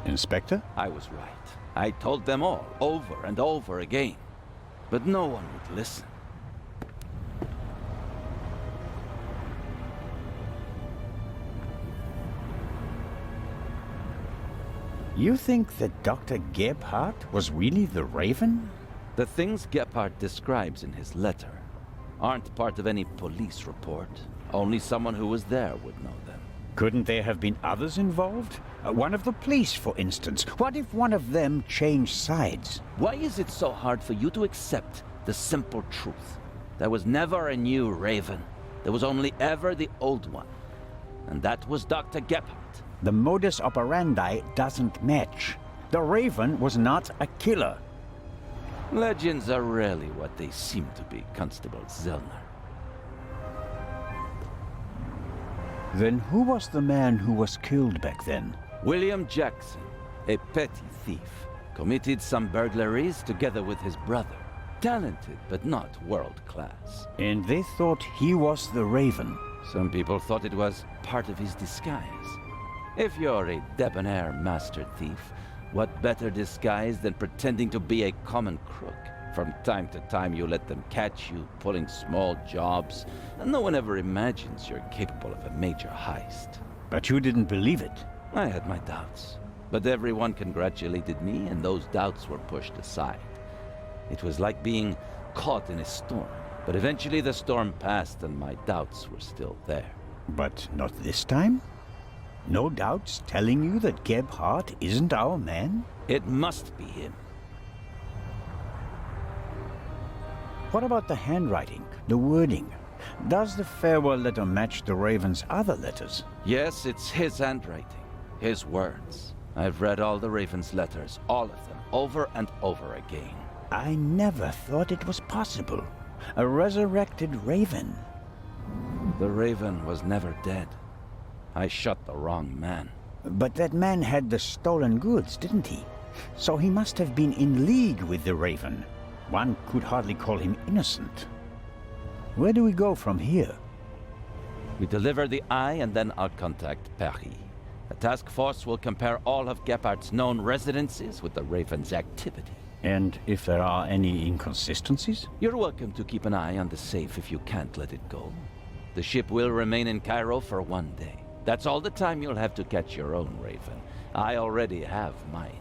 Inspector? I was right. I told them all, over and over again. But no one would listen. You think that Dr. Gebhardt was really the Raven? The things Gebhardt describes in his letter aren't part of any police report. Only someone who was there would know them. Couldn't there have been others involved? One of the police, for instance. What if one of them changed sides? Why is it so hard for you to accept the simple truth? There was never a new Raven. There was only ever the old one. And that was Dr. Gebhardt. The modus operandi doesn't match. The Raven was not a killer. Legends are rarely what they seem to be, Constable Zellner. Then who was the man who was killed back then? William Jackson, a petty thief, committed some burglaries together with his brother. Talented, but not world-class. And they thought he was the Raven. Some people thought it was part of his disguise. If you're a debonair master thief, what better disguise than pretending to be a common crook? From time to time you let them catch you pulling small jobs, and no one ever imagines you're capable of a major heist. But you didn't believe it. I had my doubts, but everyone congratulated me and those doubts were pushed aside. It was like being caught in a storm, but eventually the storm passed and my doubts were still there. But not this time? No doubts telling you that Gebhardt isn't our man? It must be him. What about the handwriting, the wording? Does the farewell letter match the Raven's other letters? Yes, it's his handwriting, his words. I've read all the Raven's letters, all of them, over and over again. I never thought it was possible. A resurrected Raven. The Raven was never dead. I shot the wrong man. But that man had the stolen goods, didn't he? So he must have been in league with the Raven. One could hardly call him innocent. Where do we go from here? We deliver the eye and then I'll contact Paris. A task force will compare all of Gebhardt's known residences with the Raven's activity. And if there are any inconsistencies? You're welcome to keep an eye on the safe if you can't let it go. The ship will remain in Cairo for 1 day. That's all the time you'll have to catch your own Raven. I already have mine.